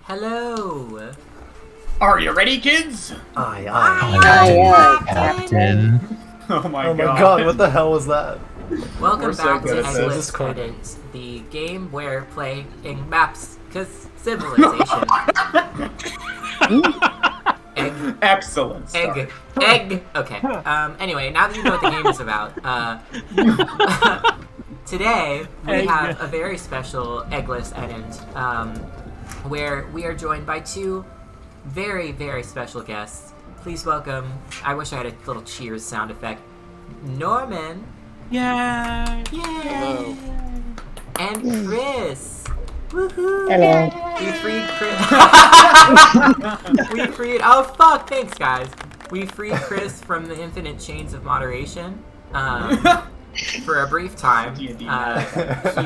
Hello. Are you ready, kids? Aye, Captain. Oh my Oh my god. god, what the hell was that? Welcome We're so back good to at this. Endless Cool. Credits, the game where playing maps, cause civilization. Egg. Excellent start. Egg. Okay. Anyway, now that you know what the game is about, today we have a very special Eggless Edit, where we are joined by two very, very special guests. Please welcome, I wish I had a little cheers sound effect, Norman. Yay! Yay! Hello. And Chris. Woohoo! Hello. We freed Chris. We freed. Oh fuck! Thanks, guys. We freed Chris from the infinite chains of moderation. For a brief time. He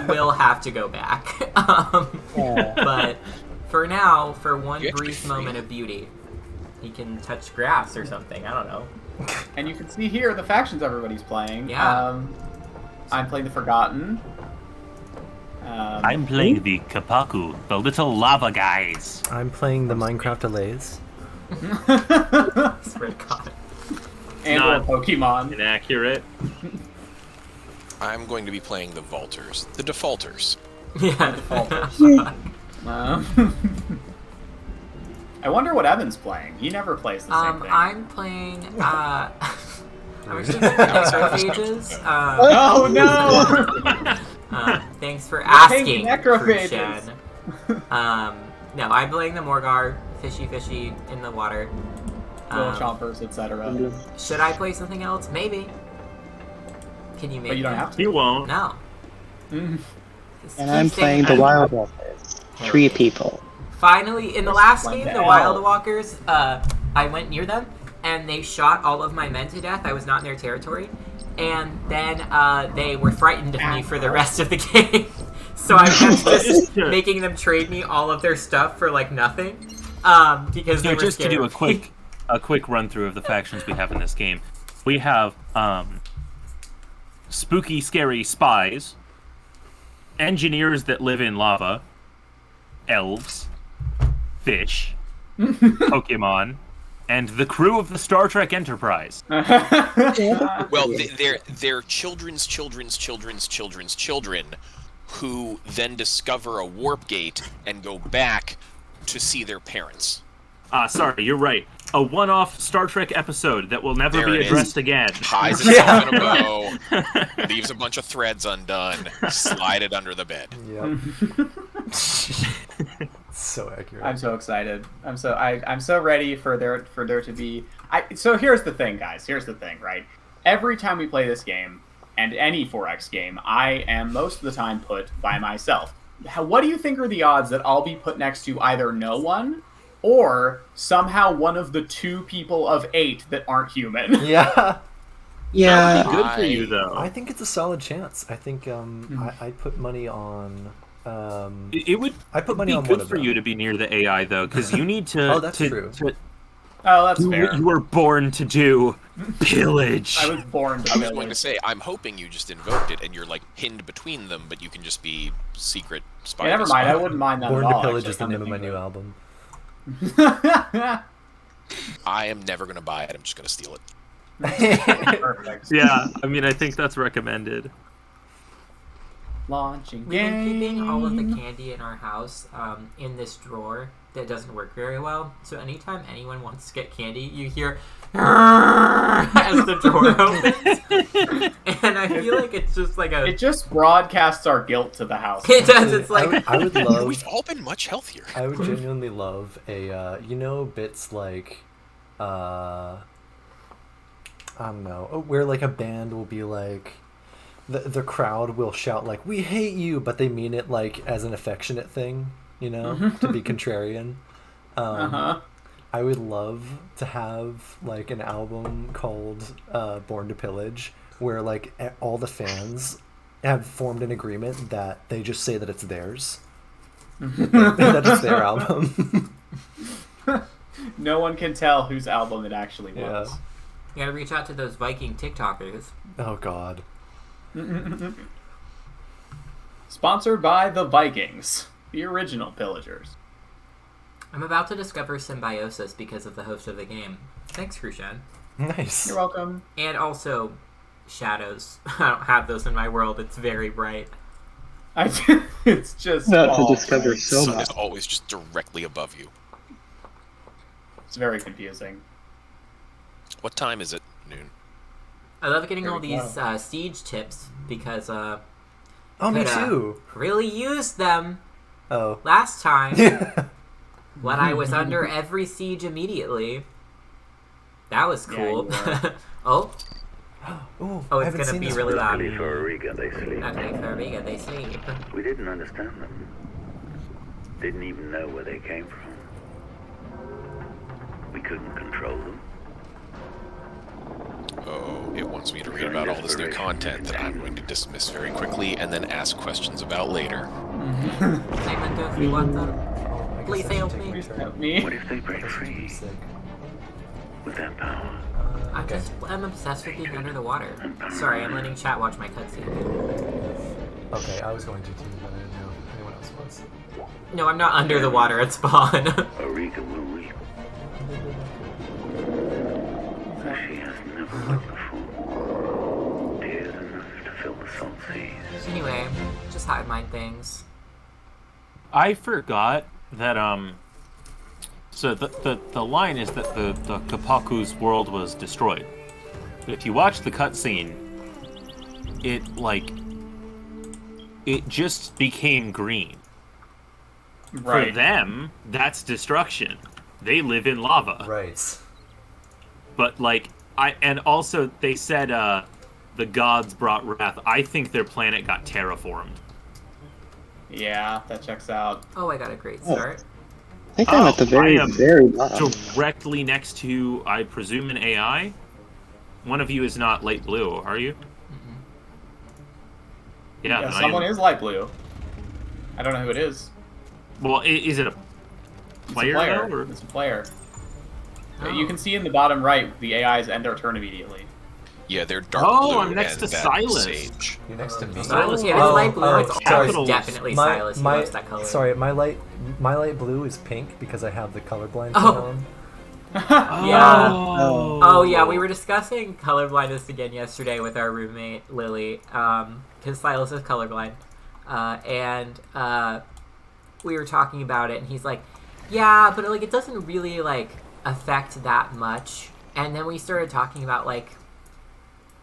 will have to go back. But for now, for one You have to be brief free. moment of beauty, he can touch grass or something. I don't know. And you can see here the factions everybody's playing. Yeah. I'm playing the Forgotten. I'm playing the Kapaku, the little lava guys. I'm playing the Minecraft delays. Swear to God. and Not- Pokemon. Inaccurate. I'm going to be playing the Vaulters, the Defaulters. Yeah. I wonder what Evan's playing. He never plays the same thing. I'm playing. I'm actually playing Necrophages. Oh no! Thanks for playing asking, Necrophages. Crucian. No, I'm playing the Morgar, fishy in the water. Little chompers, etc. Should I play something else? Maybe. Can you make But you don't me? have to. He won't. No. Mm. Just And keep I'm saying playing the that. Wild Walkers. 3 people. Finally, in the last game, the L. Wild Walkers, I went near them, and they shot all of my men to death. I was not in their territory. And then they were frightened of me for the rest of the game. So I kept just making them trade me all of their stuff for, like, nothing. Because they So were just to scared do of a quick run through of the factions we have in this game, we have spooky, scary spies, engineers that live in lava, elves, fish, Pokemon, and the crew of the Star Trek Enterprise. Well, they're children's children who then discover a warp gate and go back to see their parents. Sorry, you're right. A one-off Star Trek episode that will never There be it is. addressed again. Ties itself in a bow, leaves a bunch of threads undone, slide it under the bed. Yep. So accurate. I'm so excited. I'm so ready for there to be. So here's the thing, guys. Here's the thing, right? Every time we play this game, and any 4X game, I am most of the time put by myself. What do you think are the odds that I'll be put next to either no one, or somehow one of the 2 people of 8 that aren't human? Yeah. Yeah. Good for you, though. I think it's a solid chance. I think I'd put money on. It would I put money be on one good of for them. you to be near the AI, though, because you need to. Oh, that's true. Oh, that's Do fair. what you were born to do: pillage. I was born to I was kill going it. to say, I'm hoping you just invoked it and you're like pinned between them, but you can just be secret spy. Yeah, never mind. I wouldn't mind that Born at to all. Pillage actually, is the come to name of my think new of album. it. I am never going to buy it. I'm just going to steal it. Perfect. Yeah, I mean, I think that's recommended. Launching We've been keeping all of the game. candy in our house in this drawer that doesn't work very well. So anytime anyone wants to get candy, you hear as the drawer opens, and I feel like it's just like a. It just broadcasts our guilt to the house. It does. It's like I would love. We've all been much healthier. I would genuinely love a, bits like, I don't know, where like a band will be like, the crowd will shout like, "We hate you," but they mean it like as an affectionate thing, to be contrarian. I would love to have like an album called Born to Pillage, where like all the fans have formed an agreement that they just say that it's theirs. That it's their album. No one can tell whose album it actually was. Yeah. you gotta reach out to those Viking TikTokers. Oh God. Sponsored by the Vikings, the original pillagers. I'm about to discover symbiosis because of the host of the game. Thanks, Krushan. Nice. You're welcome. And also, shadows. I don't have those in my world. It's very bright. It's just Not to all discover bright. so Sun much. is always just directly above you. It's very confusing. What time is it? Noon. I love getting There all we these go. siege tips because Oh, me could, too. really used them Oh. last time when I was under every siege immediately. That was Yeah, cool. you were. Oh, Ooh, oh, I it's haven't gonna seen be this really one. loud. Luckily for Auriga, they sleep. Okay, for Vega, they sleep. We didn't understand them. Didn't even know where they came from. We couldn't control them. Oh, it wants me to read about all this new content that I'm going to dismiss very quickly and then ask questions about later. Simon, if you want them, Oh, I guess please I should help take me. a Please turn. help me. What if they break I should be free sick. with that power? Okay. I'm obsessed with being under the water. Sorry, I'm letting chat watch my cutscene. Okay, I was going to too, but I didn't know if anyone else was. No, I'm not under the water at spawn. Auriga will weep. For she has never wept before. Tears enough to fill the salt seas. Anyway, just hide mine things. I forgot that so the line is that the Kapaku's world was destroyed. But if you watch the cutscene, it just became green. Right. For them, that's destruction. They live in lava. Right. But and also they said the gods brought wrath. I think their planet got terraformed. Yeah, that checks out. Oh, I got a great start. I think I'm at the very, I am very bottom. Directly next to, I presume, an AI. One of you is not light blue, are you? Yeah, Yeah, then I someone am. is light blue. I don't know who it is. Well, is it a It's player, a player. though, or? It's a player. Oh. You can see in the bottom right, the AIs end their turn immediately. Yeah, they're dark Oh, blue I'm next and to that Silas. sage. You're next to me. Silas, yeah, Oh, it's light blue. oh, It's sorry. almost definitely My- Silas. He my- loves that color. Sorry, my light blue is pink because I have the colorblind Oh. on. Yeah. Oh. Oh yeah, we were discussing colorblindness again yesterday with our roommate Lily, because Silas is colorblind, and we were talking about it, and he's like, "Yeah, but it doesn't really affect that much." And then we started talking about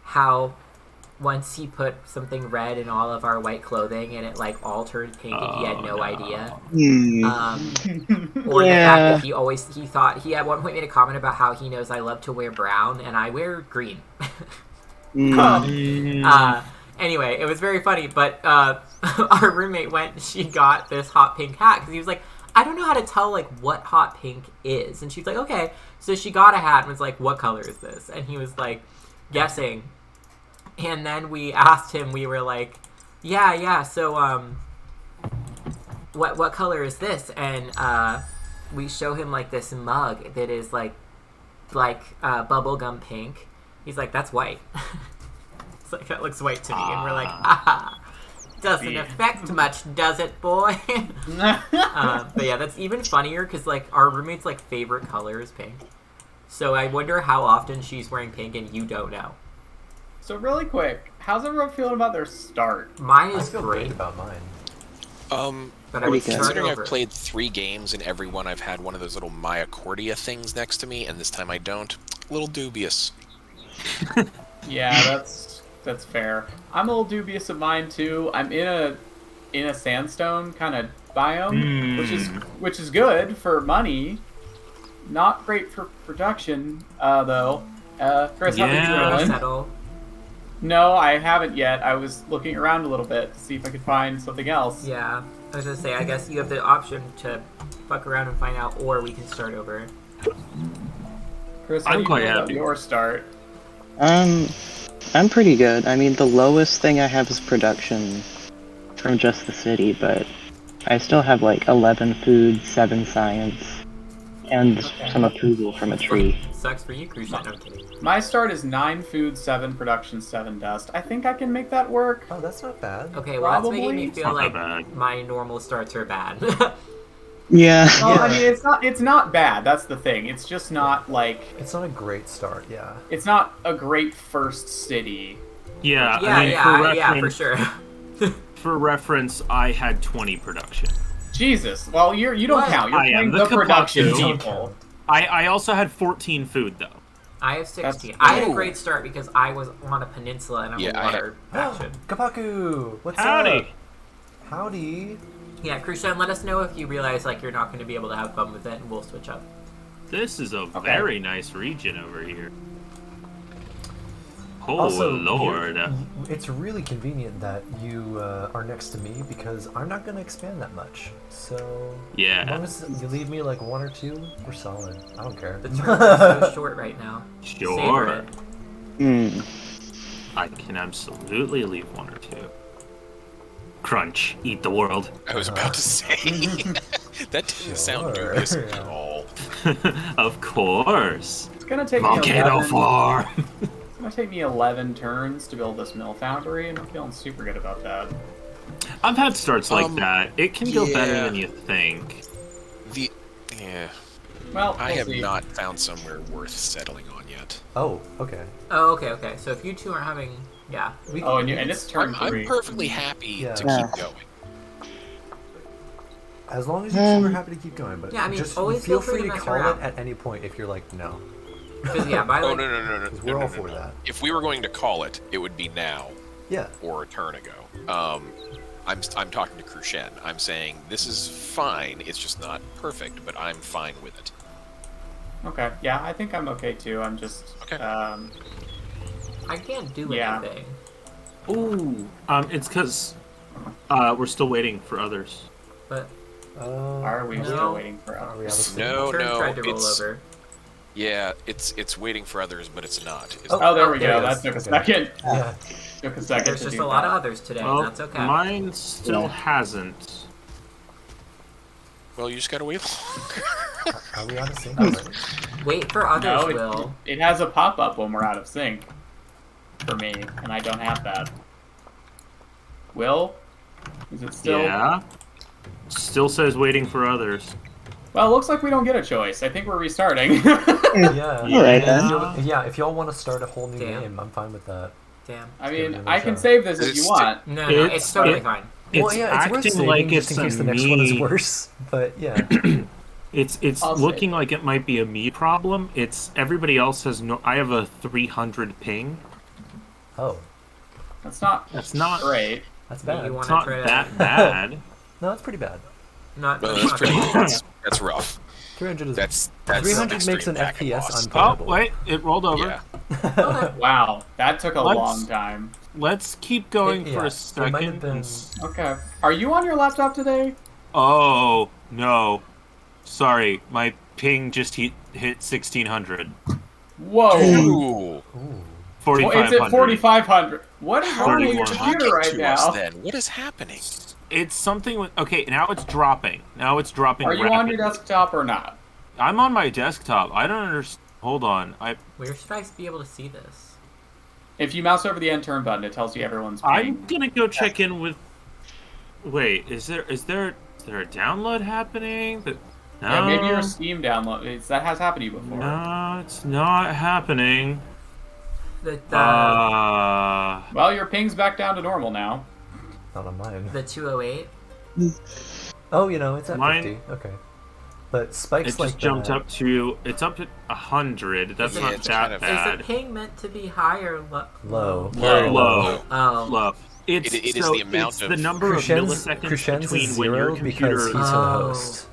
how once he put something red in all of our white clothing, and it all turned pink, and he had no idea. Hmm. Or the Yeah. fact that he thought he at one point made a comment about how he knows I love to wear brown and I wear green. Hmm. Anyway, it was very funny, but our roommate she got this hot pink hat because he was like, I don't know how to tell what hot pink is, and she's like, okay, so she got a hat and was like, what color is this? And he was like, guessing, and then we asked him, we were like, yeah, so what color is this? And we show him this mug that is bubblegum pink. He's like, that's white. It's like, that looks white to me. And we're like, doesn't affect much, does it, boy? But yeah, that's even funnier because our roommate's favorite color is pink. So I wonder how often she's wearing pink and you don't know. So really quick, how's everyone feeling about their start? Mine I is feel great, great about mine. but I would Pretty good. start Considering over. I've played 3 games and every one I've had one of those little Myocordia things next to me, and this time I don't, a little dubious. Yeah, that's fair. I'm a little dubious of mine too. I'm in a sandstone kind of biome, which is good for money. Not great for production, though. Chris, how Yeah. you doing? Settle. No, I haven't yet. I was looking around a little bit to see if I could find something else. Yeah, I was gonna say, I guess you have the option to fuck around and find out, or we can start over. Chris, how I'm do you quite feel about happy. your start? I'm pretty good. I mean, the lowest thing I have is production from just the city, but I still have 11 food, 7 science, and some approval from a tree. Sucks for you, Crucian. No, I'm kidding. My start is 9 food, 7 production, 7 dust. I think I can make that work. Oh, that's not bad. Okay, well, that's making me Probably. feel Not like that bad. my normal starts are bad. Yeah. Well, I mean, it's not bad. That's the thing. It's just not like It's not a great start, yeah. it's not a great first city. Yeah, Yeah, I mean, for yeah, for reference, sure. for reference, I had 20 production. Jesus. Well, you don't What? count. You're I am playing the the production Kapaku. people. I also had 14 food though. I have 16. That's- I had a Ooh. great start because I was on a peninsula and I'm Yeah, a I water faction. Kapaku! What's Howdy. up? Howdy. Yeah, Krushan, let us know if you realize like you're not going to be able to have fun with it, and we'll switch up. This is a very nice region over here. Oh Also, lord. it's really convenient that you are next to me because I'm not going to expand that much. So, as long Yeah, as you leave me like 1 or 2, we're solid. I don't care. The turn is so short right now. Savor sure. it. Hmm. I can absolutely leave 1 or 2. Crunch, eat the world. I was about to say that didn't sound Sure. dubious at all. Of course. It's gonna take me Volcano 11, Farm. It's gonna take me 11 turns to build this mill foundry, and I'm feeling super good about that. I've had starts like that. It can go better yeah. than you think. Yeah, Well, I we'll have see. not found somewhere worth settling on yet. Oh, okay. Oh, okay. So if you two are having, yeah, We, Oh, and it's turn I'm 3. perfectly happy Yeah. to Yeah. keep going. as long as you're super happy to keep going, but Yeah, I mean, just always feel feel free free to to mess call around. it at any point if you're like, no. because yeah, by Oh like, no! 'Cause we're all for that. If we were going to call it, it would be now Yeah. or a turn ago. I'm talking to Krushen. I'm saying this is fine. It's just not perfect, but I'm fine with it. Okay, yeah, I think I'm okay too. I'm just Okay. I can't do Yeah. anything. Ooh. It's because we're still waiting for others. But are we No. still waiting for Are we others? out of sync? No, turn no, tried to roll it's over. yeah, it's waiting for others, but it's not. It's Oh, there we There go. it That is. took a Okay. second. Yeah. Took a second There's to just do a lot that. of others today, Well, and that's okay. mine still hasn't. Well, you just gotta wait longer. Are we out of sync already? Wait for others, No, Will. it has a pop-up when we're out of sync. For me, and I don't have that. Will? Is it still? Yeah. Still says waiting for others. Well, it looks like we don't get a choice. I think we're restarting. Yeah. Alright then. Yeah, if y'all want to start a whole new Damn. game, I'm fine with that. Damn. I Give it mean, another I can shot. save this if you It's- want. No, it's totally it- fine. It's well, yeah, it's worth acting saving like just it's in case a the next one is me. worse. But yeah. It's I'll looking like it might be a me problem. It's everybody else has no. I have a 300 ping. Oh, That's not That's not. great. that's You bad. want- It's not try to- that bad. No, it's pretty bad. Not. Well, not that's pretty. good. That's rough. 300 is. That's 300 extreme makes an back and FPS loss. Oh unplayable. wait, it rolled over. Yeah. Okay. Wow, that took a Let's- long time. Let's keep going It- for yeah, a it might have second. been- Okay. Are you on your laptop today? Oh no, sorry, my ping just hit 1600. Whoa. Ooh. Ooh. Well, it's 4500. at 4,500. What is How wrong are with you your talking computer right to us now? then? What is happening? It's something with. Okay, now it's dropping. Now it's dropping. Are you on your rapidly. desktop or not? I'm on my desktop. I don't understand. Hold on. Where should I be able to see this? If you mouse over the end turn button, it tells you everyone's I'm ping. gonna go check in with. Wait, is there a download happening? No, Yeah, maybe your Steam download. That has happened to you before. no, it's not happening. The Well, your ping's back down to normal now. Not on mine. the 208. Oh, you know, it's at Mine- 50. Okay. But spikes It like just jumped that. up to. It's up to 100. That's Yeah, not it's that kind of- Is bad. the ping meant to be high or low? Low. Low. Very Low. Oh. Low. It's It is so the amount it's of- the number of Crucian's milliseconds between is when your 0 because computer. he's the Oh. host.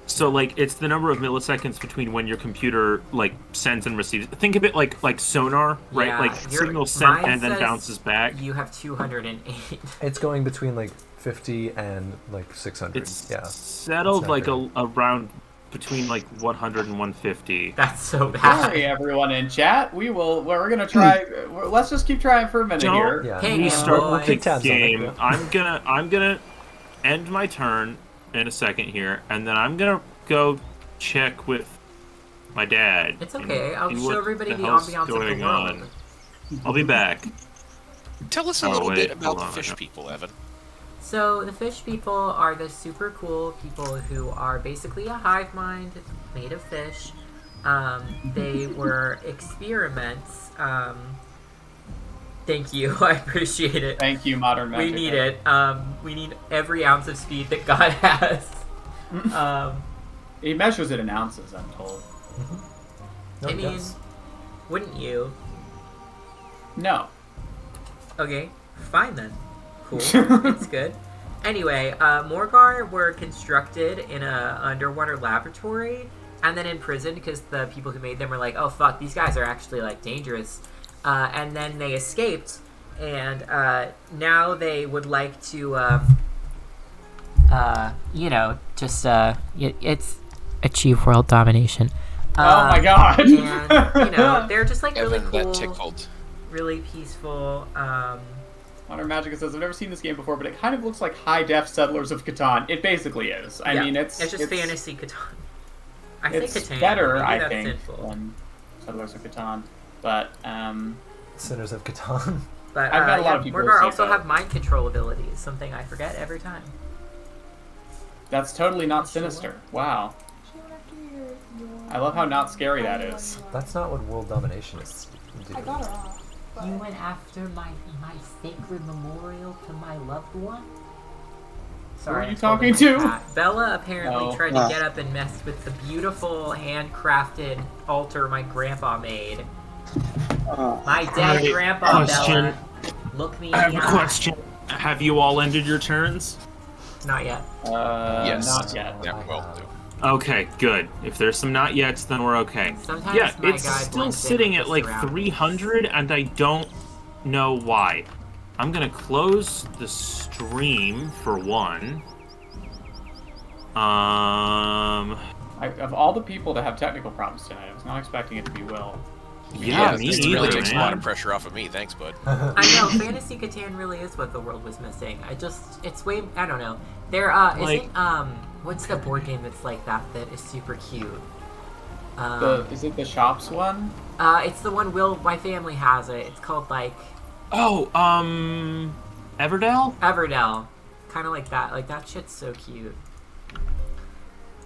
So like it's the number of milliseconds between when your computer like sends and receives. Think of it like sonar, right? Yeah, like your- signal sent mine and then says bounces back. You have 208. It's going between like 50 and like 600. It's Yeah. settled It's not like great. around between like 100 and 150. That's so Sorry, bad. everyone in chat. We're gonna try. Let's just keep trying for a minute Don't here. Yeah. Hey, restart boy. the Keep tabs on it, game. yeah. I'm gonna end my turn in a second here, and then I'm gonna go check with my dad. It's and okay. I'll see show what everybody the hell's ambiance of the going world. on. I'll be back. Tell us a Oh, little wait, bit about hold the on, fish yeah. people, Evan. So the fish people are the super cool people who are basically a hive mind made of fish. They were experiments. Thank you, I appreciate it. Thank you, Modern Magic. We need it. We need every ounce of speed that God has. He measures it in ounces, I'm told. No, I he mean, does. wouldn't you? No. Okay, fine then. Cool, it's good. Anyway, Morgar were constructed in a underwater laboratory and then imprisoned because the people who made them were like, oh fuck, these guys are actually like dangerous. And then they escaped, and now they would like to, it's achieve world domination. Oh my god! And, they're just like really Evan, cool, that tickled. really peaceful. Modern Magic says, I've never seen this game before, but it kind of looks like high-def Settlers of Catan. It basically is. I mean, it's just fantasy Catan. I think It's Catan. better, Maybe I that's think, sinful. than Settlers of Catan. But, Sinners of Catan. But I've met a lot of people who Morgar say also that. have mind control abilities, something I forget every time. that's totally not sinister. Wow. I love how not scary that is. That's not what world domination is. I got her off. But You went after my sacred memorial to my loved one? Sorry, are you I told talking him my to? cat. Bella apparently Oh. tried to get up and mess with the beautiful handcrafted altar my grandpa made. My dead Alright, grandpa, question. Bella. Look me I have in a the eye. question. Have you all ended your turns? Not yet. Yes. Not yet. Yeah, well, do. Okay, good. If there's some not yet's, then we're okay. Sometimes Yeah, my it's guide still blends in sitting with at the like surroundings. 300, and I don't know why. I'm gonna close the stream for one. Of all the people to have technical problems tonight, I was not expecting it to be Will. Yeah, me this either, really takes a lot of man. pressure off of me. Thanks, bud. I know, Fantasy Catan really is what the world was missing. It's way, I don't know. There, Like- isn't, what's the board game that's like that is super cute? Is it the Shops one? It's the one my family has it. It's called, like, Oh, Everdell? Everdell. Kind of like that. Like, that shit's so cute.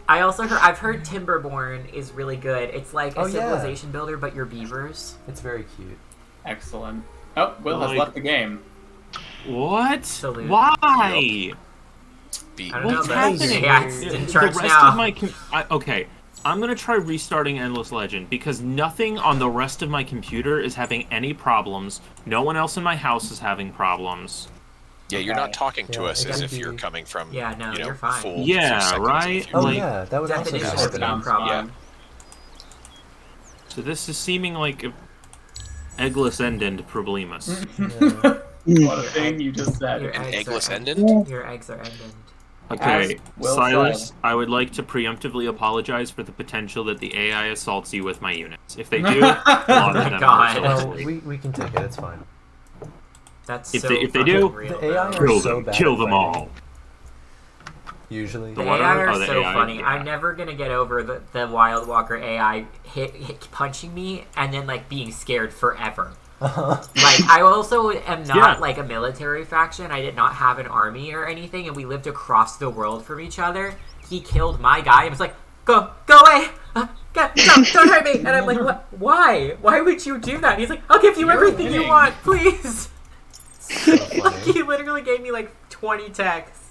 I've heard Timberborn is really good. It's like a Oh, yeah. civilization builder, but you're beavers. It's very cute. Excellent. Oh, Will has Like- left the game. What? Salute. Why? Beat. I don't know, What's but happening? yeah, it's in The charge rest now. of my okay, I'm gonna try restarting Endless Legend because nothing on the rest of my computer is having any problems. No one else in my house is having problems. Yeah, you're not talking to Yeah, us it as gotta if you're be- coming from, Yeah, no, you know, you're fine. full Yeah, few seconds of right? the Oh future. yeah, that would also be Definition Yeah, of good. the sounds problem. Yeah. So this is seeming like a eggless ended problemus. Yeah. What a thing you just said. Your An eggs eggless are ended? Your eggs are ended. Okay, As Will Silas, said. I would like to preemptively apologize for the potential that the AI assaults you with my units. If they do, slaughter them God. Well, mercilessly. we can take it. It's fine. That's If so they fucking do, real, the AI though. are Kill so them. bad Kill at them fighting. all. Usually. The What AI are- are oh, the so AI, funny. yeah. I'm never gonna get over the Wild Walker AI hit punching me and then like being scared forever. Like I also am not Yeah. like a military faction. I did not have an army or anything, and we lived across the world from each other. He killed my guy and was like, "Go away! Don't hurt me!" And I'm like, "What? Why? Why would you do that?" And he's like, "I'll give you You're everything you winning. want, please." So Like funny. he literally gave me like 20 texts,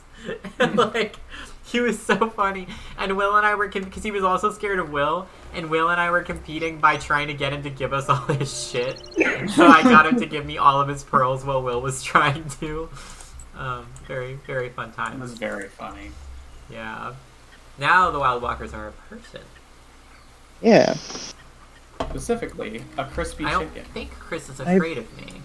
and like he was so funny. And Will and I were because he was also scared of Will, and Will and I were competing by trying to get him to give us all his shit. So I got him to give me all of his pearls while Will was trying to. Very very fun It was times. very funny. Yeah. Now the Wild Walkers are a person. Yeah. Specifically, a crispy I don't chicken. think Chris is afraid of me.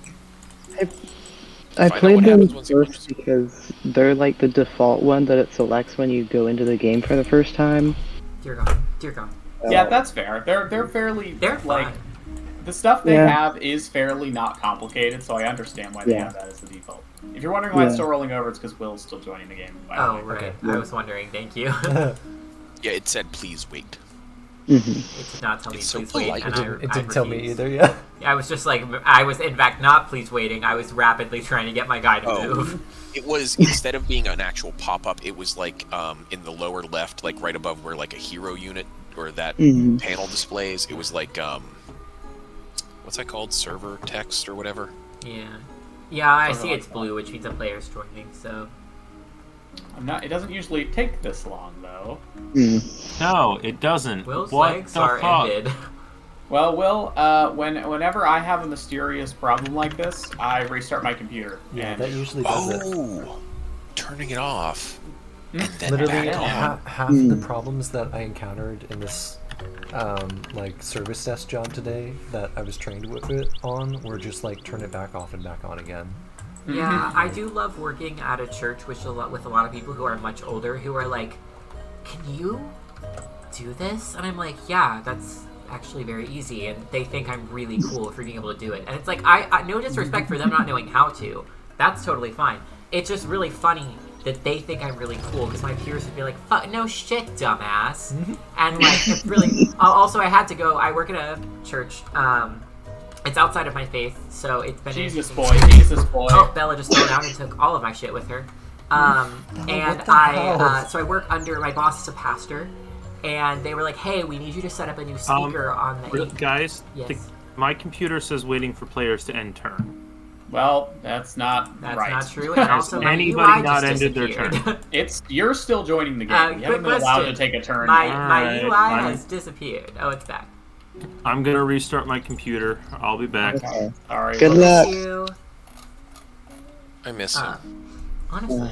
I Find out played what them happens once he first comes. because they're like the default one that it selects when you go into the game for the first time. Dear God. Dear God. Yeah, that's fair. They're fairly They're like fine. the stuff they Yeah. have is fairly not complicated, so I understand why they Yeah. have that as the default. If you're wondering why it's Yeah. still rolling over, it's because Will's still joining the game. by the Oh way. right. Okay. I was wondering. Thank you. Yeah, it said please wait. Mm-hmm. It did not tell me It's so please wait, polite. and It I didn't tell me refused. either. Yeah. I was just like, I was in fact not please waiting. I was rapidly trying to get my guy to Oh. move. It was, instead of being an actual pop-up, it was like in the lower left, like right above where like a hero unit or that Mhm. panel displays. It was like what's that called? Server text or whatever. Yeah. Yeah, I Something see like it's that. blue, which means a player's joining, so... It doesn't usually take this long, though. Mm. No, it doesn't. Will's what legs the are fuck? ended. Well, Will, whenever I have a mysterious problem like this, I restart my computer. Yeah, and that usually does it. Oh, turning it off. And then Literally, back on. half of the problems that I encountered in this, like, service desk job today that I was trained with it on were just like turn it back off and back on again. Yeah, I do love working at a church with a lot of people who are much older who are like, can you do this? And I'm like, yeah, that's actually very easy. And they think I'm really cool for being able to do it. And it's like, I no disrespect for them not knowing how to. That's totally fine. It's just really funny that they think I'm really cool because my peers would be like, fuck, no shit, dumbass. And like, it's really, also I had to go, I work at a church, it's outside of my faith, so it's been Jesus interesting. boy, Jesus boy. Oh, Bella just fell down and took all of my shit with her. And what the hell? so I work under, my boss is a pastor, and they were like, hey, we need you to set up a new speaker on the... Guys, Yes. my computer says waiting for players to end turn. Well, that's not That's right. not true, and also my anybody UI not just ended their disappeared. You're still joining the game. You Good haven't been allowed to question. take a turn. my Alright, UI fine. has disappeared. Oh, it's back. I'm gonna restart my computer. I'll be back. Okay. Sorry. Good Will. luck. Thank you. I miss him. Honestly.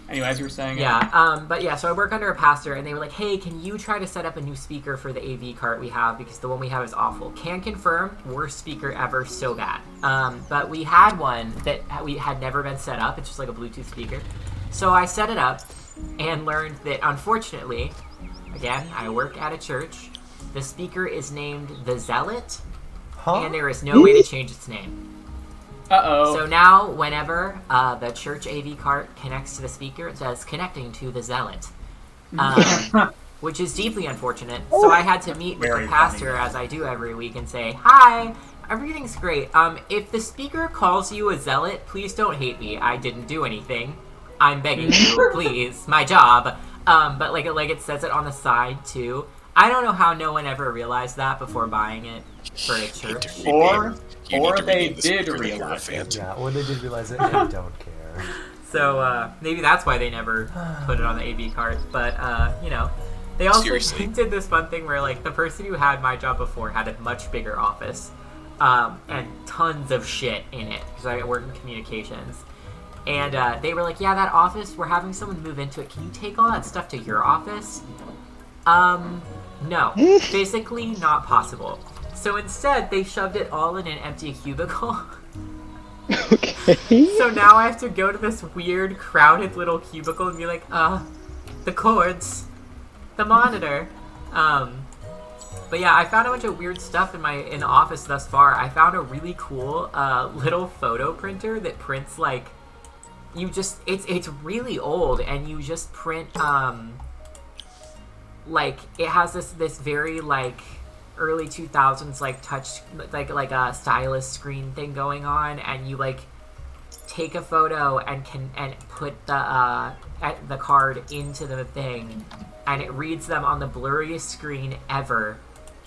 Anyway, as you were saying. Yeah, but yeah, so I work under a pastor, and they were like, hey, can you try to set up a new speaker for the AV cart we have, because the one we have is awful. Can confirm, worst speaker ever, so bad. But we had one that we had never been set up, it's just like a Bluetooth speaker. So I set it up, and learned that, unfortunately, again, I work at a church, the speaker is named The Zealot, Huh? and there is no way to change its name. Uh-oh. So now, whenever the church AV cart connects to the speaker, it says connecting to the Zealot, which is deeply unfortunate. So I had to meet with Very the pastor, funny. as I do every week, and say, "Hi, everything's great. If the speaker calls you a zealot, please don't hate me. I didn't do anything. I'm begging you, please. My job." But like it says it on the side too. I don't know how no one ever realized that before buying it for a church. Or You they need to rename the did speaker that you're a realize fan it. to. Yeah, or they did realize it and don't care. So maybe that's why they never put it on the AV cart. But you know, they also Seriously. did this fun thing where like the person who had my job before had a much bigger office and tons of shit in it because I work in communications. And they were like, "Yeah, that office, we're having someone move into it. Can you take all that stuff to your office?" No, physically not possible. So instead, they shoved it all in an empty cubicle. Okay. So now I have to go to this weird, crowded little cubicle and be like, the cords, the monitor. But yeah, I found a bunch of weird stuff in the office thus far. I found a really cool little photo printer that prints like, it's really old, and you just print like it has this very like early 2000s like touch like a stylus screen thing going on, and you like take a photo and put the card into the thing, and it reads them on the blurriest screen ever,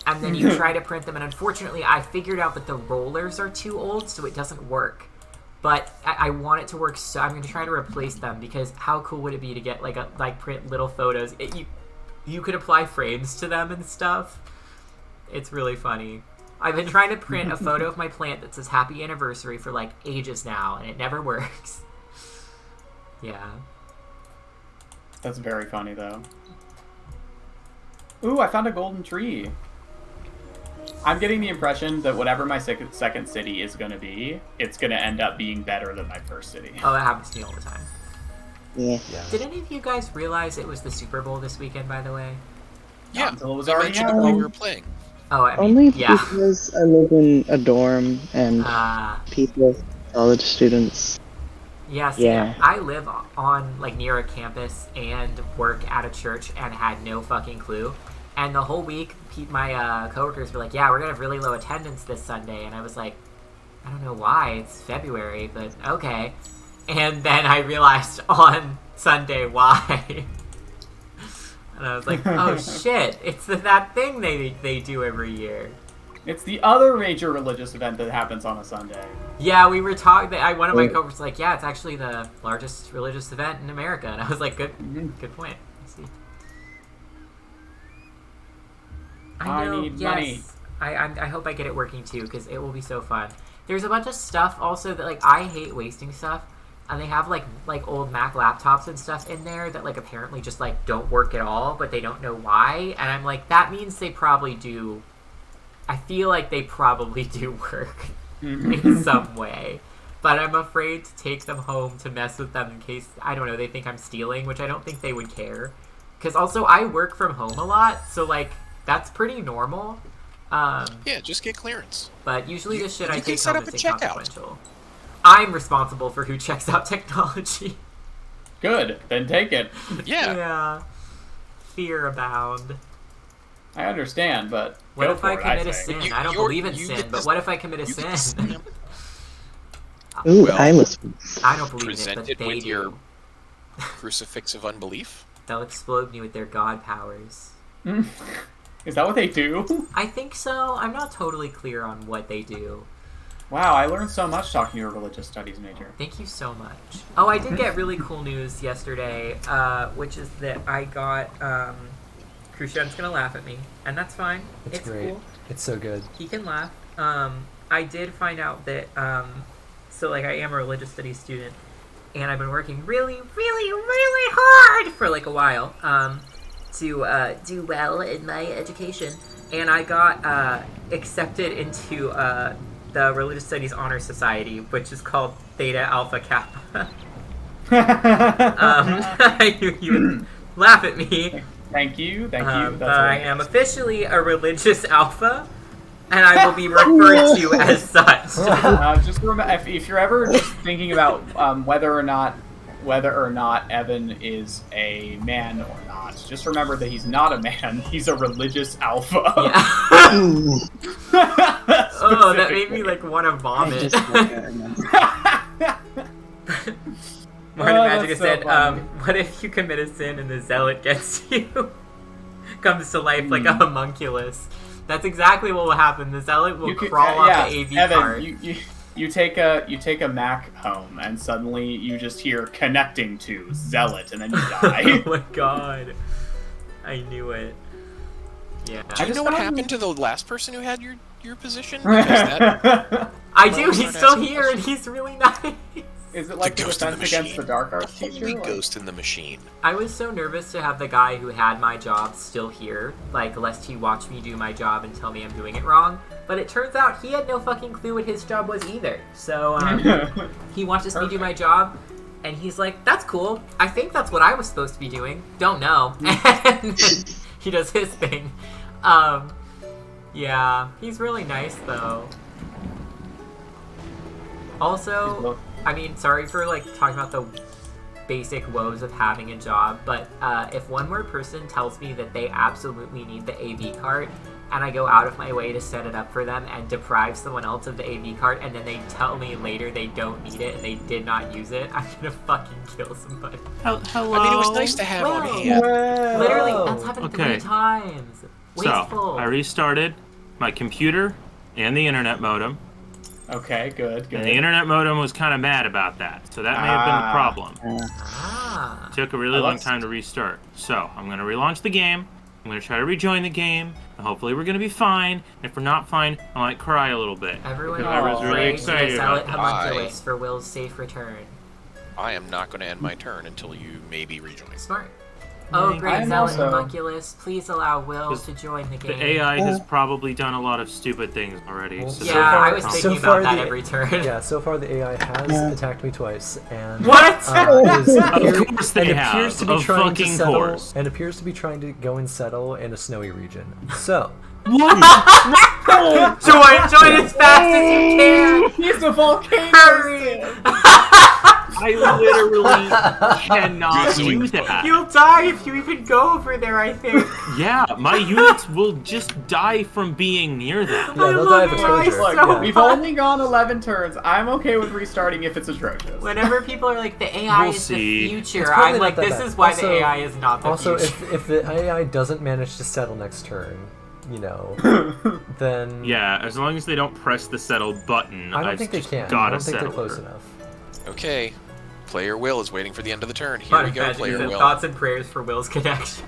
and then you try to print them, and unfortunately I figured out that the rollers are too old, so it doesn't work. But I want it to work, so I'm going to try to replace them, because how cool would it be to get like print little photos? You could apply frames to them and stuff. It's really funny. I've been trying to print a photo of my plant that says happy anniversary for like ages now, and it never works. Yeah. That's very funny, though. Ooh, I found a golden tree. I'm getting the impression that whatever my second city is going to be, it's going to end up being better than my first city. Oh, that happens to me all the time. Yeah. Did any of you guys realize it was the Super Bowl this weekend, by the way? Yeah, Until it was I already mentioned it out. while we were playing. Oh, I mean, Only yeah. because I live in a dorm and people, college students. Yeah, see, Yeah. I live on, like, near a campus and work at a church and had no fucking clue. And the whole week, my coworkers were like, "Yeah, we're gonna have really low attendance this Sunday," and I was like, "I don't know why. It's February, but okay." And then I realized on Sunday why. And I was like, "Oh shit! It's that thing they do every year." It's the other major religious event that happens on a Sunday. Yeah, we were talking. One of my coworkers was like, "Yeah, it's actually the largest religious event in America," and I was like, "Good point." I see. I need money. I hope I get it working too, because it will be so fun. There's a bunch of stuff also that, like, I hate wasting stuff, and they have like old Mac laptops and stuff in there that, like, apparently just, like, don't work at all, but they don't know why, and I'm like, that means they probably do. I feel like they probably do work in some way, but I'm afraid to take them home to mess with them in case, I don't know, they think I'm stealing, which I don't think they would care. Because also, I work from home a lot, so, like, that's pretty normal. Yeah, just get clearance. But usually the shit I you can take set home up is a checkout. inconsequential. I'm responsible for who checks out technology. Good, then take it. Yeah. Yeah. Fear abound. I understand, but What go if for I it, commit a say. sin? You- I don't you're- believe in you sin, get but the- what if I commit a You get the sin? stamp Ooh, Well, I was. I don't believe in it, presented but they with do. your crucifix of unbelief. They'll explode me with their god powers. Is that what they do? I think so. I'm not totally clear on what they do. Wow, I learned so much talking to a religious studies major. Thank you so much. Oh, I did get really cool news yesterday, which is that I got, Khrushchev's gonna laugh at me, and that's fine. It's great. Cool. It's so good. He can laugh. I did find out that, so, like, I am a religious studies student, and I've been working really, really, really hard for, like, a while, to do well in my education. And I got accepted into the Religious Studies Honor Society, which is called Theta Alpha Kappa. You would laugh at me. Thank you. But That's I what am officially a religious alpha, and I will be referred to as such. Just remember, if you're ever just thinking about whether or not Evan is a man or not, just remember that he's not a man. He's a religious alpha. Yeah. Oh, that made me like want to I vomit. just Martin Magica that's so said, funny. "What if you commit a sin and the zealot gets you? Comes to life like a homunculus." That's exactly what will happen. The zealot will crawl off the AV Evan, card. you take a Mac home and suddenly you just hear connecting to zealot and then you die. Oh my god. I knew it. Yeah. Do you just know what found- happened to the last person who had your position? Because that, I do, he's Start still asking here and he's really nice. Is it like the ghost in the defense against machine. the dark arts the teacher? holy or- ghost in the machine. I was so nervous to have the guy who had my job still here, like, lest he watch me do my job and tell me I'm doing it wrong. But it turns out he had no fucking clue what his job was either. So, he watches me do my job, and he's like, "That's cool. I think that's what I was supposed to be doing. Don't know." And he does his thing. Yeah, he's really nice, though. Also, I mean, sorry for, like, talking about the basic woes of having a job, but if one more person tells me that they absolutely need the AV card, and I go out of my way to set it up for them and deprive someone else of the AV card, and then they tell me later they don't need it and they did not use it, I'm gonna fucking kill somebody. Hello. I mean, it was nice to have on Well, hand. Literally, that's happened Okay. 3 times. Wasteful. So, I restarted my computer and the internet modem, Okay, good. and the internet modem was kind of mad about that, so that may have been the problem. Ah. Took a really Oh, long that's- time to restart. So, I'm going to relaunch the game, I'm going to try to rejoin the game, and hopefully we're going to be fine. And if we're not fine, I might cry a little bit. Everyone because I was really prays excited to about Zealot that. Homunculus for Will's safe return. I am not going to end my turn until you maybe rejoin. Smart. Oh, Yeah. great, I'm Zealot also- Homunculus. Please allow Will 'Cause to join the game. The AI has probably done a lot of stupid things already. Well, so Yeah, So far- I was so thinking far about that the- every turn. Yeah, so far the AI has Yeah. attacked me twice, and What? Of course they and have. appears to be Of trying to fucking settle, course. and appears to be trying to go and settle in a snowy region. So, Join as fast as you can. He's a volcano. Hurry. I literally cannot do that. You'll die if you even go over there, I think. Yeah, my units will just die from being near them. Yeah, they'll die of love AI exposure. Look, so we've much. only gone 11 turns. I'm okay with restarting if it's atrocious. Whenever people are like, the AI We'll is see. the future, It's probably I'm not like, that this bad. is why Also- the AI is not the Also, future. if the AI doesn't manage to settle next turn, you know, then Yeah, as long as they don't press the settle button, I don't I've think they just can. I gotta don't think they're settle close her. enough. Okay. Player Will is waiting for the end of the turn. Here Fun we go, fact, Player so Will. thoughts and prayers for Will's connection.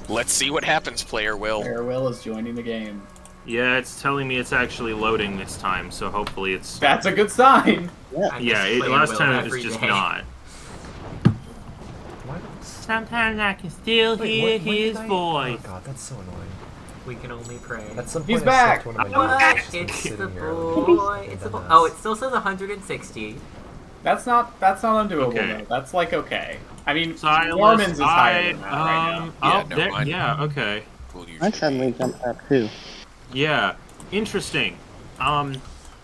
Let's see what happens, Player Will. Farewell is joining the game. Yeah, it's telling me it's actually loading this time, so hopefully it's... That's a good sign. I Yeah, just play last Will time it was every just day. not. Why Sometimes I can still Wait, hear when did his I- voice. Oh god, that's so annoying. We can only pray. At some He's point, I back! sucked one of my What? units just, like, It's sitting the here, boy. like, It's the dumbass. boy. Oh, it still says 160. That's not undoable Okay. though. That's like okay. I mean, Silas, Norman's is higher than that right now. Yeah, oh, no, there, mine- yeah, okay. We'll use Mine suddenly jumped up too. Yeah, interesting.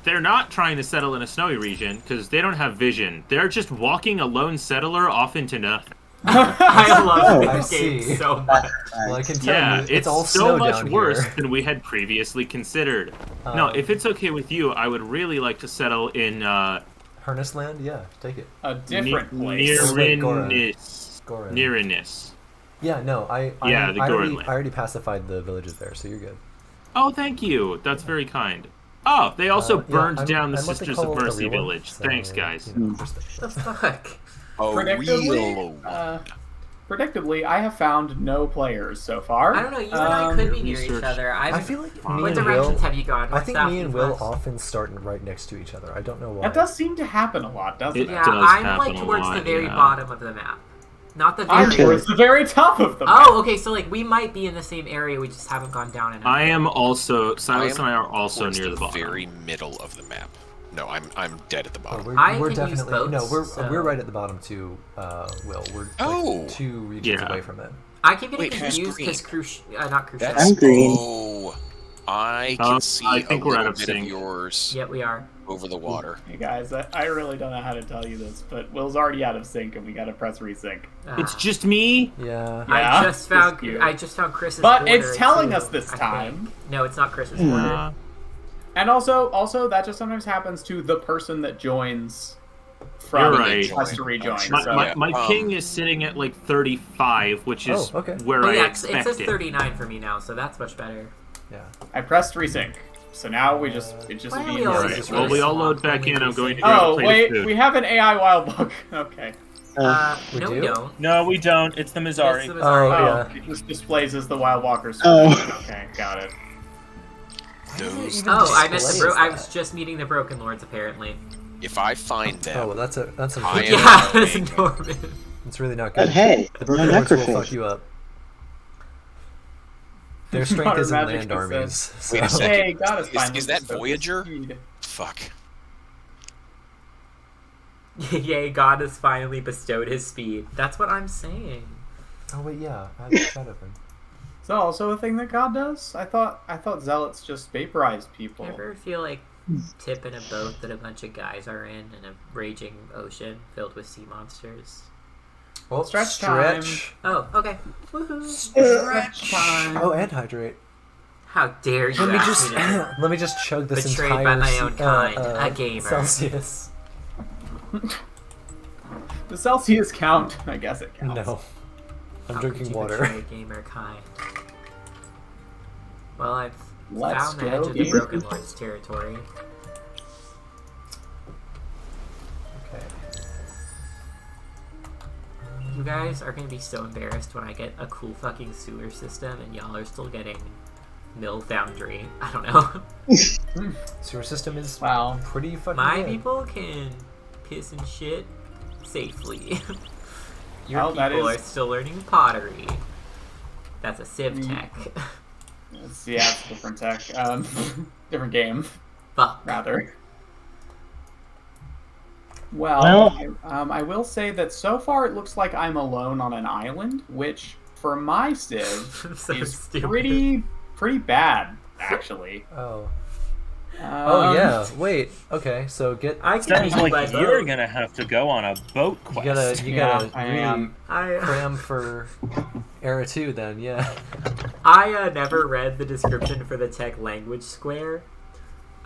They're not trying to settle in a snowy region, because they don't have vision. They're just walking a lone settler off into nothing. I love I this game see. so much. Well, I can tell Yeah, you, it's all so snow much down worse here. than we had previously considered. No, if it's okay with you, I would really like to settle in Harness Land? Yeah, take it. A different place. Nearinus. Goran. Nearinus. Yeah, no, Yeah, the I Goran already, Land. I already pacified the villages there, so you're good. Oh, thank you. That's very kind. Oh, they also Yeah, burned I'm- down the I'm what they Sisters call of a Mercy real one, village. so, Thanks, guys. you know, just The fuck? a Predictably, real predictably, I have found no players so far. I don't know. You and I could be near each research. other. I feel like me What and Will. directions have you gone? I think South, me and east, Will west? often start right next to each other. I don't know why. That does seem to happen a lot, doesn't It it? Yeah, does I'm happen like a towards the lot, very yeah. bottom of the map, not the I'm very. towards the very top of them. Oh, okay. So like we might be in the same area. We just haven't gone down enough. I am also, Silas I am and I are also towards near the bottom. very middle of the map. No, I'm dead at the Oh, bottom. I we're can use definitely boats, no. so- We're right at the bottom too. Will we're Oh! like 2 regions Yeah. away from it. I keep getting Wait, who's confused because not Crucial. That's I'm green. Oh, I can see I think a we're little out of bit sync. of yours Yeah, we are. over the water. Hey guys, I really don't know how to tell you this, but Will's already out of sync and we gotta press resync. It's Ah. just me. Yeah. Yeah, I just found just you. Chris's. But border, it's telling too, us this I time. think. No, it's not Chris's border. Uh, And also that just sometimes happens to the person that joins from You're right. has to rejoin. Sure. my So my Yeah, ping is sitting at like 35, which is Oh, okay. where Oh I yeah, it says expected. 39 for me now, so that's much better. Yeah. I pressed resync. So now it just Why are be we all Alright, just well, really we all small load back when we in. I'm do going to things? go Oh play wait, with food. we have an AI wild book. Okay. We No, do? we don't. No, we don't. It's the Mizari. It's the Oh, Missouri. yeah. It just displays as the wild walkers. Oh. Okay, got it. Those. even Oh, I meant displays the I that? was just meeting the Broken Lords apparently. If I find Oh, them, well, that's I unfortunate. am Yeah, going- it's Norman. It's really not But good. hey, The no broken lords will fuck necrophage. you up. Their strength Modern is in magic land is armies. Wait a so- second. Hey, goddess Is that Voyager? Speed. fuck. Yay, God has finally bestowed his speed. That's what I'm saying. Oh wait, yeah. I have a shadow thing. Is that also a thing that God does? I thought zealots just vaporized people. Ever feel like tipping a boat that a bunch of guys are in a raging ocean filled with sea monsters? Well, Stretch time. Oh, okay. Woohoo! Stretch time. Oh, and hydrate. How dare you Let me ask just me to- let me just chug this Betrayed entire by my own kind, a gamer. Celsius. The Celsius count? I guess it counts. No, I'm How drinking could you water. betray gamer kind? Well, I've Let's found the edge go, of the gamer. Broken Lords territory. Okay. You guys are gonna be so embarrassed when I get a cool fucking sewer system and y'all are still getting Mill Foundry. I don't know. Sewer system is Wow. pretty fucking My good. people can piss and shit safely. Your Well, that people is- are still learning pottery. That's a civ tech. It's different tech. Different game, Fuck. rather. Well, Well- I will say that so far it looks like I'm alone on an island, which for my civ So is stupid. pretty bad, actually. Oh. Oh yeah. Wait. Okay. So get. I can Sounds take like my you're boat. gonna have to go on a boat You quest. gotta Yeah, I really am. cram for Era 2 then. Yeah. I never read the description for the tech language square,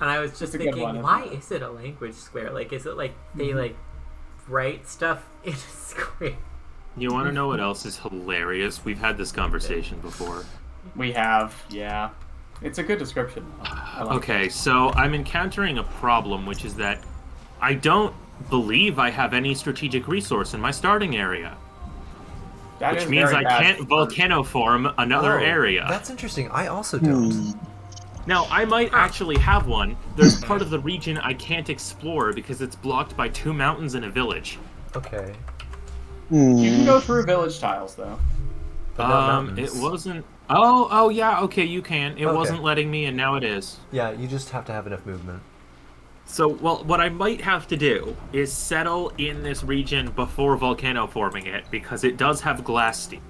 and I was just It's a good thinking, one, why isn't it? is it a language square? Like, is it like they like write stuff in a square? You want to know what else is hilarious? We've had this conversation before. We have, yeah. It's a good description. Though. I like Okay, so I'm encountering a problem, which is that I don't believe I have any strategic resource in my starting area, it. That which is means very I bad can't for- volcanoform another Oh, area. That's interesting. I also don't. Now, I might actually have one. There's part of the region I can't explore because it's blocked by 2 mountains and a village. Okay. You can go through village tiles, though. But not It mountains. wasn't... Oh, yeah, okay, you can. It Okay. wasn't letting me, and now it is. Yeah, you just have to have enough movement. So, well, what I might have to do is settle in this region before volcano forming it, because it does have glass steel.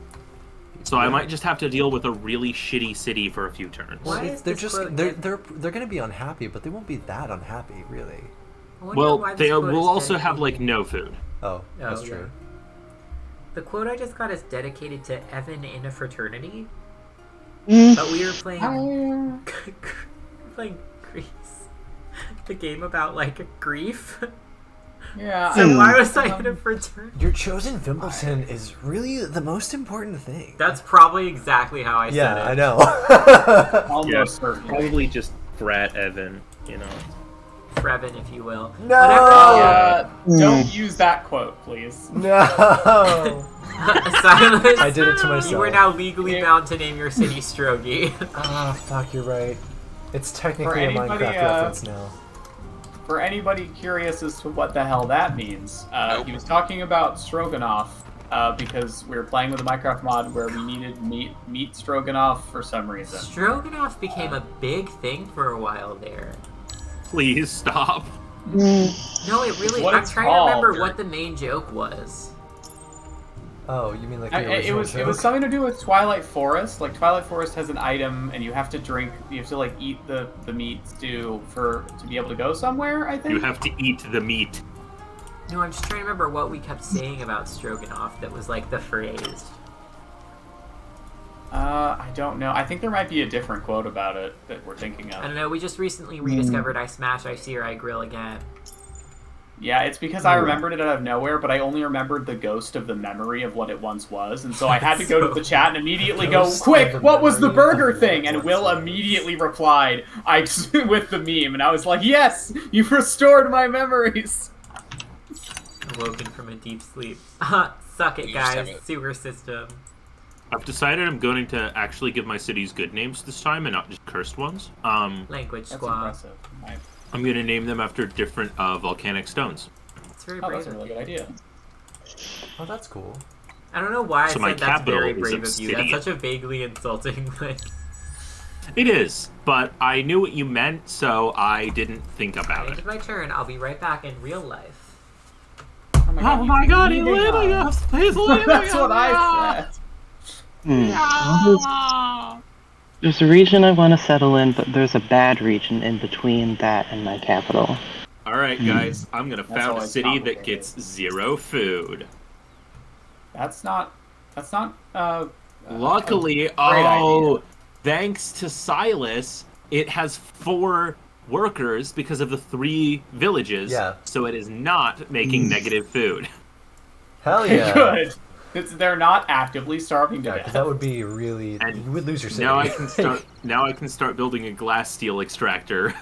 So I might just have to deal with a really shitty city for a few turns. Why Well, is they're this just quote they're gonna be unhappy, but they won't be that unhappy, really. I wonder Well, why this they quote will is also have, dedicated- like, no food. Oh, that's Oh, yeah. true. The quote I just got is dedicated to Evan in a fraternity, Mm. but we were playing playing Grease, the game about like grief. Yeah. So why was I in a fraternity? Your chosen Wimbledon is really the most important thing. That's probably exactly how I Yeah, said it. I know. Almost certainly. Probably just frat Evan, you know. Freven, if you will. No! Don't use that quote, please. No. Silas, I did it to myself. you are now legally bound to name your city Strogi. Ah, fuck, you're right. It's technically For a anybody, Minecraft reference now. For anybody curious as to what the hell that means, Nope. he was talking about stroganoff because we were playing with a Minecraft mod where we needed meat stroganoff for some reason. Stroganoff became a big thing for a while there. Please stop. No, it really. What I'm it's trying to remember called. what the main joke was. Oh, you mean like the It original was joke? something to do with Twilight Forest. Like Twilight Forest has an item, and you have to like eat the meat stew to be able to go somewhere. I think. You have to eat the meat. No, I'm just trying to remember what we kept saying about Stroganoff that was like the phrase. I don't know. I think there might be a different quote about it that we're thinking I of. don't know, we just recently rediscovered I Smash, I Sear, I Grill again. Yeah, it's because I remembered it out of nowhere, but I only remembered the ghost of the memory of what it once was, and so I had to go to the chat and immediately go, Ghost "Quick, of the what was the memory of burger what thing?" it And once Will was. immediately replied, "I with the meme," and I was like, "Yes, you've restored my memories." Awoken from a deep sleep. Suck it, You just have guys. it. Sewer system. I've decided I'm going to actually give my cities good names this time and not just cursed ones. Language That's squad. impressive. I'm going to name them after different volcanic stones. It's very Oh, brave. that's a of really you. good idea. Oh, that's cool. I don't know why I So my said that's very capital is brave of you. That's Obsidian. such a vaguely insulting thing. It is, but I knew what you meant, so I didn't think about End it. of my turn. I'll be right back in real life. Oh my god, he's you leaving us. us! He's leaving That's us! what I said. There's a region I want to settle in, but there's a bad region in between that and my capital. Alright, guys, I'm going to That's found a always city that complicated. gets 0 food. That's not. Luckily, idea. thanks to Silas, it has 4 workers because of the 3 villages. Yeah. So it is not making negative food. Hell yeah. Good. They're not actively starving to Yeah, death. because that would be really. And You would lose your city. Now I can start. Now I can start building a glass steel extractor,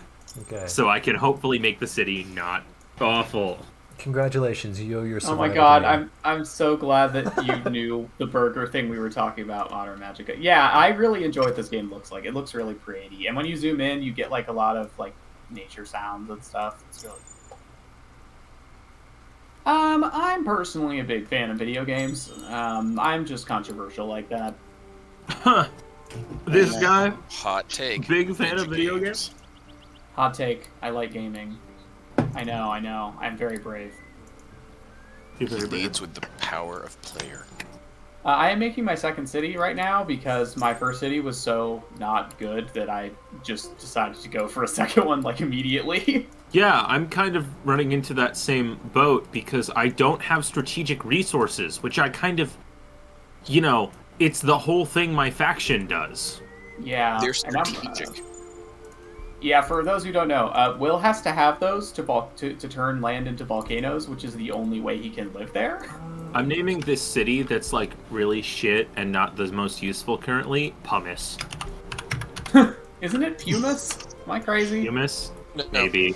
Okay. so I can hopefully make the city not awful. Congratulations, you owe your Oh survival my god, to me. I'm so glad that you knew the burger thing we were talking about, Modern Magica. Yeah, I really enjoy what this game looks like. It looks really pretty, and when you zoom in, you get like a lot of like nature sounds and stuff. It's really cool. I'm personally a big fan of video games. I'm just controversial like that. This guy, Hot take. big fan of video games. Hot take, I like gaming. I know, I'm very brave. You're He very brave. leads with the power of player. I am making my second city right now because my first city was so not good that I just decided to go for a second one like immediately. Yeah, I'm kind of running into that same boat because I don't have strategic resources, which I kind of, it's the whole thing my faction does. Yeah. They're and I'm, strategic. Yeah, for those who don't know, Will has to have those to turn land into volcanoes, which is the only way he can live there. I'm naming this city that's like really shit and not the most useful currently, Pumice. Isn't it Pumice? Am I crazy? Pumice? No, Maybe.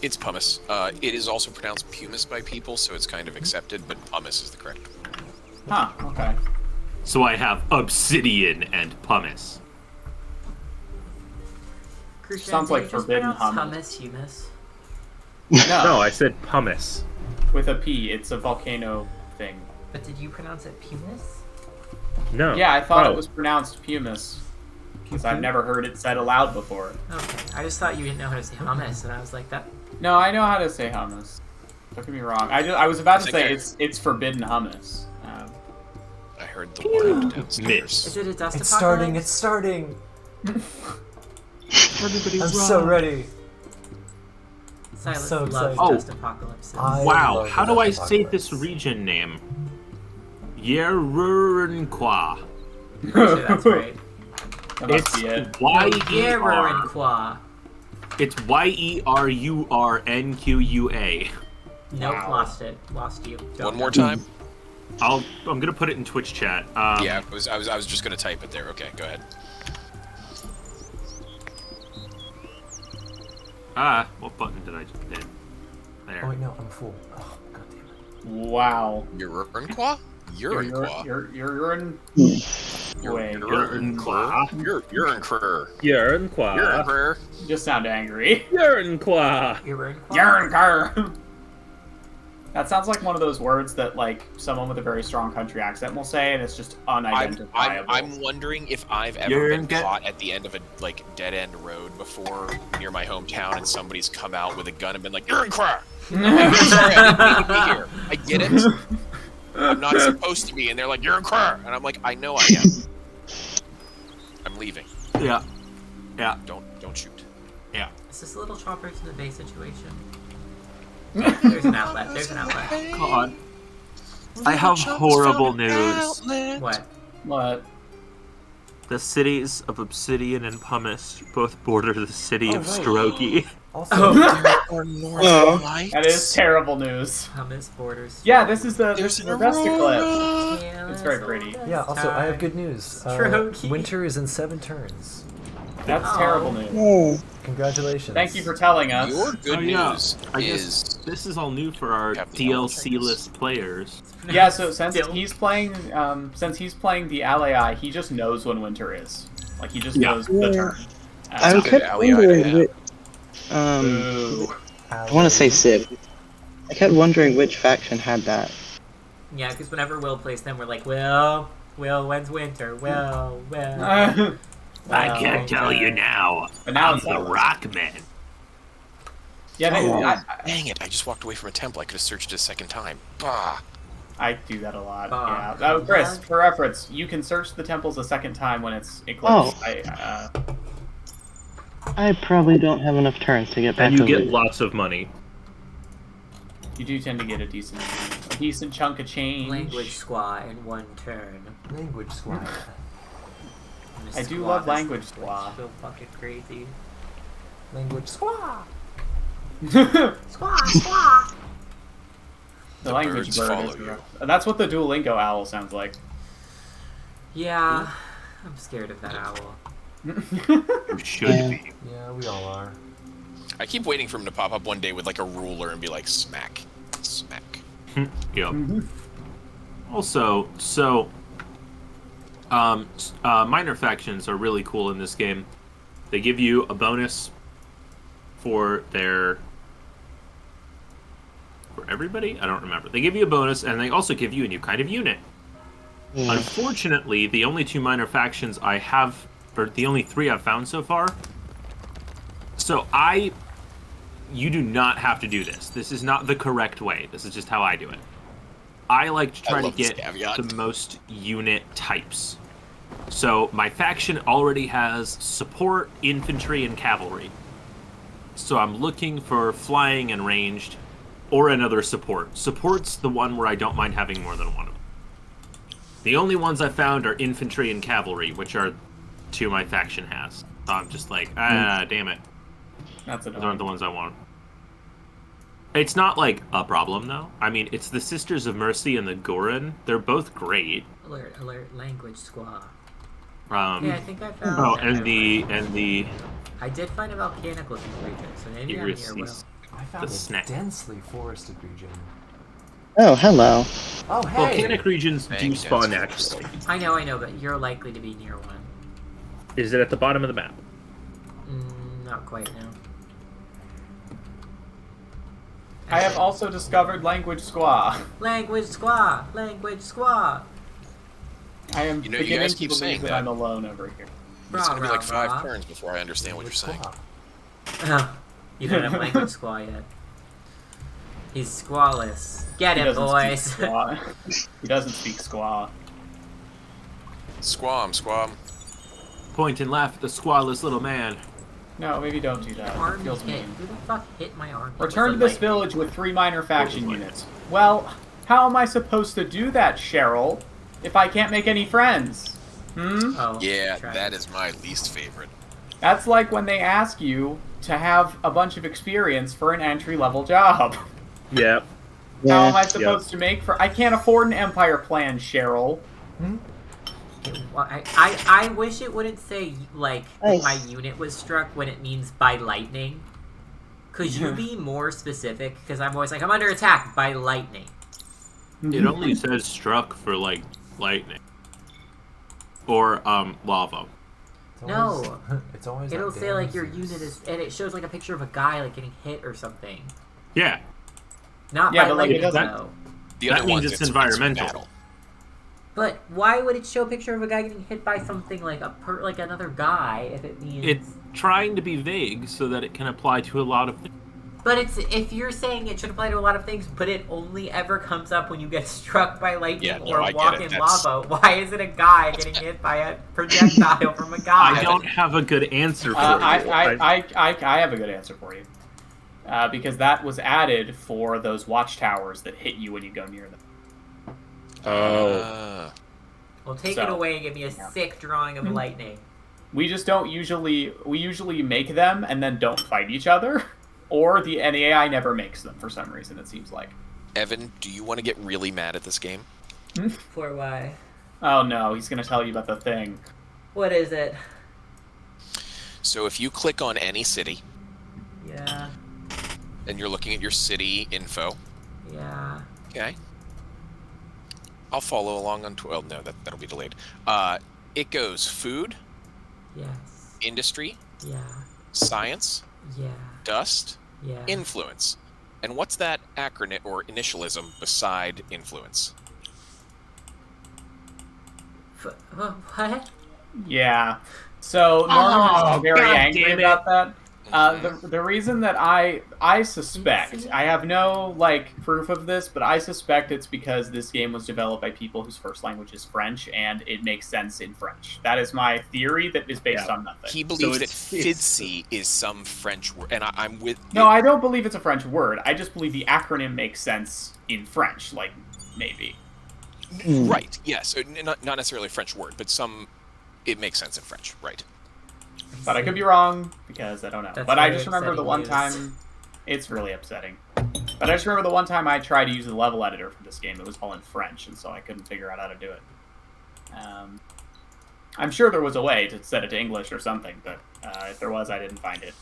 It's pumice. It is also pronounced pumice by people, so it's kind of accepted, but pumice is the correct. Huh, okay. So I have obsidian and pumice. Christian, Sounds did like you just forbidden pronounce hummus. hummus? No, I said pumice. with a P. It's a volcano thing. But did you pronounce it pumice? No. Yeah, I thought Oh. it was pronounced Pumice. Because I've never heard it said aloud before. Okay, I just thought you didn't know how to say hummus, and I was like, that. No, I know how to say hummus. Don't get me wrong. I was about to I say think it's forbidden hummus. I heard the word downstairs. Is it a dust It's apocalypse? starting. I'm so ready. Silas so loves excited. Oh. dust apocalypses. Wow, love how the do I Dust say Apocalypse. this region name? Yerurinqua. Sure, that's right. That must It's be it. Y-E-R. Yerurinqua. It's Yerurunqua. Nope, Wow. lost it. Lost you. Don't One more know. time. I'm gonna put it in Twitch chat. Yeah, I was just gonna type it there. Okay, go ahead. What button did I just hit? There. Oh wait, no, I'm a fool. Oh, god damn it. Wow. Urinqua? Urinqua? You're in. Wait. Urinqua. Urinqua. Urinqua. Urinqua. You just sound angry. Urinqua. Yerurinqua? Yarnkar. That sounds like one of those words that like someone with a very strong country accent will say, and it's just unidentifiable. I'm wondering if I've ever been Urinqua. caught at the end of a dead end road before near my hometown, and somebody's come out with a gun and been like, "Urinqua." I'm sorry, I didn't mean to be here. I get it. I'm not supposed to be, and they're like, "Urinqua," and I'm like, I know I am. I'm leaving. Yeah. Yeah. Don't shoot. Yeah. Is this a little choppers in the bay situation? There's an outlet. There's an outlet. God. I have horrible news. What? What? The cities of Obsidian and Pumice both border the city of right. Strogi. Also, That is terrible news. Hummus borders. Yeah, this is the There's an Vesta clip. Yeah, It's very pretty. yeah. Also, I have good news. Strogi. Winter is in 7 turns. That's Oh. terrible news. Congratulations. Thank you for telling us. Your good Oh, yeah. news I guess is this is all new for our Captain DLC Electric. list players. Yeah, so since Still. he's playing the LAI, he just knows when winter is. Like he just Yeah. knows the turn. I good kept ally to wondering have. which, Ooh. I want to say Civ. I kept wondering which faction had that. Yeah, because whenever Will plays them, we're like, Will, when's winter? Will. I Well, can't tell you now. But now I'm it's the Silas. Rockman. Yeah, Dang it! I just walked away from a temple. I could have searched it a second time. Bah. I do that a lot. Ah. Yeah. Oh, Chris, for reference, you can search the temples a second time when it's Oh. eclipsed. I probably don't have enough turns to get back And you to get loot. lots of money. You do tend to get a decent chunk of change. Language squaw in one turn. Language squad. And I the do squaw love is language like squaw. So fucking crazy. Language squad. The The language birds bird follow is you. rough. That's what the Duolingo owl sounds like. Yeah, I'm scared of that owl. You should Yeah. be. Yeah, we all are. I keep waiting for him to pop up one day with like a ruler and be like, smack, smack. Yep. Also, minor factions are really cool in this game. They give you a bonus for everybody? I don't remember. They give you a bonus, and they also give you a new kind of unit. Unfortunately, the only 2 minor factions I have, or the only 3 I've found so far. So you do not have to do this. This is not the correct way. This is just how I do it. I like to try to love this get caveat. the most unit types. So my faction already has support, infantry, and cavalry. So I'm looking for flying and ranged, or another support. Support's the one where I don't mind having more than one of them. The only ones I found are infantry and cavalry, which are two my faction has. So I'm just like, damn it. That's Those aren't annoying. the ones I want. It's not like a problem though. I mean, it's the Sisters of Mercy and the Goran. They're both great. Alert, alert, language squaw. Um, Yeah, I think I found. oh, that. and the I did find a volcanical region, so maybe I'm near Will. Igris. I found The a snack. densely forested region. Oh, hello. Oh, hey! Volcanic regions do Thank spawn you. naturally. I know, but you're likely to be near one. Is it at the bottom of the map? Not quite now. I have also discovered Language Squaw. Language squaw! Language squaw! I am You know, you beginning guys to keep believe saying that that. I'm alone over here. It's gonna be like 5 Rah. turns before I understand what you're saying. You don't have language squaw yet. He's squawless. Get He him, doesn't boys! speak squaw. He doesn't speak squaw. Squam. Point and laugh at the squaless little man. No, maybe don't do that. It Army feels hit. mean. Who the fuck hit my arm? Return to this village with 3 minor faction units. Well, how am I supposed to do that, Cheryl, if I can't make any friends? Oh, Yeah, try that it. is my least favorite. That's like when they ask you to have a bunch of experience for an entry-level job. Yeah. How am Yeah. I supposed to make for... I can't afford an empire plan, Cheryl. Well, I wish it wouldn't say, like, Nice. my unit was struck when it means by lightning. Could you be more specific? Because I'm always like, I'm under attack by lightning. It only says struck for like lightning. Or lava. It's No. always, it's always It'll that say, damn like, your Zeus. unit is... And it shows, like, a picture of a guy, like, getting hit or something. Yeah. Not Yeah, by but, like, it lightning, doesn't- though. The That other means ones, it's environmental. battle. But why would it show a picture of a guy getting hit by something like like another guy if it means... It's trying to be vague so that it can apply to a lot of things. But it's if you're saying it should apply to a lot of things, but it only ever comes up when you get struck by lightning Yeah, no, or I get walk it. in That's- lava. Why is it a guy getting hit by a projectile from a guy? I don't have a good answer for you. I have a good answer for you. Because that was added for those watchtowers that hit you when you go near them. Well, take So, it away and give me a sick drawing of lightning. We just don't usually... We usually make them and then don't fight each other. Or the AI never makes them for some reason, it seems like. Evan, do you want to get really mad at this game? For why? Oh no, he's gonna tell you about the thing. What is it? So if you click on any city, Yeah, and you're looking at your city info, yeah. okay? I'll follow along on... Well, no, that'll be delayed. It goes food, Yes. industry, Yeah. science, Yeah. dust, Yeah. influence. And what's that acronym or initialism beside influence? What? Yeah. So Norman is very God angry damn it. about that. The reason that I suspect, I have no proof of this, but I suspect it's because this game was developed by people whose first language is French, and it makes sense in French. That is my theory that is based on nothing. He believes that it's- FIDSI is some French word, and I'm with... No, I don't believe it's a French word. I just believe the acronym makes sense in French, maybe. Right, yes. Not necessarily a French word, but it makes sense in French, right. But I could be wrong, because I don't know. That's But I very just remember the one upsetting news. time... It's really upsetting. But I just remember the one time I tried to use the level editor for this game. It was all in French, and so I couldn't figure out how to do it. I'm sure there was a way to set it to English or something, but if there was, I didn't find it.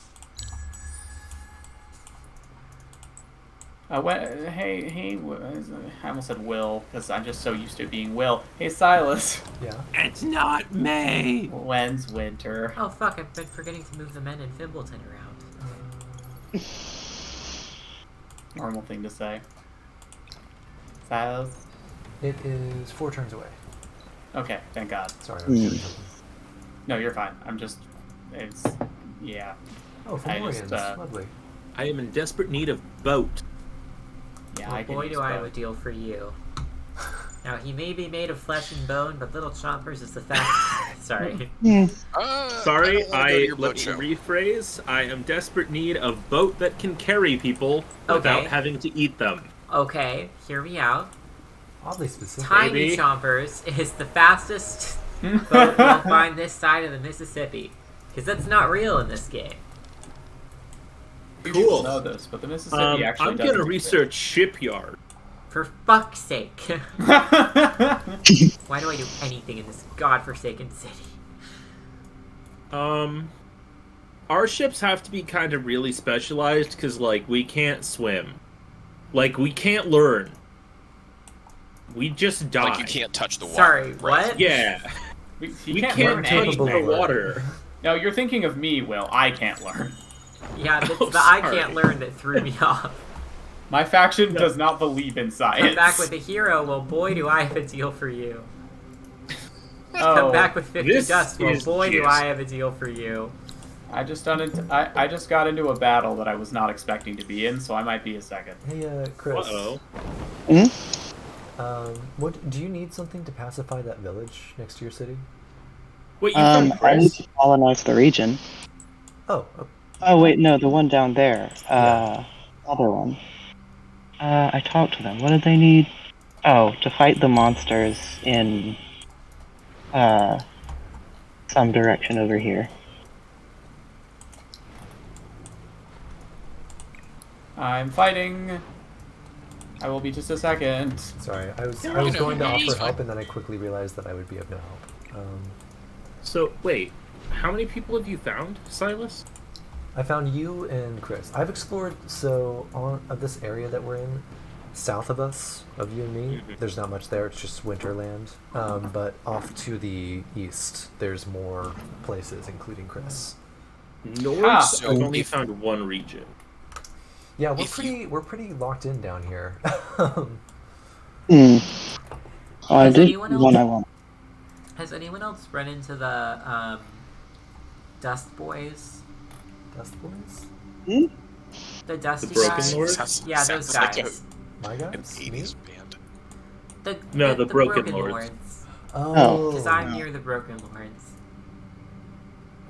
Hey, I almost said Will, because I'm just so used to it being Will. Hey, Silas. Yeah. It's not me. When's winter? Oh fuck! I've been forgetting to move the men in Fimbleton around. Normal thing to say. Silas? It is 4 turns away. Okay, thank God. Sorry, I was doing something. No, you're fine. It's... Yeah. Oh, I Fomorians. just, Lovely. I am in desperate need of boat. Yeah, Oh I can boy, use do I have both. a deal for you. Now, he may be made of flesh and bone, but Little Chompers is the fastest. Sorry. Sorry, I don't wanna go to your let boat me show. rephrase. I am desperate need of boat that can carry people without Okay. having to eat them. Okay, hear me out. Oddly specific. Tiny Maybe. Chompers is the fastest boat you'll find this side of the Mississippi. Because that's not real in this game. You people Cool. know this, but the Mississippi actually I'm doesn't gonna research shipyard. For fuck's sake. exist. Why do I do anything in this godforsaken city? Our ships have to be kind of really specialized because, like, we can't swim. Like, we can't learn. We just die. Like you can't touch the water. Sorry, right? what? Yeah, We we can't can't learn touch anything. the water. No, you're thinking of me, Will. I can't learn. Yeah, that's Oh, the I sorry. can't learn that threw me off. My faction does not believe in science. Come back with a hero, well boy do I have a deal for you. Oh, Come back with 50 this dust, well is boy do just- I have a deal for you. I just got into a battle that I was not expecting to be in, so I might be a second. Hey, Chris. Uh-oh. What do you need something to pacify that village next to your city? Wait, you from I need Chris? to colonize the region. Oh, Oh wait, no, the one down there. Other one. I talked to them. What did they need? Oh, to fight the monsters in some direction over here. I'm fighting. I will be just a second. sorry. I was No, I was no, going to no, offer it's fine. help, and then I quickly realized that I would be of no help. So, wait. How many people have you found, Silas? I found you and Chris. I've explored on of this area that we're in, south of us, of you and me. There's not much there. It's just Winterland. But off to the east, there's more places, including Chris. North, So I've only if- found one region. Yeah, we're If you- we're pretty locked in down here. Oh, I Has did anyone else- one I want. Has anyone else run into the Dust Boys? Dust Boys? The Dusty The Broken guys? Lords? Sounds- Yeah, those sounds like guys. My an guys? 80s band. The The Broken Lords. Oh, Because I'm near the Broken Lords.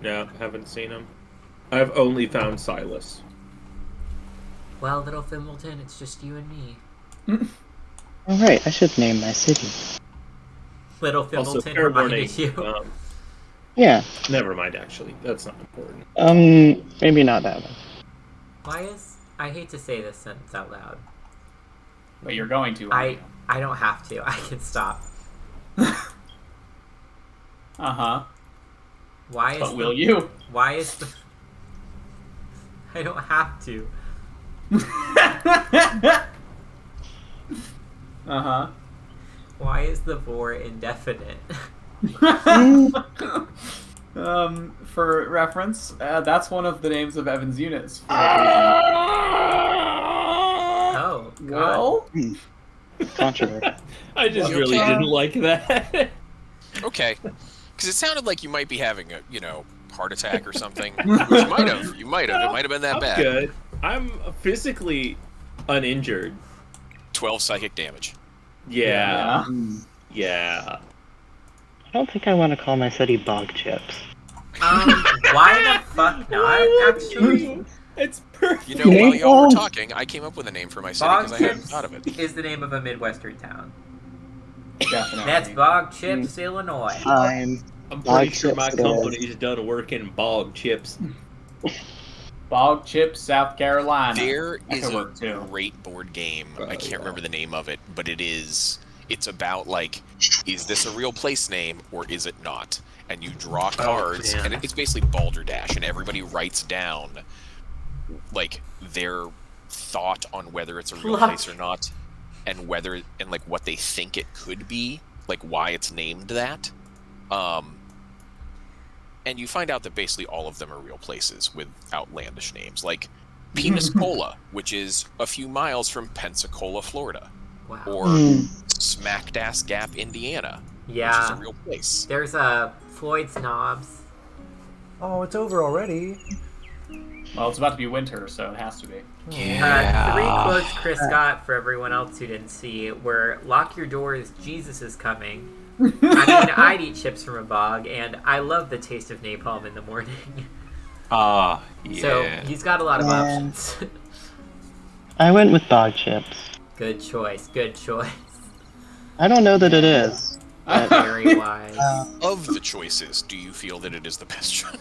No, haven't seen him. I've only found Silas. Well, little Fimbleton, it's just you and me. Alright, I should name my city. Little Also, Fimbleton fair warning. reminded you. Yeah. Never mind, actually. That's not important. Maybe not that one. Why is... I hate to say this sentence out loud. But you're going to. aren't I don't have to. I can stop. you? Uh-huh. Why is But the... will you? Why is the... I don't have to. Uh-huh. Why is the vor indefinite? For reference, that's one of the names of Evan's units. For Oh, God. well, Controversial. I just You really okay? didn't like that. Okay. Because it sounded like you might be having a, heart attack or something. Which you might have. You might have. It might have been that I'm bad. good. I'm physically uninjured. 12 psychic damage. Yeah. Yeah. I don't think I want to call my city Bog Chips. Why the fuck not, actually? It's perfect. You know, while y'all were talking, I came up with a name for my city Bog because I hadn't Chips thought of it. is the name of a Midwestern town. definitely. That's Bog Chips, Illinois. I'm I'm Bog pretty sure my chips it is. company's done working bog chips. Bog Chip, South Carolina. There That is could a work, too. great board game. Oh, I can't yeah. remember the name of it, but it's about like, is this a real place name or is it not? And you draw cards, man. and it's basically Balderdash, and everybody writes down like their thought on whether it's a real Luck. place or not, and like what they think it could be, like why it's named that. And you find out that basically all of them are real places with outlandish names, like Pensacola, which is a few miles from Pensacola, Florida, Wow. or Smackdass Gap, Indiana, which is Yeah. a real place. There's Floyd's Knobs. Oh, it's over already. Well, it's about to be winter, so it has to be. Three quotes Chris got for everyone else who didn't see were "Lock your doors, Jesus is coming." I mean, I'd eat chips from a bog, and I love the taste of napalm in the morning. Yeah. So he's got a lot of options. I went with bog chips. Good choice. Good choice. I don't know that it is. Very wise. Of the choices, do you feel that it is the best choice?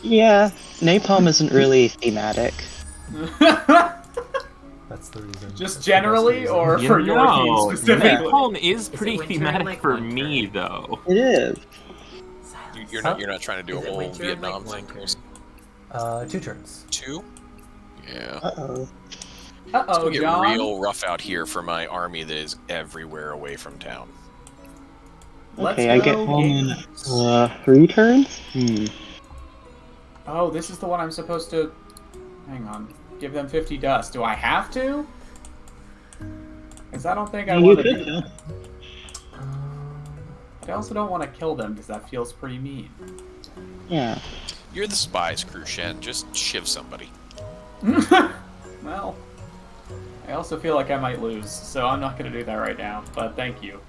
Yeah, napalm isn't really thematic. That's the reason. Just That's the generally, best or reason. for your theme specifically? Napalm is pretty winter in, thematic like, for winter? me, though. It is. You're not trying to do Is a it whole winter in, Vietnam like, thing. winter? 2 turns. 2? Yeah. Uh-oh. Uh-oh, It'll get John. real rough out here for my army that is everywhere away from town. Let's Okay, I get go, home in games. 3 turns? Oh, this is the one I'm supposed to... Hang on. Give them 50 dust. Do I have to? Because I don't think I You want to could do do. that. I also don't want to kill them, because that feels pretty mean. Yeah. You're the spies, Crucian. Just shiv somebody. Well, I also feel like I might lose, so I'm not going to do that right now, but thank you.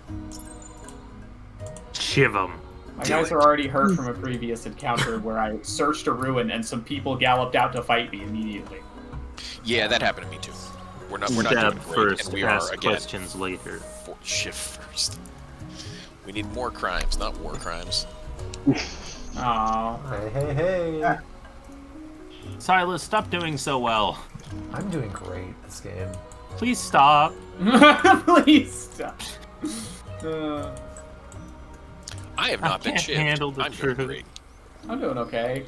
Shiv 'em. My guys are already hurt from a previous encounter where I searched a ruin and some people galloped out to fight me immediately. Yeah, that happened to me too. We're not Stab doing great, first, and we are ask again questions later. for shiv first. We need more crimes, not war crimes. Aww. Hey. Silas, stop doing so well. I'm doing great this game. Please stop. Please stop. I have not been can't shivved. handle the I'm doing truth. great. I'm doing okay.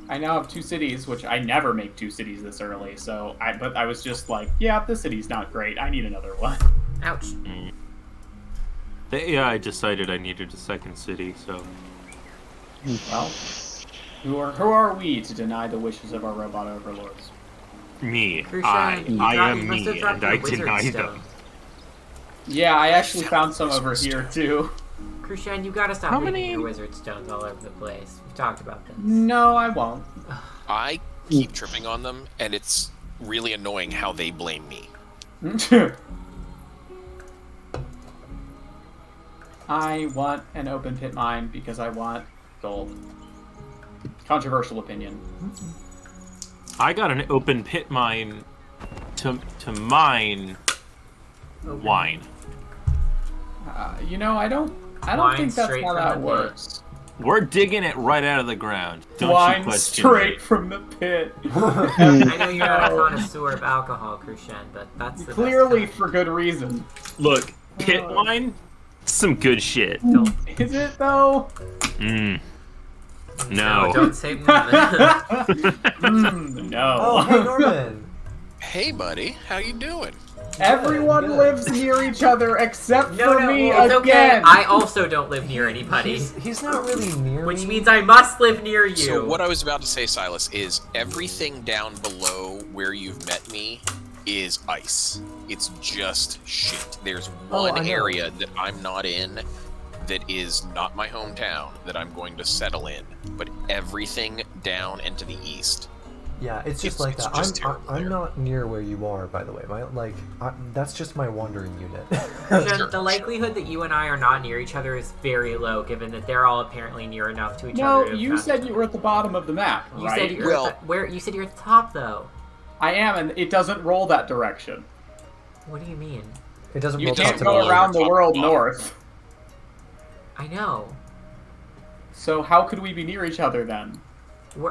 I now have 2 cities, which I never make 2 cities this early, so but I was just like, yeah, this city's not great. I need another one. Ouch. The AI decided I needed a second city, so... Well, who are we to deny the wishes of our robot overlords? Me. Crucian, I you am must have me, dropped and your I wizard deny stone. them. Yeah, I actually found some over here too. Crucian, you gotta stop How leaving many- your wizard stones all over the place. We've talked about this. No, I won't. I keep tripping on them, and it's really annoying how they blame me. I want an open pit mine because I want gold. Controversial opinion. I got an open pit mine to mine Open. wine. You know, I don't Wine think that's straight how from the that pit. works. We're digging it right out of the ground. Don't you Wine question straight me. from the pit. I know you're not a connoisseur of alcohol, Crucian, but that's the Clearly best for good reason. Look, pit wine, some good shit. kind. Don't, Is it though? No. don't say No. Oh, hey Norman. Hey, buddy, how you doing? Everyone Good. lives near each other except No, for no, me it's okay. again. I also don't live near anybody, He's not really near which me. means I must live near you. So what I was about to say, Silas, is everything down below where you've met me is ice. It's just shit. There's Oh, I one know. area that I'm not in that is not my hometown that I'm going to settle in, but everything down and to the east. Yeah, it's just It's- like it's that. just terrible I'm there. not near where you are, by the way. That's just my wandering unit. Crucian, Sure. the likelihood that you and I are not near each other is very low, given that they're all apparently near enough to each No, other. to you have said found you were at the bottom of the map, You right? said you're Well- at the, where? You said you're at the top, though. I am, and it doesn't roll that direction. What do you mean? It doesn't You roll can't top to go bottom. around the Top to world bottom. north. I know. So how could we be near each other then?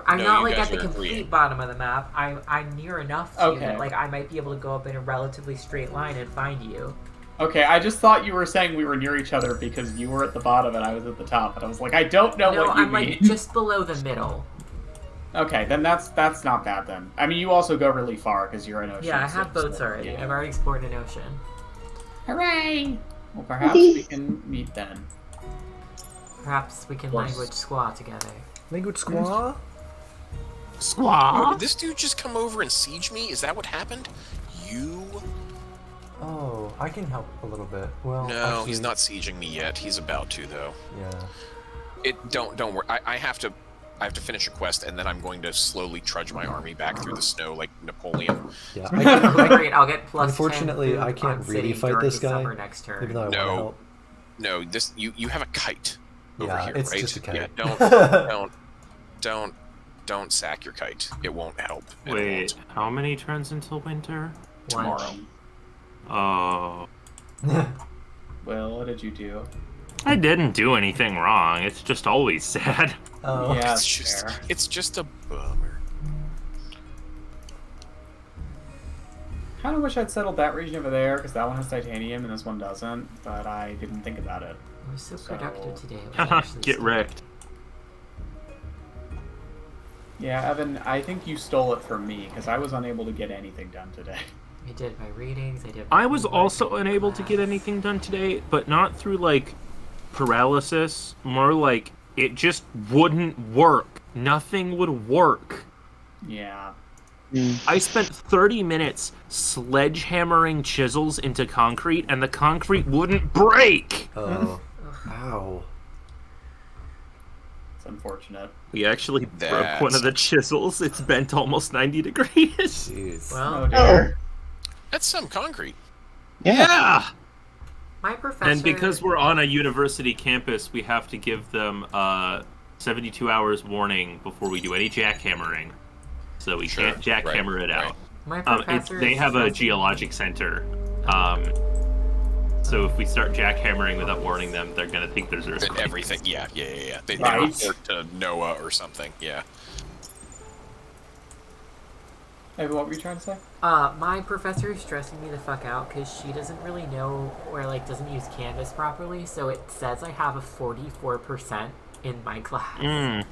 I'm No, not you like guys at the are complete agreeing. bottom of the map. I'm near enough to you Okay. that like I might be able to go up in a relatively straight line and find you. Okay, I just thought you were saying we were near each other because you were at the bottom and I was at the top, and I was like, I don't know No, what you I'm mean. like just below the middle. Okay, then that's not bad then. I mean, you also go really far because you're an ocean. Yeah, I have so- boats already. yeah. I've already explored an ocean. Hooray! Well, perhaps we can meet then. Perhaps we can course. language squaw together. Language squaw? Squaw? Did this dude just come over and siege me? Is that what happened? You? Oh, I can help a little bit. Well, No, actually, he's not sieging me yet. He's about to, though. Yeah. Don't worry. I have to I have to finish a quest, and then I'm going to slowly trudge my army back through the snow like Napoleon. Yeah. Great, I'll get plus Unfortunately, 10 I can't on really city fight during this the guy, summer next turn. even though I want to No. help. No, this you have a kite over Yeah, here, it's right? just a kite. Yeah, don't sack your kite. It won't help. It Wait, won't. how many turns until winter? One. Tomorrow. Oh. Will, what did you do? I didn't do anything wrong. It's just always sad. Oh. Yeah, It's just a bummer. Kind of wish I'd settled that region over there because that one has titanium and this one doesn't. But I didn't think about it. I was so productive today. I was Haha, actually get still- wrecked. Yeah, Evan, I think you stole it from me because I was unable to get anything done today. I did my readings. I did. I was homework, also unable to get class. anything done today, but not through like paralysis, more like it just wouldn't work. Nothing would work. Yeah. I spent 30 minutes sledgehammering chisels into concrete and the concrete wouldn't break. Oh. Ow. It's unfortunate. We actually broke That's- one of the chisels. It's bent almost 90 degrees. Jeez. Oh Well, dear. That's some concrete. Yeah. Yeah. my professor. And because we're on a university campus, we have to give them 72 hours warning before we do any jackhammering. So we Sure, can't jackhammer it out. my professor. They is have a stressing- geologic center. So if we start jackhammering without warning them, they're gonna think there's That earthquakes. everything. Yeah. They Right. report to NOAA or something. Yeah. Hey, what were you trying to say? My professor is stressing me the fuck out because she doesn't really know or like doesn't use Canvas properly. So it says I have a 44% in my class, Mm.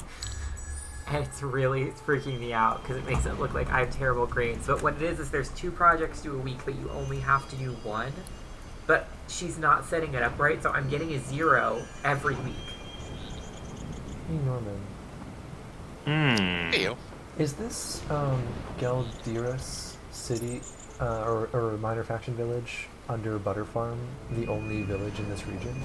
and it's freaking me out because it makes it look like I have terrible grades. But what it is there's 2 projects due a week, but you only have to do 1. But she's not setting it up right, so I'm getting a 0 every week. Hey, Norman. Mm. Hey, yo. Is this Galdiras city or minor faction village under Butterfarm the only village in this region?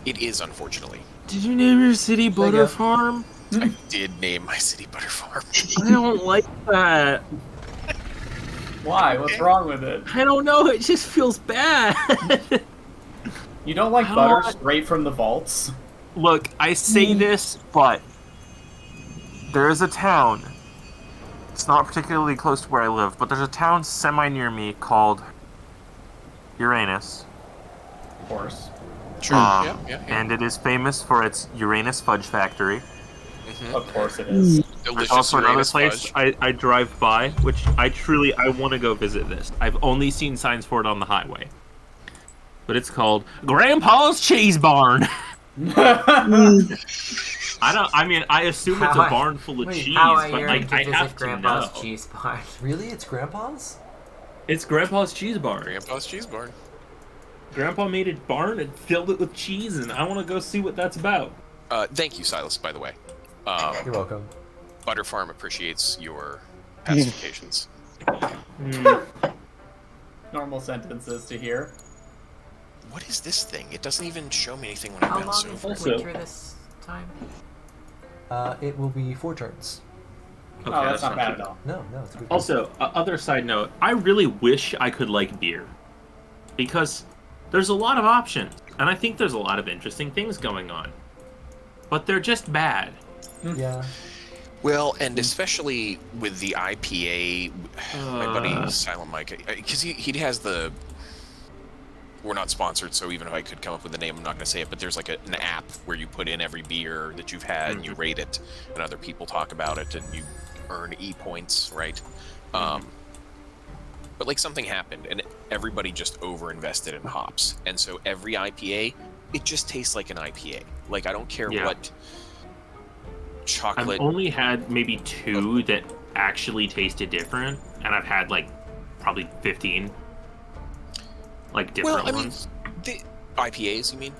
It is, unfortunately. Did you name your city Butter Farm? I did name my city Butter Farm. I don't like that. Why? What's wrong with it? I don't know. It just feels bad. You don't like How butter I- straight from the vaults? Look, I say this, but there is a town. It's not particularly close to where I live, but there's a town semi near me called Uranus. Of course. Sure. Um, yeah. And it is famous for its Uranus Fudge Factory. Of course it is. There's Delicious also another Uranus place fudge. I drive by, which I want to go visit this. I've only seen signs for it on the highway. But it's called Grandpa's Cheese Barn. I assume it's a barn full of cheese, How I but yearn like to I visit have to Grandpa's know. cheese barn. Really? It's Grandpa's? It's Grandpa's Cheese Barn. Grandpa's Cheese Barn. Grandpa made a barn and filled it with cheese, and I want to go see what that's about. Thank you, Silas, by the way. You're welcome. Butter Farm appreciates your pacifications. Normal sentences to hear. What is this thing? It doesn't even show me anything when I How bounce long is over. the Also- winter this time? It will be 4 turns. Okay, Oh, that's not bad too at all. No, it's good. Also, other side note, I really wish I could like beer. Because there's a lot of options, and I think there's a lot of interesting things going on. But they're just bad. Yeah. Well, and especially with the IPA, my buddy Silent Mike, because he has the. We're not sponsored, so even if I could come up with a name, I'm not going to say it. But there's like an app where you put in every beer that you've had, and you rate it, and other people talk about it, and you earn points, right? But like something happened, and everybody just over-invested in hops, and so every IPA, it just tastes like an IPA. Like I don't care Yeah. what chocolate. I've only had maybe 2 that actually tasted different, and I've had like probably 15 like different Well, I mean, ones. the IPAs, you mean?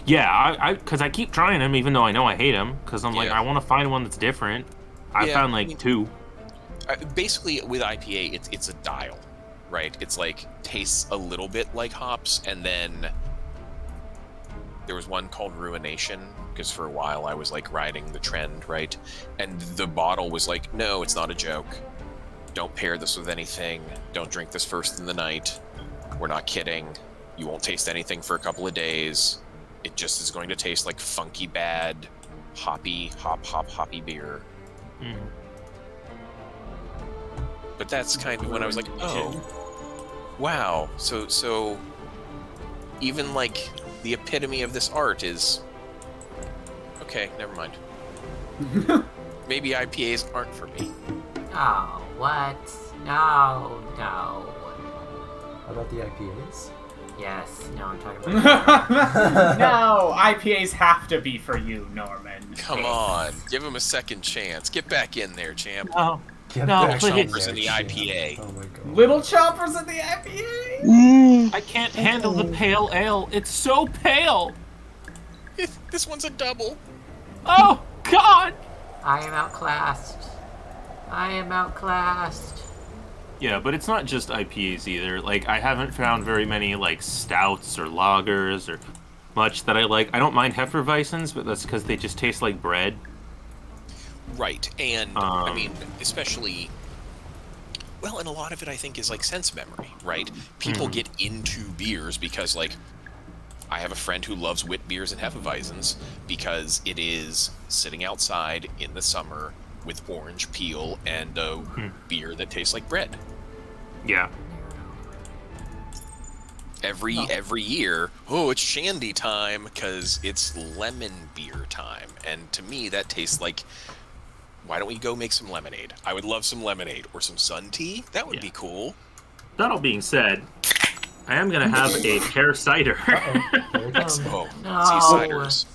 Yeah, because I keep trying them even though I know I hate them, because I'm like, Yeah. I want to find one that's different. I Yeah, found I like mean- 2. Basically, with IPA, it's a dial, right? It's like tastes a little bit like hops, and then There was one called Ruination, because for a while I was like riding the trend, right? And the bottle was like, no, it's not a joke. Don't pair this with anything. Don't drink this first in the night. We're not kidding. You won't taste anything for a couple of days. It just is going to taste like funky, bad, hoppy beer. Mm. But that's kind of when I was like, oh, wow. So even like the epitome of this art is okay. Never mind. Maybe IPAs aren't for me. Oh, what? No. How about the IPAs? Yes, no, I'm talking about... No, IPAs have to be for you, Norman. Come on, give him a second chance. Get back in there, champ. No. Get No, back please. in Chompers in the there, IPA. champ. Oh my god. Little choppers in the IPA? I can't handle the pale ale. It's so pale. This one's a double. Oh, God. I am outclassed. Yeah, but it's not just IPAs either. Like, I haven't found very many, like, stouts or lagers or much that I like. I don't mind Hefeweizens, but that's because they just taste like bread. Right, and I mean, especially, well, and a lot of it I think is like sense memory, right? People get into beers because, like, I have a friend who loves wit beers and Hefeweizens because it is sitting outside in the summer with orange peel and a beer that tastes like bread. Yeah. Every year, oh, it's shandy time because it's lemon beer time, and to me that tastes like, why don't we go make some lemonade? I would love some lemonade or some sun tea. That would be cool. That all being said, I am gonna have a pear cider. Here it comes. Oh, No. see ciders.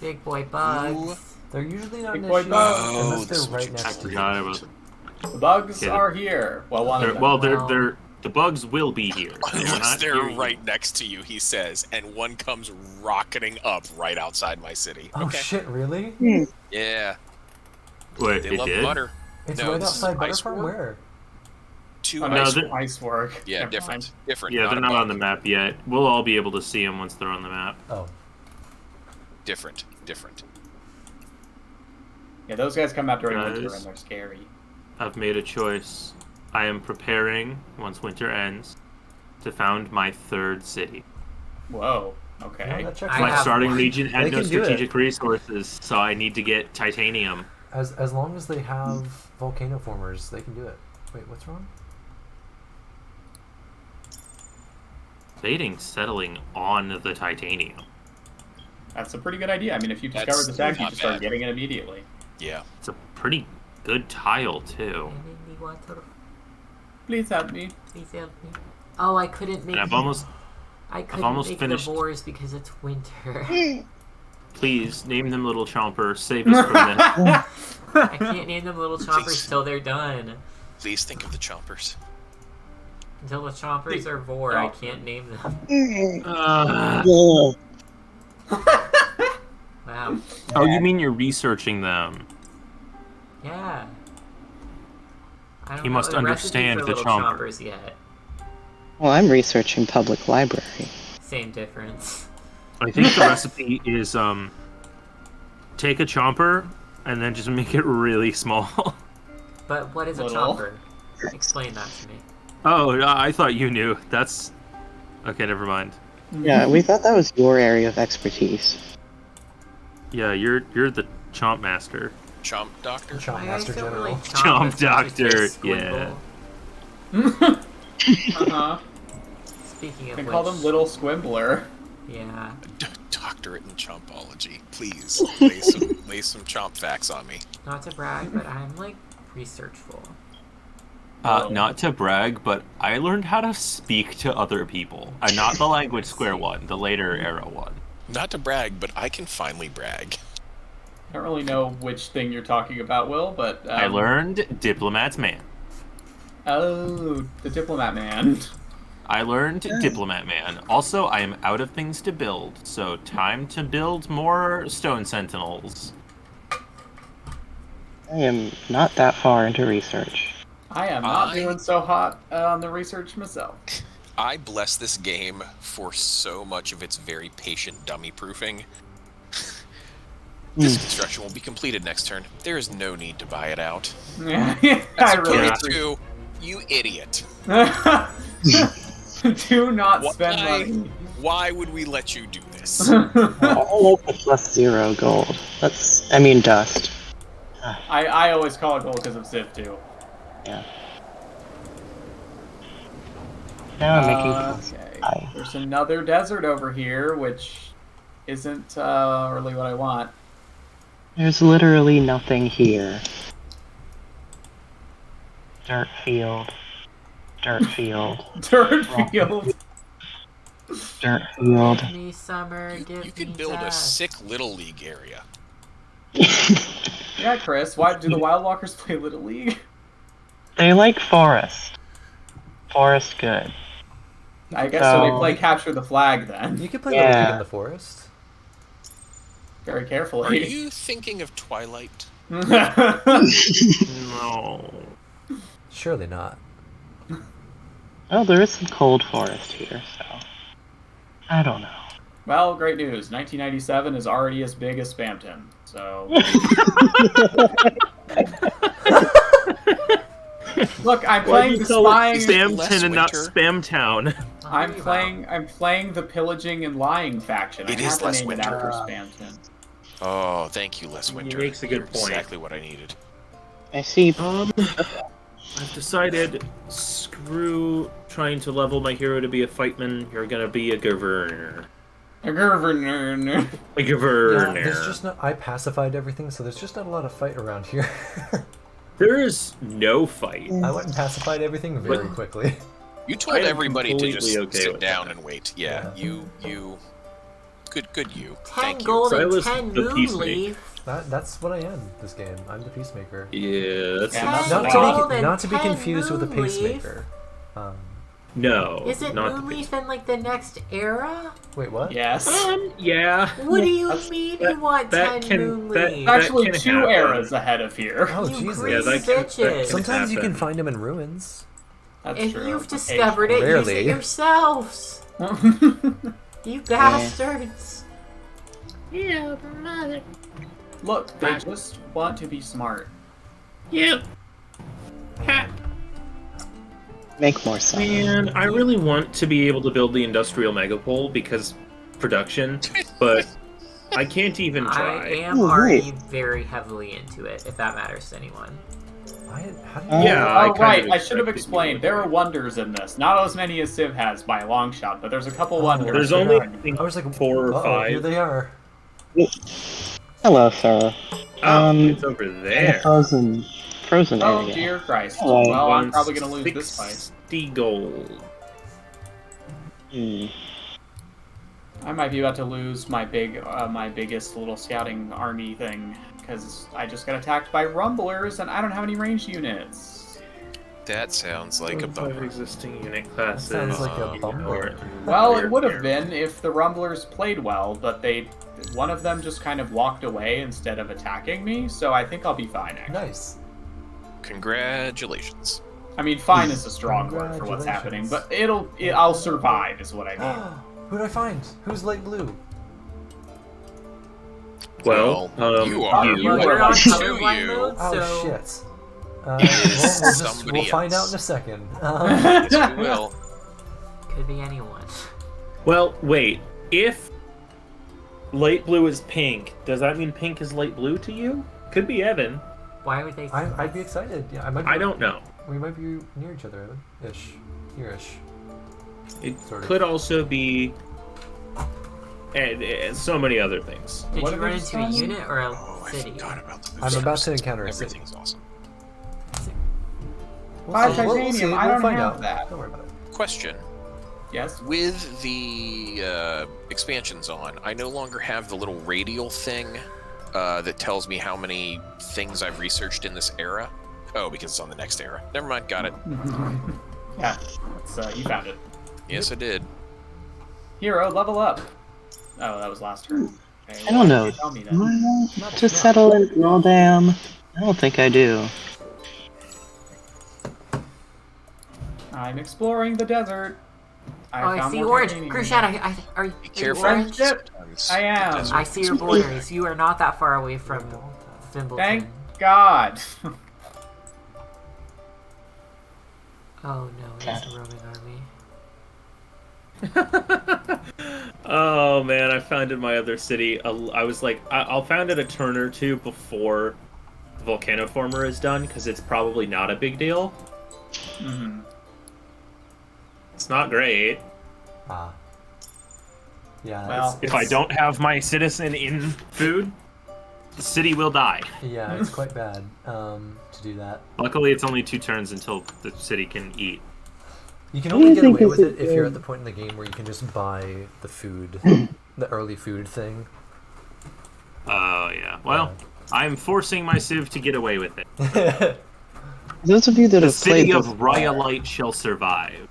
Big boy bugs. Ooh. They're usually not Big an boy issue bugs. unless this they're is right what I next to you. forgot about. The bugs Yeah. are here. Well, one of them. Well, Wow. they're the bugs will be here. They're Unless not they're here yet. right next to you, he says, and one comes rocketing up right outside my city. Oh Okay. shit, really? Yeah, Wait, they it love did? butter. It's No, right this is outside Ice Butterfarm? War. Where? Two Oh, No, ice. they're- ice work. Yeah, Never different. mind. Different. Yeah, they're a not on bug. the map yet. We'll all be able to see them once they're on the map. Oh. Different. Yeah, those guys come out during winter Guys. and they're scary. I've made a choice. I am preparing, once winter ends, to found my third city. Whoa. No, Okay. that checks I My out. have starting one. region had They no can do it. strategic resources, so I need to get titanium. As long as they have volcano formers, they can do it. Wait, what's wrong? Debating settling on the titanium. That's a pretty good idea. I mean, if you That's discovered the tech, you not just start bad. getting it immediately. Yeah. It's a pretty good tile, too. And in the water, Please help me. please help me. Oh, I couldn't make. And I've almost... I couldn't almost make finished- the boars because it's winter. Please, name them Little Chomper. Save us from this. I can't name them little chompers till they're done. Please think of the chompers. Until the chompers are vor, I can't name them. Wow. Oh, you mean you're researching them? Yeah. I don't You know must the recipe understand for the little chomper. chompers yet. Well, I'm researching public library. Same difference. I think the recipe is, take a chomper and then just make it really small. But what is a Little. chomper? Explain that to me. Oh, I thought you knew. That's... Okay, never mind. Yeah, we thought that was your area of expertise. Yeah, you're the chomp master. Chomp doctor? Chomp I Master don't General. really Chomp as much as Doctor, this yeah. squimble. Uh-huh. Speaking of They which, call them Little Squimbler. yeah. Doctorate in chompology. Please lay some chomp facts on me. Not to brag, but I'm like researchful. Not to brag, but I learned how to speak to other people. Not the language square one, the later era one. Not to brag, but I can finally brag. I don't really know which thing you're talking about, Will, but... I learned Diplomat's Man. Oh, the Diplomat Man. I learned Diplomat Man. Also, I am out of things to build, so time to build more Stone Sentinels. I am not that far into research. I am not I- doing so hot on the research myself. I bless this game for so much of its very patient dummy proofing. This construction will be completed next turn. There is no need to buy it out. Yeah, That's I really a two. You idiot. do not spend money. Why would we let you do this? I like the +0 gold. Dust. I always call it gold because of Civ 2. Yeah. Now I'm making Okay. There's another desert over here, which isn't really what I want. There's literally nothing here. Dirt field. Dirt field. Dirt field. Dirt field. Give me summer, give You could me build a dust. sick Little League area. Yeah, Chris. Why do the Wildwalkers play Little League? They like forest. Forest good. I guess so. They play Capture the Flag then. You can play Little League Yeah. in the forest. Very Are carefully. you thinking of Twilight? No. Surely not. Oh, there is some cold forest here, so I don't know. Well, great news. 1997 is already as big as Spamton. So. Look, I'm playing the spying. Spamton and not Winter? Spamtown. I'm playing the pillaging and lying faction. It I is have to less name it winter. after Spamton. Oh, thank you, Les Winter. makes a good You're point. Exactly what I needed. I see. I've decided, screw trying to level my hero to be a fightman. You're gonna be a governor. A governor. A governor. Yeah, there's just no. I pacified everything, so there's just not a lot of fight around here. There is no fight. I went and pacified everything very quickly. You told I am everybody to just completely okay sit with down that. and wait. Yeah, you. Good you. 10 Thank you. gold and Silas 10 the moon Peacemaker. leaf. That's what I am. This game. I'm the peacemaker. Yeah, that's Yeah, Ten that's gold and Not to be 10 confused with a moon leaf. pacemaker. no. Is it not the Moonleaf in like the next era? Wait, what? Yes. Yeah. What do you That's- mean you want that 10 can- that- Moonleaf? Actually, can 2 happen. eras ahead of here. Oh, You Jesus. greedy Yeah, that can- bitches. Sometimes you can happen. find them in ruins. That's If true. you've discovered it, use Rarely. it yourselves. You bastards. Yeah, mother. Look, they just want to be smart. Yeah. Make more sense. Man, I really want to be able to build the industrial megapole because production, but I can't even I try. am Oh, already nice. very heavily into it, if that matters to anyone. How do you... Yeah, I Oh, kind right. of I should have expected you explained. would. There are wonders in this. Not as many as Civ has by a long shot, but there's a couple wonders. There's that only are- I think, I was like, 4 or uh-oh, here 5. they are. Hello, Sarah. Oh, Um, it's over In the there. frozen Oh, area. dear Christ. Oh, Well, I'm probably going to lose this fight. 60 gold. Hmm. I might be about to lose my biggest little scouting army thing, because I just got attacked by rumblers, and I don't have any ranged units. That sounds like a 5 bummer. existing unit classes. Sounds like a You bummer. know, Well, it would have been if the rumblers played well, but one of them just kind of walked away instead of attacking me, so I think I'll be fine, actually. Nice. Congratulations. I mean, fine is a strong word for what's happening, but Congratulations. I'll survive, is what I mean. Who did I find? Who's light blue? Well, you are. you We're are on like colorblind you. mode, Oh so shit. Somebody We'll find out else. in a second. Yes, we will. could be anyone. well, wait. If light blue is pink, does that mean pink is light blue to you? Could be Evan. Why would they? I'd be excited. Yeah, I might. Be, I don't know. We might be near each other, Evan. Ish. Here-ish. It Sort of. could also be, and so many other things. Did What you did run they into just a tell me? unit or a Oh, I city? forgot about the I'm about to boosters. encounter a city. Everything's awesome. Five see. titanium, I We'll don't find have out. that. Don't worry about it. Question. Yes? With the expansions on, I no longer have the little radial thing that tells me how many things I've researched in this era. Oh, because it's on the next era. Never mind, got it. Yeah, you found it. Yes, I did. Hero, level up. Oh, that was last turn. Okay, I don't why know. didn't you Tell me Do that. I want to settle in Girldam? I don't think I do. I'm exploring the desert. I found see more orange. titanium. Grushat, are you Be careful. orange? Friendship. Sometimes I am. the desert I see your borders. You are not that far away from Fimbleton. Thank God. Oh no, it is a roaming army. Oh man, I founded my other city. I was like, I'll found it a turn or two before the volcano former is done, because it's probably not a big deal. Mhm. It's not great. Ah. Yeah. Well, If I don't have my citizen in food, the city will die. Yeah, it's quite bad to do that. Luckily, it's only 2 turns until the city can eat. You can What do only you get think away is with it it if you're good? at the point in the game where you can just buy the food, the early food thing. Oh yeah. Well, I'm forcing my civ to get away with it. Those of you that The have played city this of more, Rhyolite shall survive.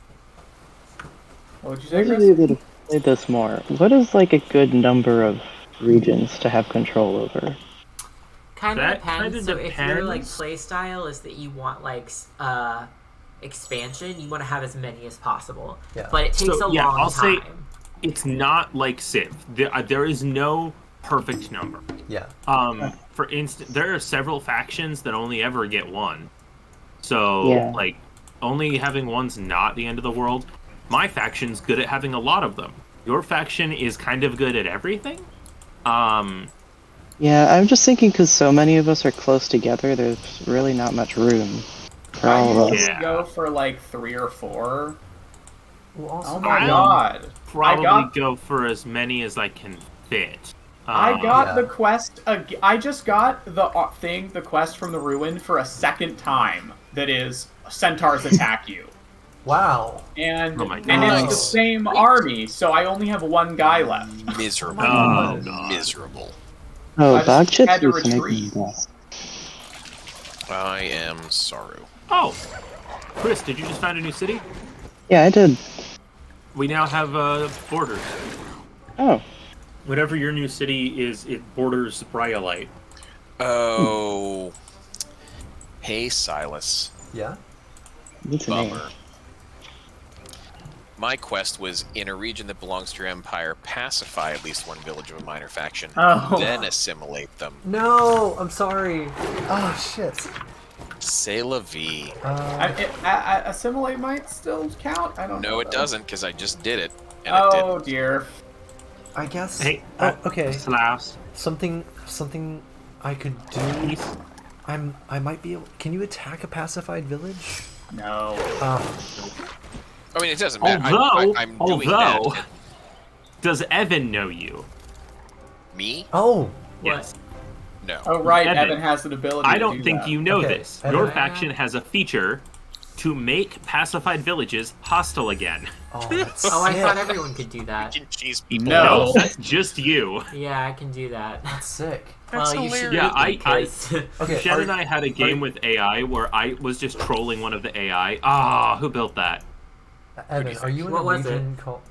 What would you say, those of Chris? you that have played this more, what is like a good number of regions to have control over? Kind of That depends. kinda So if your like depends. play style is that you want like expansion, you want to have as many as possible. Yeah. But it takes So, a yeah, long I'll say- time. It's not like Civ. There is no perfect number. Yeah. For instance, there are several factions that only ever get one. So, Yeah. like, only having one's not the end of the world. My faction's good at having a lot of them. Your faction is kind of good at everything. Yeah, I'm just thinking because so many of us are close together, there's really not much room for I all of us. usually Yeah. go for like 3 or 4. Well, also, Oh my I'll God! Probably go for as many as I can fit. I got Yeah. the quest. I just got the the quest from the ruin for a second time. That is, centaurs attack you, Wow. and Oh my and God. it's the Nice. same army. So I only have one guy left. Miserable. Oh, God. Miserable. Oh, I just bog chips had to used to make me retreat. best. I am sorrow. Oh! Chris, did you just find a new city? Yeah, I did. We now have borders. Oh, Whatever your new city is, it borders Rhyolite. Oh. Hey, Silas. Yeah. that's a name. Bummer. My quest was in a region that belongs to your empire, pacify at least one village of a minor faction, Oh. then assimilate them. No, I'm sorry. Oh shit. C'est la vie. Assimilate might still count. I don't know. No, it though. doesn't, because I just did it, and it didn't. Oh dear. I guess. Hey, Oh, okay. Slaps. Something I could do. I might be able. Can you attack a pacified village? No. I mean, it doesn't matter. Although, I'm doing that. does Evan know you? Me? Oh. Yes. No. Oh right, Evan, Evan has an ability. I to don't do think that. you know Okay, this. Evan. Your faction has a feature to make pacified villages hostile again. Oh, that's Oh, I sick. thought everyone could do that. Can cheese people. No. That's just you. Yeah, I can do that. That's sick. That's well, you should hilarious. Yeah, meet me, 'cause- Okay. Shen and I had a game with AI where I was just trolling one of the AI. Ah, who built that? Evan, are you in What a was it? region called?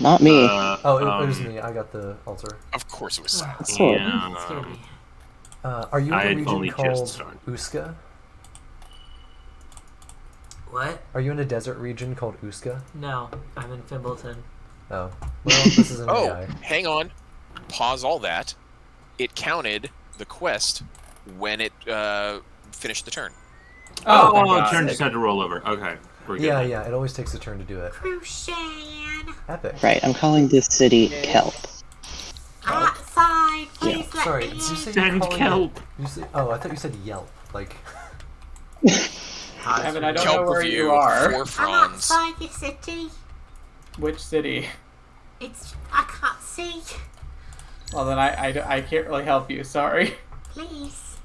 Not me. Oh, it was me. I got the altar. Of course it was Silas. Sword. It scared me. Are you in I a had region only just called started. Uska? What? Are you in a desert region called Uska? No, I'm in Fimbleton. Oh. Well, this is an Oh, AI. hang on. Pause all that. It counted the quest when it finished the turn. Oh, my Oh, God. turn just had to roll over. Okay, we're good. Yeah, yeah. It always takes a turn to do it. Crucian. Epic. Right, I'm calling this city Kelp. Outside, please let Sorry, me did you say in. you're Send calling kelp. it? You say, oh, I thought you said Yelp. Like. Evan, I don't Kelp know where review, you are. 4 I'm fronds. outside your city. Which city? I can't see. Well, then I can't really help you. Sorry. Please.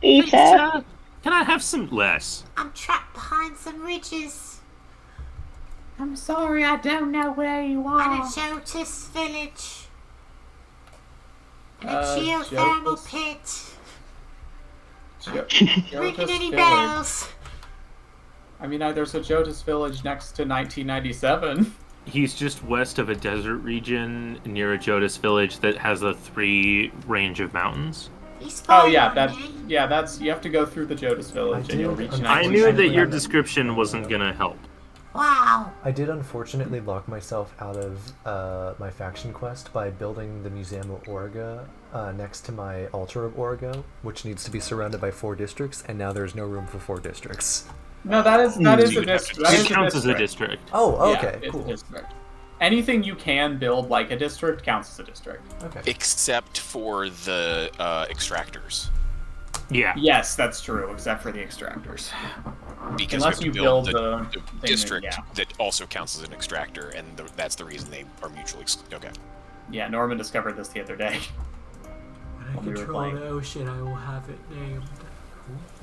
Peter? Can I have some less? I'm trapped behind some ridges. I'm sorry. I don't know where you And a Jotus village. And a geothermal Jotus? pit. Jotus Ringing any Village. bells? I mean, there's a Jotus village next to 1997. He's just west of a desert region near a Jodas village that has a 3 range of mountains. He's Oh yeah, following me. that's you have to go through the Jotus village and you'll reach. I I 1997. knew that your description wasn't gonna help. Wow. I did unfortunately lock myself out of my faction quest by building the Museum of Orga next to my Altar of Orga, which needs to be surrounded by 4 districts, and now there's no room for 4 districts. No, that is a district. It counts as a district. Oh, Yeah, okay, it's cool. a district. Anything you can build like a district counts as a district. Okay. Except for the extractors. Yeah. Yes, that's true, except for the extractors. Because Unless we have you to build build the thing that- district yeah. that also counts as an extractor, and that's the reason they are mutually okay. Yeah, Norman discovered this the other day. When I When we were control playing. the ocean, I will have it named.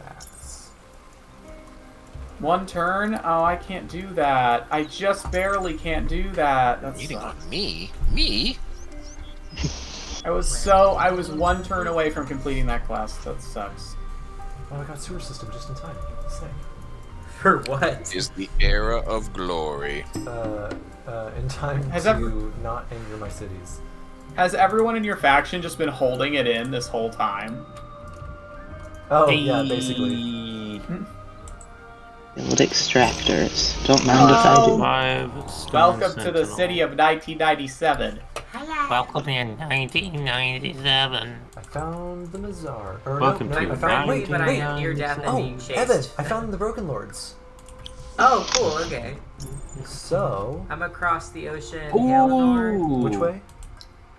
That's... 1 turn? Oh, I can't do that. I just barely can't do that. That's Eating on me? Me? I was 1 turn away from completing that quest. That sucks. Oh, I got sewer system just in time. Sick. For what? Is the era of glory. In time Has to ever- not anger my cities. Has everyone in your faction just been holding it in this whole time? Oh, yeah, basically. Build extractors. Don't mind if I do. 5 stone Welcome to the sentinel. city of 1997. Hello. Welcome to 1997. I found the Mazar. Or, Welcome no, to I found, Friendly, wait, but I wait. am near death and Oh, being chased. Evan, I found the Broken Lords. Oh, cool. Okay. So, I'm across the ocean. Halimar. which way?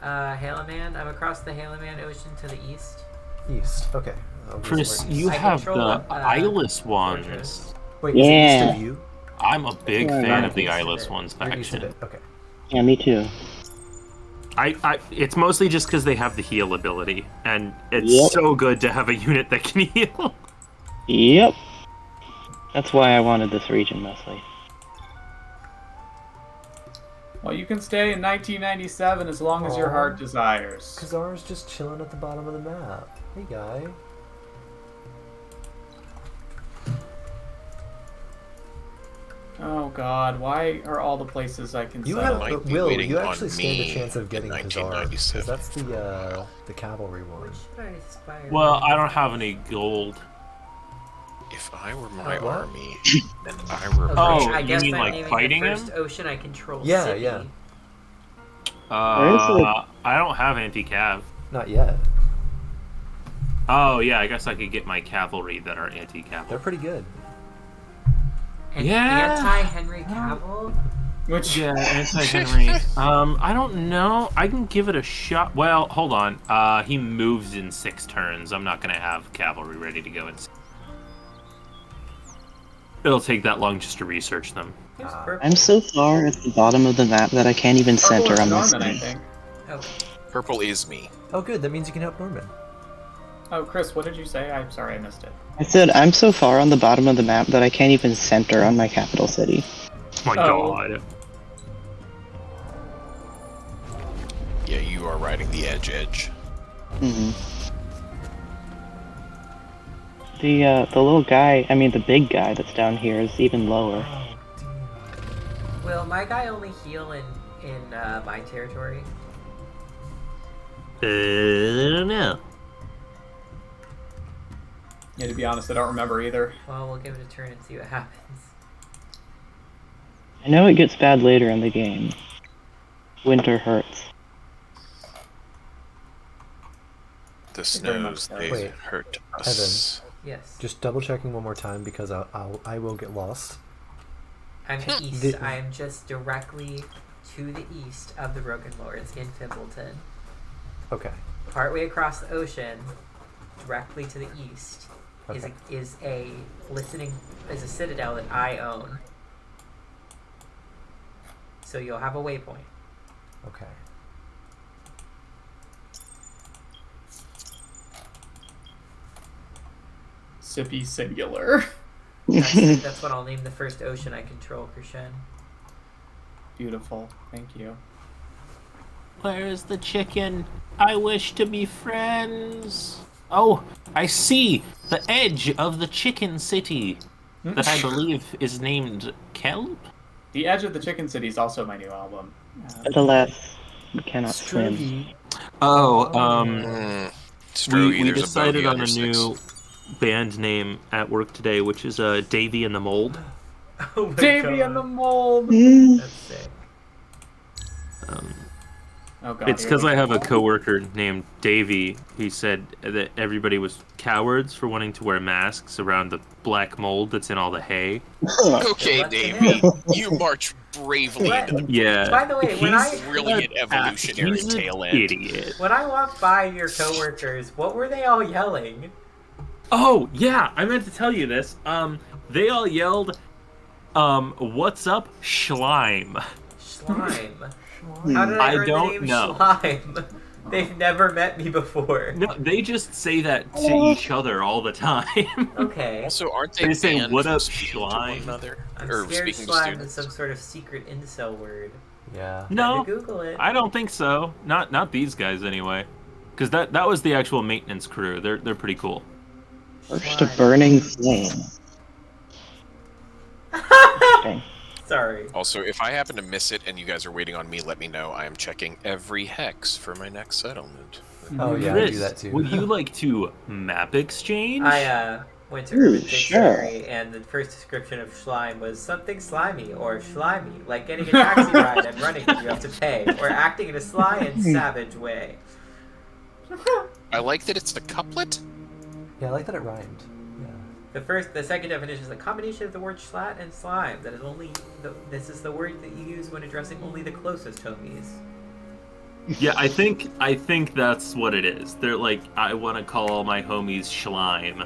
Halaman. I'm across the Halaman Ocean to the east. East. Okay. I'll go Chris, somewhere east. you I have control the the, eyeless ones. fortress. Wait, is it east Yeah. of you? I'm a big Yeah, fan right. of the East of eyeless it. ones You're east of faction. it. Okay. Yeah, me too. It's mostly just because they have the heal ability, and it's Yep. so good to have a unit that can heal. Yep. That's why I wanted this region mostly. Well, you can stay in 1997 as long as your Aw. heart desires. Kazar's just chilling at the bottom of the map. Hey, guy. Oh god, why are all the places I can You settle? have, might be Will, waiting you on actually stand a me chance of in getting Kazar, because 1997. that's the cavalry one. Should I aspire? Well, I don't have any gold. If I were my What? army, and I were Okay, Oh, I you guess mean, I'm like, naming fighting the first him? ocean I control. Yeah, city. yeah. I don't have anti-cav. Not yet. Oh, yeah, I guess I could get my cavalry that are anti-cav. They're pretty good. And Yeah. anti-Henry Cavill. Which Yeah, anti-Henry. I don't know. I can give it a shot. Well, hold on. He moves in 6 turns. I'm not gonna have cavalry ready to go in. It'll take that long just to research them. Who's purple? I'm so far at the bottom of the map that I can't even center on my Norman, I screen. think. Oh, purple is me. Oh, good. That means you can help Norman. Oh, Chris, what did you say? I'm sorry, I missed it. I said I'm so far on the bottom of the map that I can't even center on my capital city. My Oh. god. Yeah, you are riding the edge. hmm The little guy, I mean the big guy that's down here is even lower. Oh, damn. will my guy only heal in my territory? I don't know. Yeah, to be honest, I don't remember either. Well, we'll give it a turn and see what happens. I know it gets bad later in the game. Winter hurts. The Very much snows, so. they Wait, hurt us. Yes. Just double checking one more time because I will get lost. I'm east. The- I am just directly to the east of the Broken Lords in Fimbleton. Okay. Partway across the ocean, directly to the east, Okay. is a citadel that I own. So you'll have a waypoint. Okay. Sippy singular. That's what I'll name the first ocean I control, Krishen. Beautiful. Thank you. Where's the chicken? I wish to be friends. Oh, I see the edge of the chicken city that I believe is named Kelp. The Edge of the Chicken City is also my new album. But alas, we cannot swim. Oh, Strogy, we there's decided a on bogey a under new 6. band name at work today, which is Davy and the Mold. Oh my Davy God. and the mold. That's sick. Oh god. It's here because we I have go. a coworker named Davey. He said that everybody was cowards for wanting to wear masks around the black mold that's in all the hay. Okay, Good luck to Davey, him. you march bravely What? into the Yeah. By the way, when he's brilliant evolutionary he's an tail end. idiot. When I walked by your coworkers, what were they all yelling? Oh yeah, I meant to tell you this. They all yelled, "What's up, Schleim?" Slime. How did I I earn don't the name know. Slime? They've never met me before. No, they just say that to each other all the time. Okay. Also, aren't they They say, banned "What from up, speaking to one Schleim?" another? I'm Or scared speaking to slime is students? some sort of secret incel word. Yeah. No, Had to Google it. I don't think so. Not these guys anyway. Because that was the actual maintenance crew. They're pretty cool. First a burning flame. Okay. Sorry. Also, if I happen to miss it and you guys are waiting on me, let me know. I am checking every hex for my next settlement. Oh yeah, I Chris, do that too. would you like to map exchange? I went to Ooh, Urban sure. Dictionary, and the first description of slime was something slimy or slimy, like getting a taxi ride and running when you have to pay, or acting in a sly and savage way. I like that it's a couplet. Yeah, I like that it rhymed. Yeah. The second definition is a combination of the word slat and slime. That is this is the word that you use when addressing only the closest homies. Yeah, I think that's what it is. They're like, I want to call all my homies Schleim.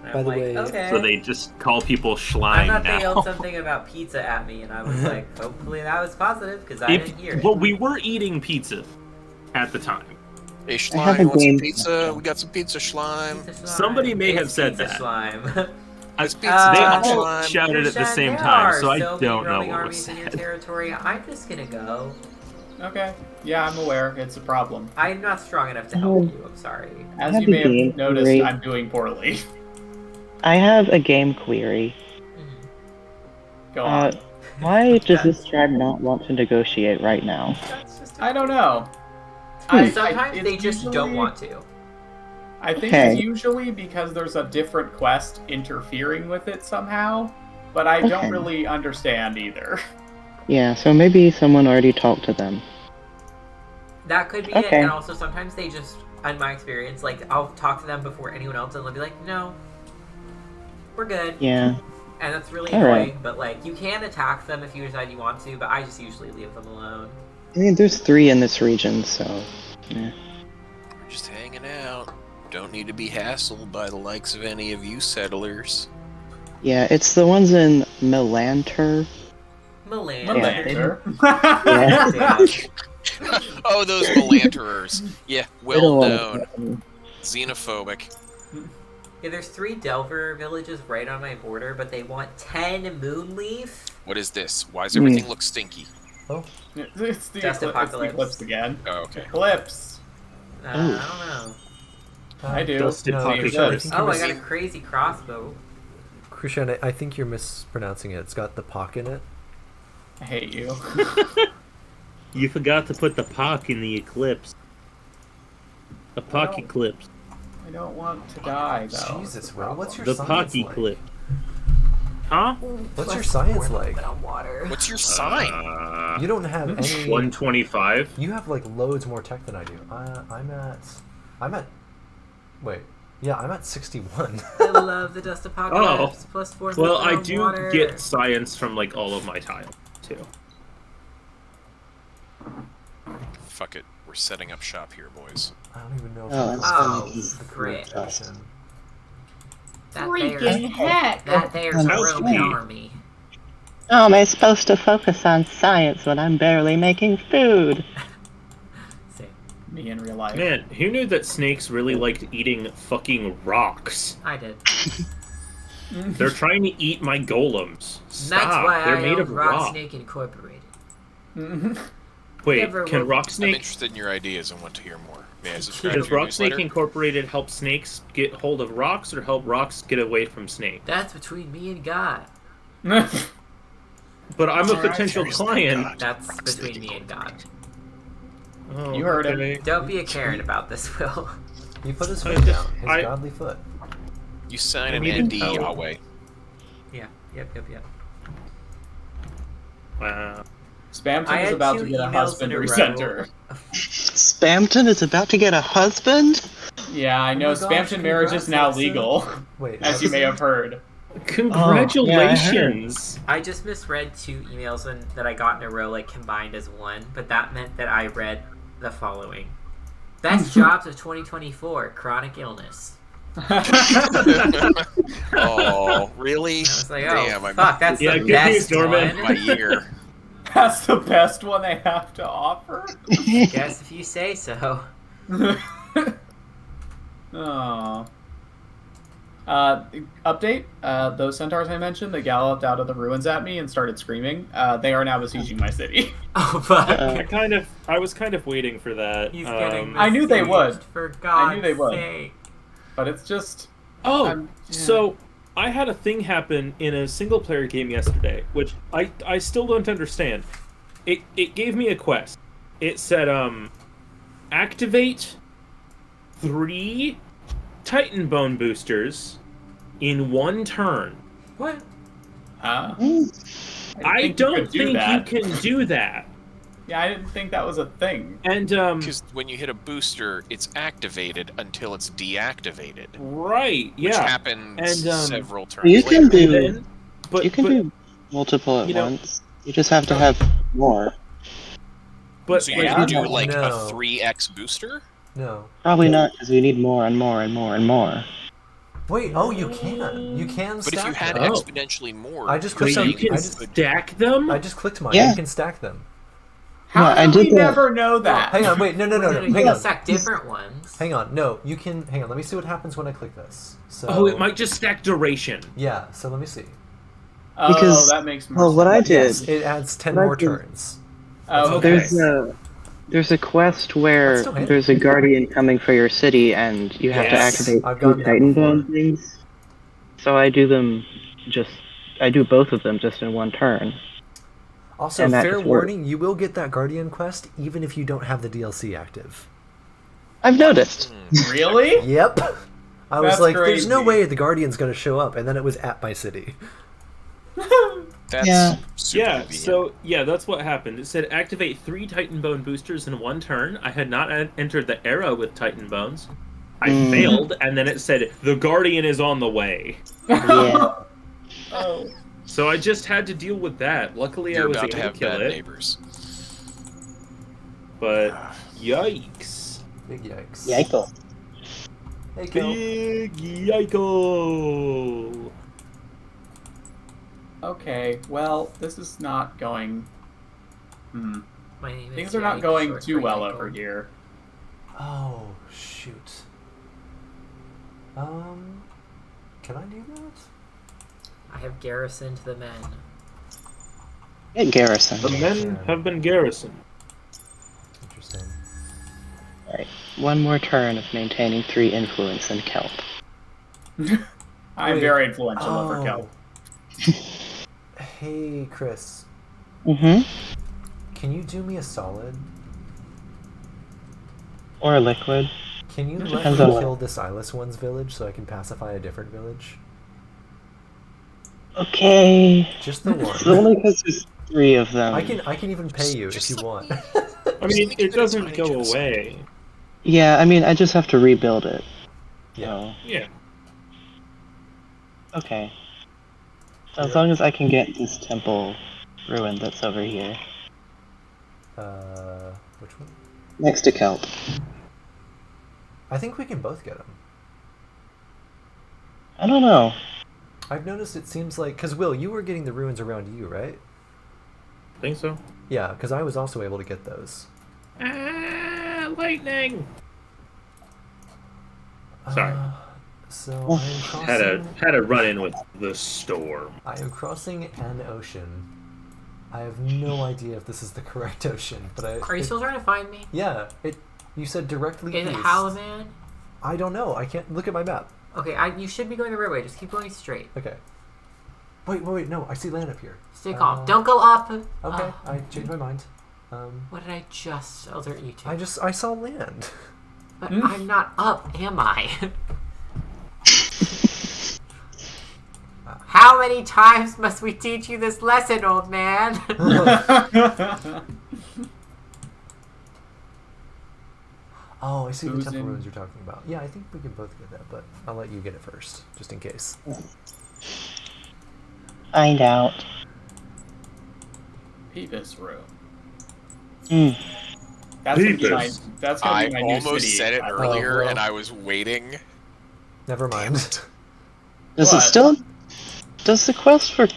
And By I'm the like, way- okay. So they just call people I Schleim thought they now. yelled something about pizza at me, and I was like, hopefully that was positive, because I didn't hear it. Well, we were eating pizza at the time. Hey, have Schleim, a you want some game. pizza? We got some pizza, Schleim. Pizza slime. Somebody may have It's said pizza that. Slime. It's pizza They time, all Schleim. shouted at the Krishan, same there time, are so I so many don't know roaming what was armies in your said. territory. I'm just gonna go. Okay. Yeah, I'm aware. It's a problem. I'm not strong enough to help you. I'm sorry. As have you a may game have noticed, query. I'm doing poorly. I have a game query. Go on. Why does this tribe not want to negotiate right now? That's just. I don't know. Sometimes it's they just don't usually- want to. I think Okay. it's usually because there's a different quest interfering with it somehow, but I Okay. don't really understand either. Yeah, so maybe someone already talked to them. That could be it. Okay. And also sometimes they just, in my experience, like I'll talk to them before anyone else, and they'll be like, "No, we're good." Yeah. And that's really All annoying. right. But like, you can attack them if you decide you want to, but I just usually leave them alone. I mean, there's 3 in this region, so. Yeah. We're just hanging out. Don't need to be hassled by the likes of any of you settlers. Yeah, it's the ones in Melanter. Milan. Later. Yeah. Oh, those Melanterers. Yeah, I well don't known. wanna- Xenophobic. Yeah, there's 3 Delver villages right on my border, but they want 10 Moonleaf. What is this? Why does everything look stinky? It's the Just Apocalypse. eclipse again. Oh, okay. Eclipse. I don't know. I do. Dust No, Apocalypse. Krishan, I Eclipse. think Oh, you're I got a mis- crazy crossbow. Krishan, I think you're mispronouncing it. It's got the pock in it. I hate you. You forgot to put the pock in the eclipse. A pock Well, eclipse. I don't want to die, though. Jesus, Will, what's your The science pock like? eclipse. Huh? What's your science like? Water. What's your sign? You don't have any. 125. You have like loads more tech than I do. I'm at. Wait. Yeah, I'm at 61. I love the dust apocalypse. Plus 4 Well, I on do water. get science from like all of my tiles too. Fuck it. We're setting up shop here, boys. I don't even know if Oh, I'm that's Oh, fine. great. Krishan. That Freaking heck! there's a How's Roman she? army. How am I supposed to focus on science when I'm barely making food? Same. Me in real life. Man, who knew that snakes really liked eating fucking rocks? I did. They're trying to eat my golems. Stop. That's why They're I made own of rock. Snake Incorporated. Wait, Never can will. Rock I'm Snake interested in your ideas and want to hear more. May I subscribe to does your Rock Snake newsletter? Incorporated help snakes get hold of rocks or help rocks get away from snakes? That's between me and God. But I'm a Alright, potential there's client. God. That's between me and God. Oh, You heard him. okay. Don't be a Karen about this, Will. He put his I foot just- down. His I- godly foot. You sign I an mean, ND, oh. Yahweh. Yeah. Yep. Wow. Spamton I is had about two to get a emails husband in a row. recenter. Spamton is about to get a husband? Yeah, I know. my gosh, Spamton marriage is congrats, now Alexa. legal, Wait, as you may have heard. Congratulations! I just misread 2 emails that I got in a row, like combined as one, but that meant that I read the following: Best jobs of 2024: chronic illness. Oh, really? I was like, oh, Damn, fuck, that's Yeah, the good best news, Norman. one. my year. That's the best one they have to offer. Guess if you say so. Aww. Update. Those centaurs I mentioned, they galloped out of the ruins at me and started screaming. They are now besieging my city. Oh, fuck. I was kind of waiting for that. He's getting I knew they would. besieged, For God's I knew they would. sake. But it's just... Oh, yeah. so I had a thing happen in a single-player game yesterday, which I still don't understand. It gave me a quest. It said, activate 3 Titan Bone boosters in 1 turn. What? I don't think you can do that. Yeah, I didn't think that was a thing. And Because when you hit a booster, it's activated until it's deactivated. right, Which yeah. happens And, several turns You can later. do But, you can do multiple at you know- once. You just have to have more. but So you Yeah. can do like No. a 3x booster? No. Probably not, because we need more and more and more and more. Wait, oh, you can. You can But stack if you had them. exponentially more, I just wait, clicked on... you can I just, stack them? I just clicked mine. Yeah. You can stack them. How Yeah, I did did we that. never know that? Hang on, wait, no. You Hang can on. stack different ones. Hang on, no, you can... Hang on, let me see what happens when I click this. So, Oh, it might just stack duration. Yeah, so let me see. Oh, Because- that makes more Well, what I sense. did, Yes, it adds 10 What I more did- turns. Oh, okay. there's a quest where That's still handy. there's a guardian coming for your city, and you have to Yes, activate I've 2 gotten that Titan before. Bone things. So I do both of them just in 1 turn. Also, And that fair just warning, you will get that Guardian quest even if you don't have the DLC active. I've noticed. Really? Yep. I was That's like, there's no crazy. way the Guardian's gonna show up, and then it was at my city. That's Yeah. super Yeah, convenient. so, yeah, that's what happened. It said activate 3 Titan Bone boosters in 1 turn. I had not entered the era with Titan Bones. I failed, and then it said, the Guardian is on the way. Yeah. Oh. So I just had to deal with that. Luckily, You're I was about able to have kill bad it. neighbors. But, yikes. Big yikes. Yikes. Hey, Kel. Big yikes. Okay, well, this is not going... My name is Things are not Yike, going short too for well Yike. over here. Oh, shoot. Can I do that? I have garrisoned the men. Get Garrison. The men have been garrisoned. Interesting. Alright. 1 more turn of maintaining 3 influence and kelp. I'm Wait. very influential Oh. over Kel. Hey, Chris. Mm-hmm. Can you do me a solid? Or a liquid. Can you let me Depends on what. kill this eyeless one's village so I can pacify a different village? Okay. Just the It's one. only because there's 3 of them. I can even pay you if Just you the- want. I mean, it doesn't go away. Yeah, I mean, I just have to rebuild it. Yeah. Yeah. So, okay. So as long as I can get this temple ruin that's over here. Which one? Next to kelp. I think we can both get them. I don't know. I've noticed it seems like... Because, Will, you were getting the ruins around you, right? Think so. Yeah, because I was also able to get those. Ah, lightning! Sorry. So I am crossing... Had a run in with the storm. I am crossing an ocean. I have no idea if this is the correct ocean, but Are you still trying to find me? Yeah, you said directly Is it east. Halaman? I don't know. I can't look at my map. Okay, you should be going the right way. Just keep going straight. Okay. Wait, no, I see land up here. Stay calm. Don't go up. Okay, I changed my mind. What did I just alert you to? I saw land. But I'm not up, am I? How many times must we teach you this lesson, old man? Oh, I see the Who's temple in- ruins you're talking about. Yeah, I think we can both get that, but I'll let you get it first, just in case. Find out. Peepus room. Mm. That's gonna be my. Peepus. That's gonna I be my new almost city. said it I- earlier, well. and I was waiting. Never mind. Does it What? still? Does the quest for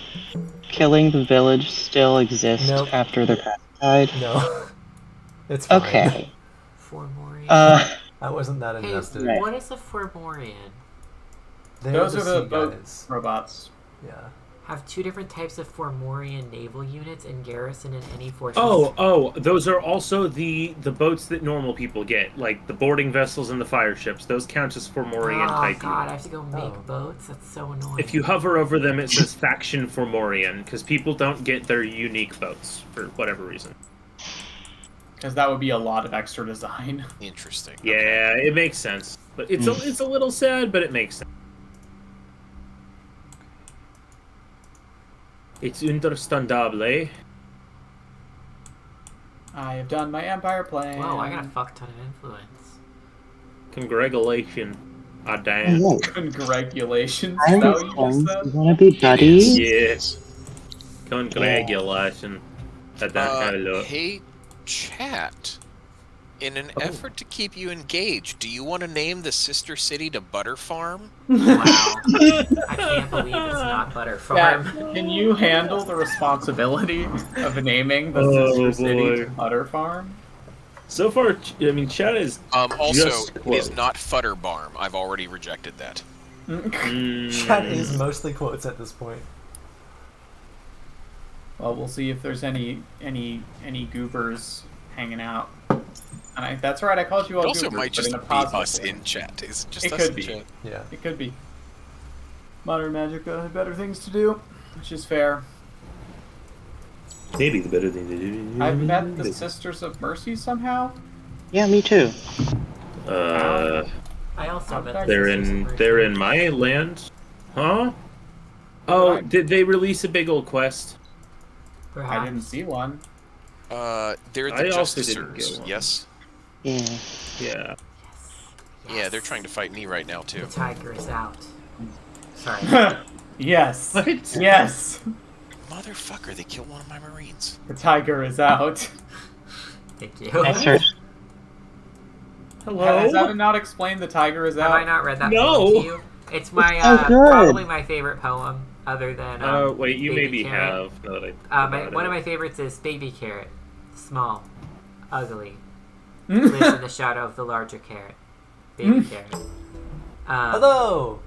killing the village still exist Nope. after their past died? No. It's fine. Okay. Formorian. I wasn't that Hey, invested. Right. what is a Formorian? They're Those the are the sea boat guys. robots. Yeah. Have two different types of Formorian naval units in garrison in any fortress. Oh, those are also the boats that normal people get, like the boarding vessels and the fire ships. Those count as Formorian Oh type. god, I have to go make Oh. boats? That's so annoying. If you hover over them, it says faction Formorian, because people don't get their unique boats for whatever reason. Because that would be a lot of extra design. Interesting. Yeah, it makes sense, but it's a little sad, but it makes sense. It's understandable. I have done my empire plan. Whoa, I got a fuck ton of influence. Congratulations, damn. Oh, Congratulations. I Is that what you just understand. said? You wanna be buddies? Yes. Congratulations. Hello. Hey, chat. In an effort to keep you engaged, do you want to name the sister city to Butter Farm? Wow. I can't believe it's not Butter Farm. Yeah, can you handle the responsibility of naming the Oh, sister city to boy. Butter Farm? So far, I mean, chat is Also, Just it quote. is not Futter Barm. I've already rejected that. Chat is mostly quotes at this point. Well, we'll see if there's any goobers hanging out. And that's right, I called you all It also goobers, might but just in a be positive us way. in chat. It's just It us could in be. chat. Yeah. It could be. Modern Magica had better things to do, which is fair. maybe the better thing to do. I've met the Sisters of Mercy somehow. Yeah, me too. Uh, I also met the they're Sisters of in Mercy. they're in my land, huh? Oh, did they release a big old quest? Perhaps. I didn't see one. They're I the also didn't Justicers, get one. yes? Yeah. Yeah. Yeah, they're trying to fight me right now, too. The tiger is out. Sorry. Yes. What? Yes. Motherfucker, they killed one of my Marines. The tiger is out. Thank you. I searched. Hello. Has Evan not explained the tiger is Have I out? not read that No. poem to you? It's my so good. probably my favorite poem, other than Wait, you Baby maybe Carrot. have. Now that I One of my favorites is Baby Carrot, small, ugly, lives in the shadow of the larger carrot. Baby Carrot. Hello!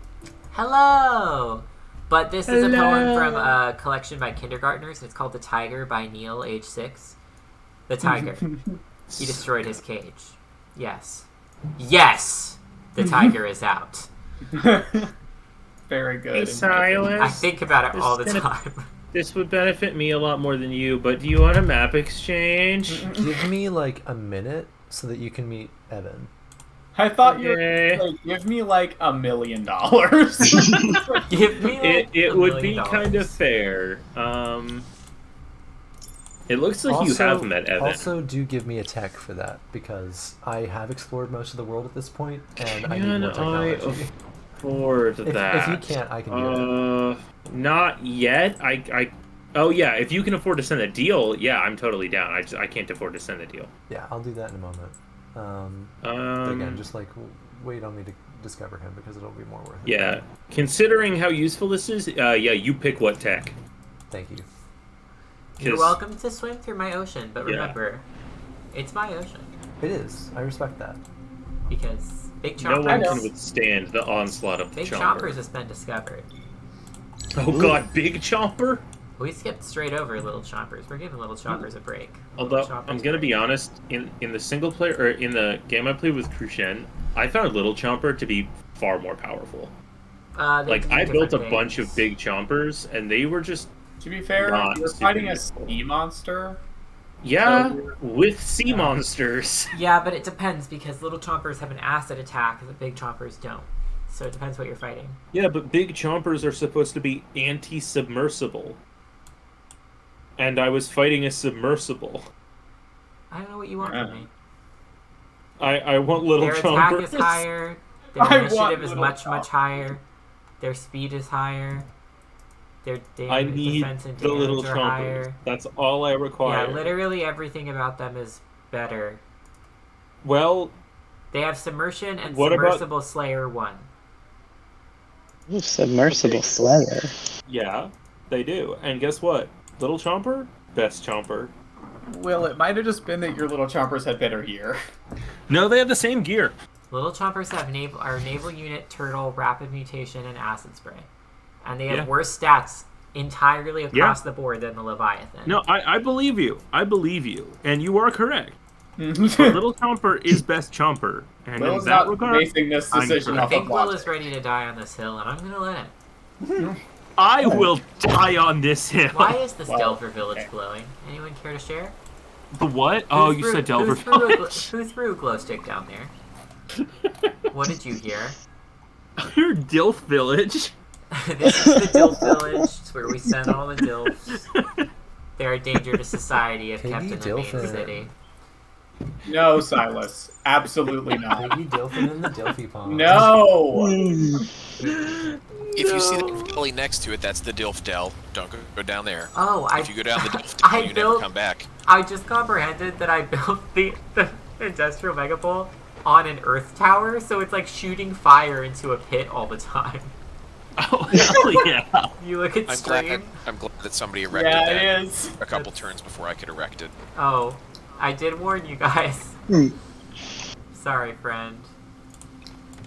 Hello. But this is a poem Hello. from a collection by kindergartners. It's called "The Tiger" by Neil, age 6. The tiger. He destroyed his cage. Yes. Yes! The tiger is out. Very good. Hey, Silas. I think about it This all the is gonna- time. This would benefit me a lot more than you, but do you want a map exchange? Give me like a minute so that you can meet Evan. I thought you were Okay. gonna say, give me like $1 million. Give me like It $1 would be million. kind of fair. It looks like you have met Evan. Also, do give me a tech for that because I have explored most of the world at this point, and I need Can more I technology. afford that? If you can't, I can do it. Not yet. Oh yeah, if you can afford to send a deal, yeah, I'm totally down. I can't afford to send a deal. Yeah, I'll do that in a moment. But again, just like wait on me to discover him because it'll be more worth it. Yeah, considering how useful this is, yeah, you pick what tech. Thank you. You're 'Cause- welcome to swim through my ocean, but Yeah. remember, it's my ocean. It is. I respect that. Because Big No Chompers, one can withstand the onslaught of the Big Chomper. Chompers has been discovered. Oh god, Big Chomper? We skipped straight over Little Chompers. We're giving Little Chompers a break. Although Little Chompers I'm gonna be break. honest, in the single player or in the game I played with Crucian, I found Little Chomper to be far more powerful. They Like do I built a different bunch of things. big chompers, and they were just To be fair, Not you're super fighting a useful. sea monster. yeah So- with sea monsters. Yeah, but it depends because Little Chompers have an acid attack that Big Chompers don't. so it depends what you're fighting. Yeah, but big chompers are supposed to be anti-submersible. And I was fighting a submersible. I don't know what you want from me. I want little Their chompers. attack is higher. Their I initiative want is little much chompers. higher. Their speed is higher. Their I need defense and the little damage are chompers. higher. That's all I require. Yeah, literally everything about them is better. Well, They have Submersion and What about- Submersible Slayer 1. Ooh, Submersible Slayer. yeah, they do. And guess what? Little chomper? Best chomper. Will, it might have just been that your little chompers had better gear. No, they have the same gear. Little Chompers have naval unit, turtle, rapid mutation, and acid spray. And they have Yeah. worse stats entirely across the board than the Leviathan. No, I believe you. I believe you. And you are correct. But Little Chomper is best chomper. And Will's in that not regard, basing this I'm decision correct. I off think of Will logic. is ready to die on this hill, and I'm gonna let it. I will die on this hill. Why is this Well, Delver Village okay. glowing? Anyone care to share? The what? Oh, Who you threw- said Delver who threw a gl- Village. Who threw a glow stick down there? What did you hear? Your Dilf Village. This is the Dilf Village. It's where we send all the Dilfs. They're a danger to society if kept Piggy in the main Dilfin. city. No, Silas. Absolutely not. Piggy Dilphin in the Dilfy Pond. No! If you see the valley next to it, that's the Dilf Dell. Don't go down there. Oh, If you go down the Dilf I Dell, you never built- come back. I just comprehended that I built the industrial megapole on an earth tower, so it's like shooting fire into a pit all the time. Oh, hell yeah. You look at I'm stream. glad that somebody erected Yeah, that it is. a couple turns before I could erect it. Oh, I did warn you guys. Hmm. Sorry, friend.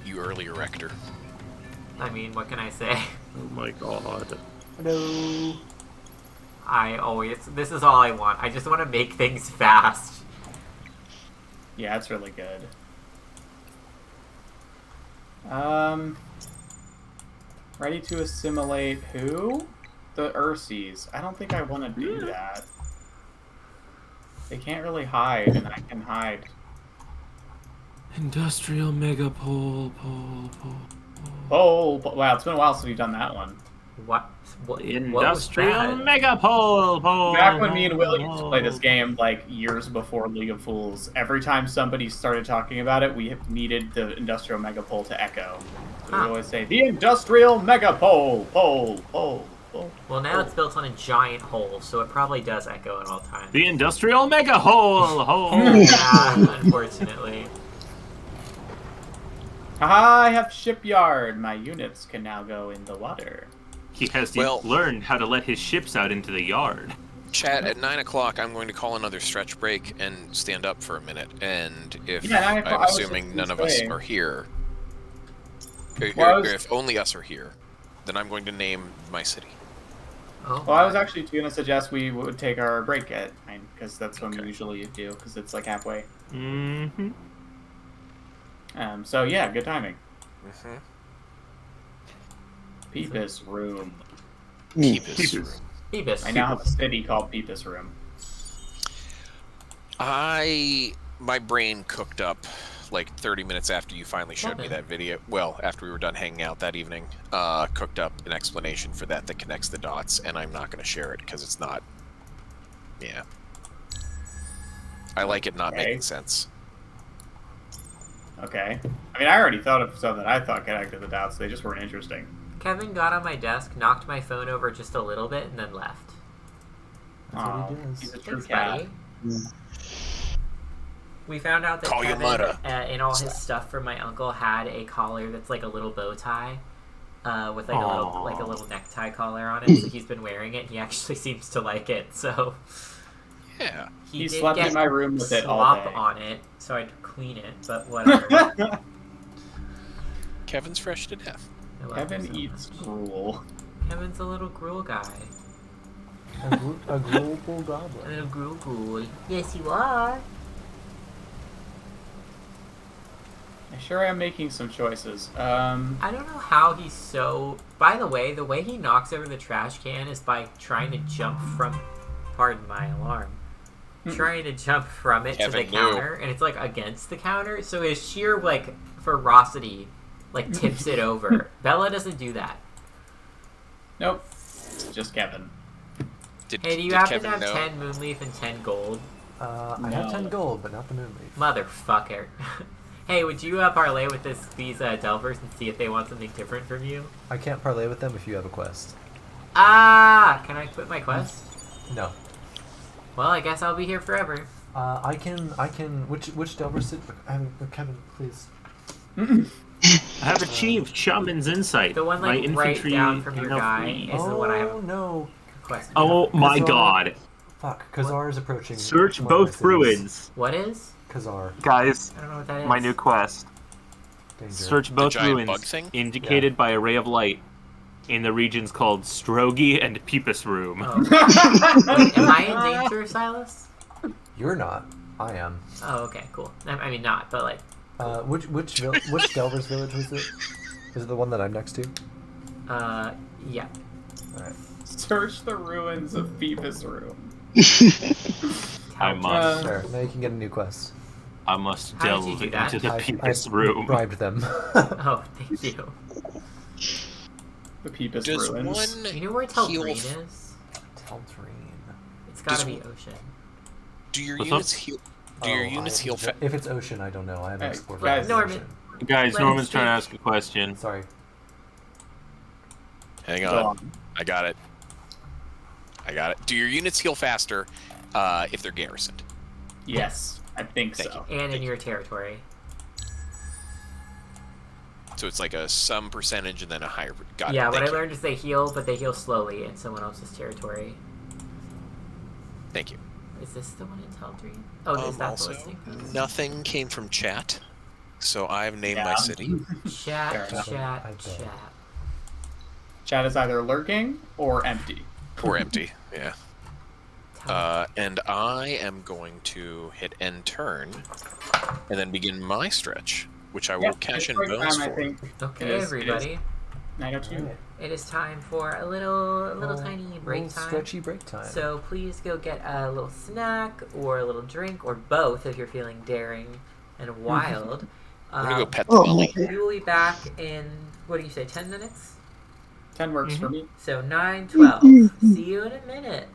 You early erector. I mean, what can I say? Oh my god. Hello. This is all I want. I just want to make things fast. Yeah, it's really good. Ready to assimilate who? The Ursies. I don't think I want to do that. They can't really hide, and I can hide. Industrial megapole, Oh, wow, it's been a while since we've done that one. What was Industrial that? megapole, Back when me and Will used to play this game, like years before League of Fools, every time somebody started talking about it, we needed the Industrial Megapole to echo. So Huh. we always say, the Industrial Megapole! Pole! Well, now it's built on a giant hole, so it probably does echo at all times. The industrial mega hole, Yeah, unfortunately. Haha, I have Shipyard! My units can now go in the water. He has Well- learned how to let his ships out into the yard. Chat, at 9 o'clock, I'm going to call another stretch break and stand up for a minute. And if Yeah, 9 o'clock, I'm I was assuming just none of gonna us say. are here, Well, I or was- if only us are here, then I'm going to name my city. Oh, Well, I was actually going to suggest we would take our break at 9, because that's when we Okay. usually do, because it's like halfway. Mm-hmm. So yeah, good timing. Mm-hmm. Peepus Room. Keep his room. Phoebus. I now have a city called Peepus Room. My brain cooked up like 30 minutes after you finally showed me Okay. that video. Well, after we were done hanging out that evening, cooked up an explanation for that connects the dots, and I'm not going to share it because it's not. Yeah. I like it not Okay. making sense. Okay. I mean, I already thought of some that I thought connected the dots. They just weren't interesting. Kevin got on my desk, knocked my phone over just a little bit, and then left. That's what he Aw, does. he's a true Thanks, cat. buddy. We found out that Call your Kevin, mother. in all his stuff from my uncle, had a collar that's like a little bow tie, with like a little necktie collar on it. So he's been wearing it. He actually seems to like it. So Yeah. He did slept get in my room with it all slop day. on it, so I'd clean it. But whatever. Kevin's fresh to death. I love him Kevin so eats much. gruel. Kevin's a little gruel guy. A global A goblin. little gruel. Yes, you are. I sure am making some choices. I don't know how he's so. By the way he knocks over the trash can is by trying to jump from. Pardon my alarm. Trying to jump from it to the Kevin knew. counter, and it's like against the counter. So his sheer like ferocity like tips it over. Bella doesn't do that. Nope. Just Kevin. Hey, do you happen to have 10 moonleaf and 10 gold? I have 10 gold, but not the moonleaf. Motherfucker. Hey, would you parlay with these Delvers and see if they want something different from you? I can't parlay with them if you have a quest. Ah! Can I quit my quest? No. Well, I guess I'll be here forever. I can. Which Delver sit? Kevin, please. I have achieved Shaman's Insight. The one My like right infantry down from your cannot guy flee. is the one I have no. requested. Oh my Kazar- god. Fuck, Kazar is approaching. Search one of my both cities. ruins. What is? Kazar. Guys, I don't know what that is. my new quest. Danger. Search both giant ruins bug thing? indicated by a ray of light in the regions called Strogi and Peepus Room. Oh. Wait, am I in danger, Silas? You're not. I am. Oh, okay, cool. I mean, not, but like. Which Delver's village was it? Is it the one that I'm next to? Yeah. Alright. Search the ruins of Phoebus Room. I must. There, now you can get a new quest. I must How did you delve do that? into the I Peepus Room. bribed them. Oh, thank you. The Phoebus Does ruins. one You know where heal? Teldrain is? Teldrain. It's gotta Does- be ocean. Do your What's units up? heal? Do your units heal? If it's ocean, I don't know. I haven't Hey, explored guys. the Norman. ocean. Guys, Let Norman's him trying to speak. ask a question. Sorry. Hang Go on. I got it. Do your units heal faster if they're garrisoned? Yes, I think Thank so. And in your territory. So it's like a some percentage and then a higher. Got Yeah, it. what Thank I you. learned is they heal, but they heal slowly in someone else's territory. Thank you. Is this the one in Teldrain? Oh, is that the Also, listing post? nothing came from chat, so I've named my Yeah. city. Chat, Fair enough. chat, I bet. chat. Chat is either lurking or empty. Or empty. Yeah. Tell And I am going to hit end turn, and then begin my stretch, which I will Yep, cash it's in break bones time, I for. think. Okay, It is- everybody. 902. It is time for a little tiny break Little time. stretchy break time. So please go get a little snack or a little drink or both if you're feeling daring and wild. I'm gonna go pet the bunny. We will be back in, what do you say, 10 minutes? 10 works for me. So 9:12. See you in a minute.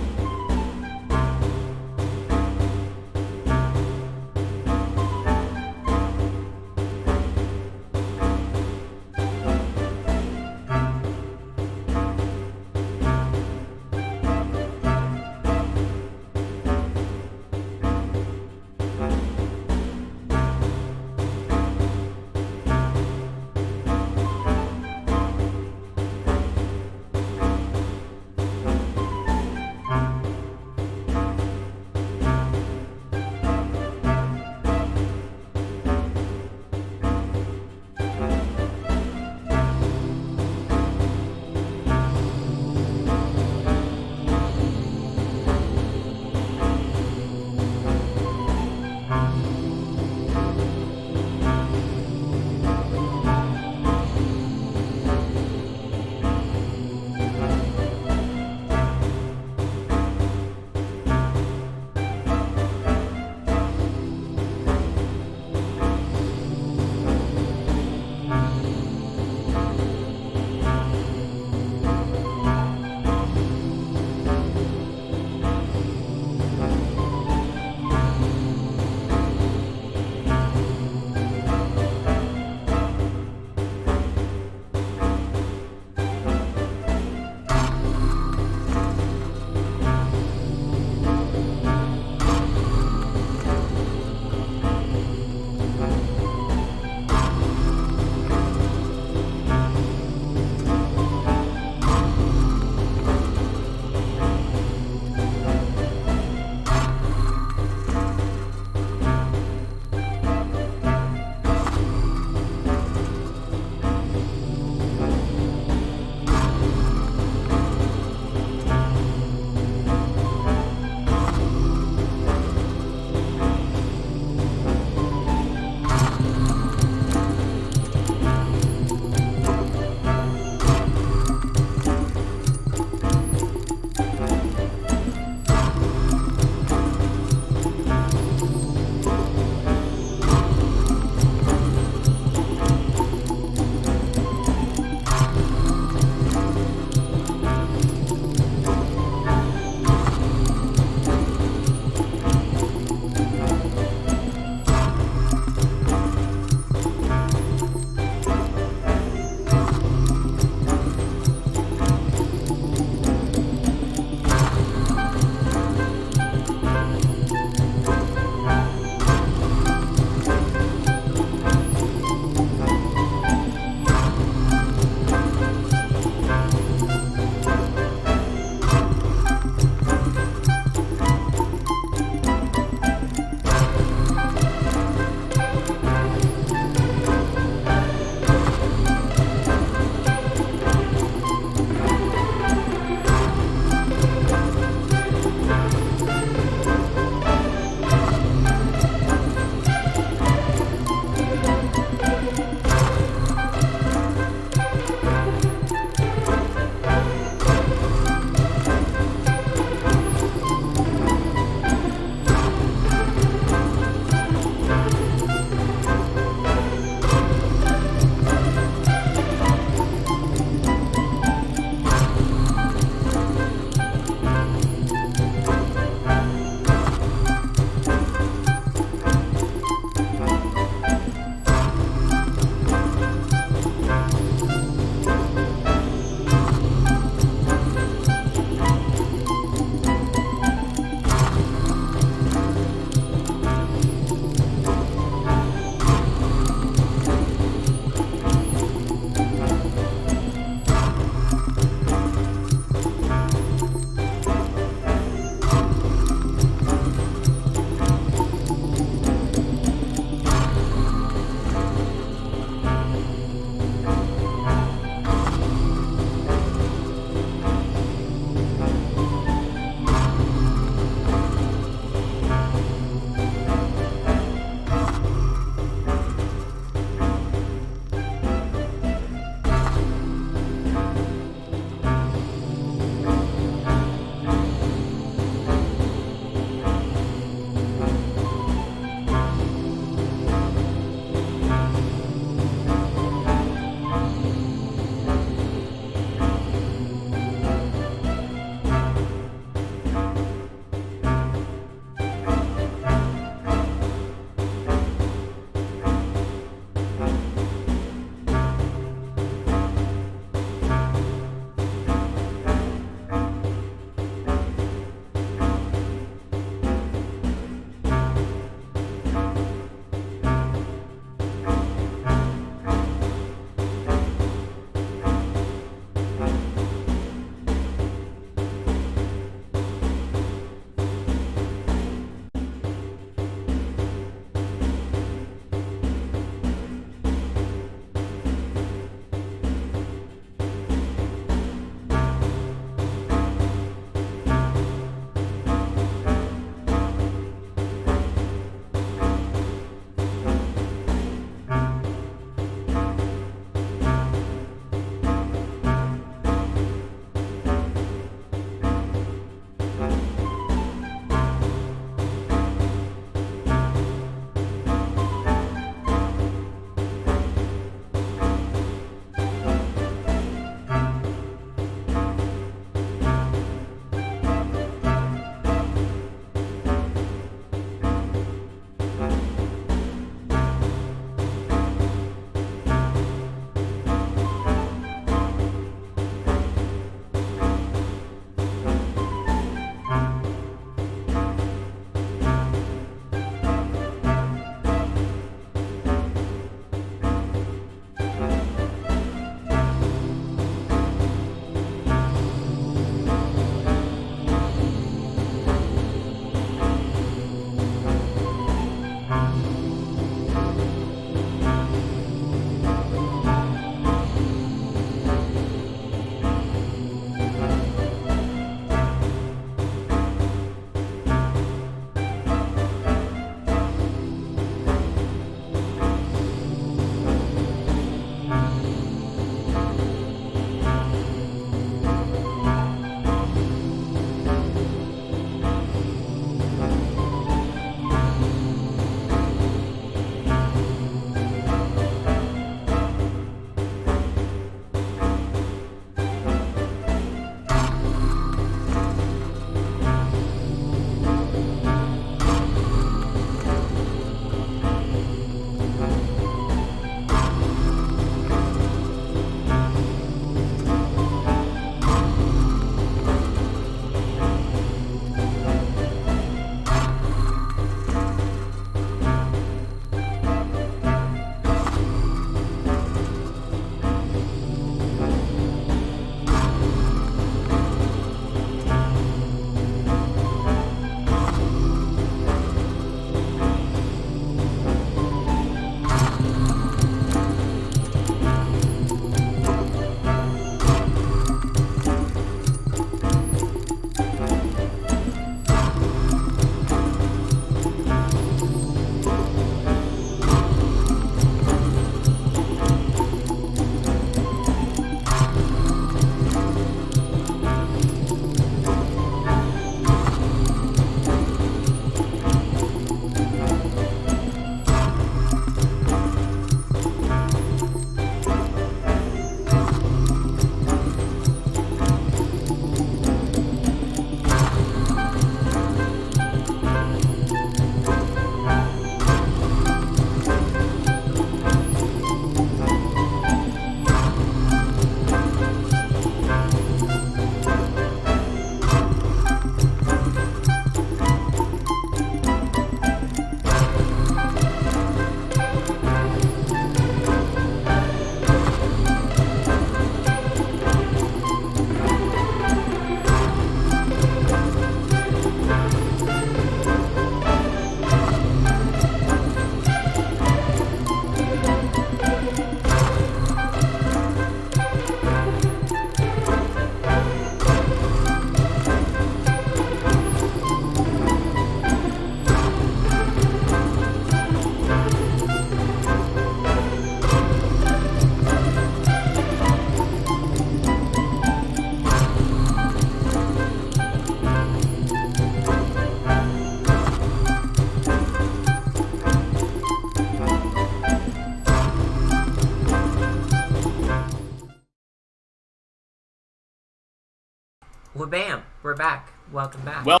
Well, bam, we're back. Welcome back. Well,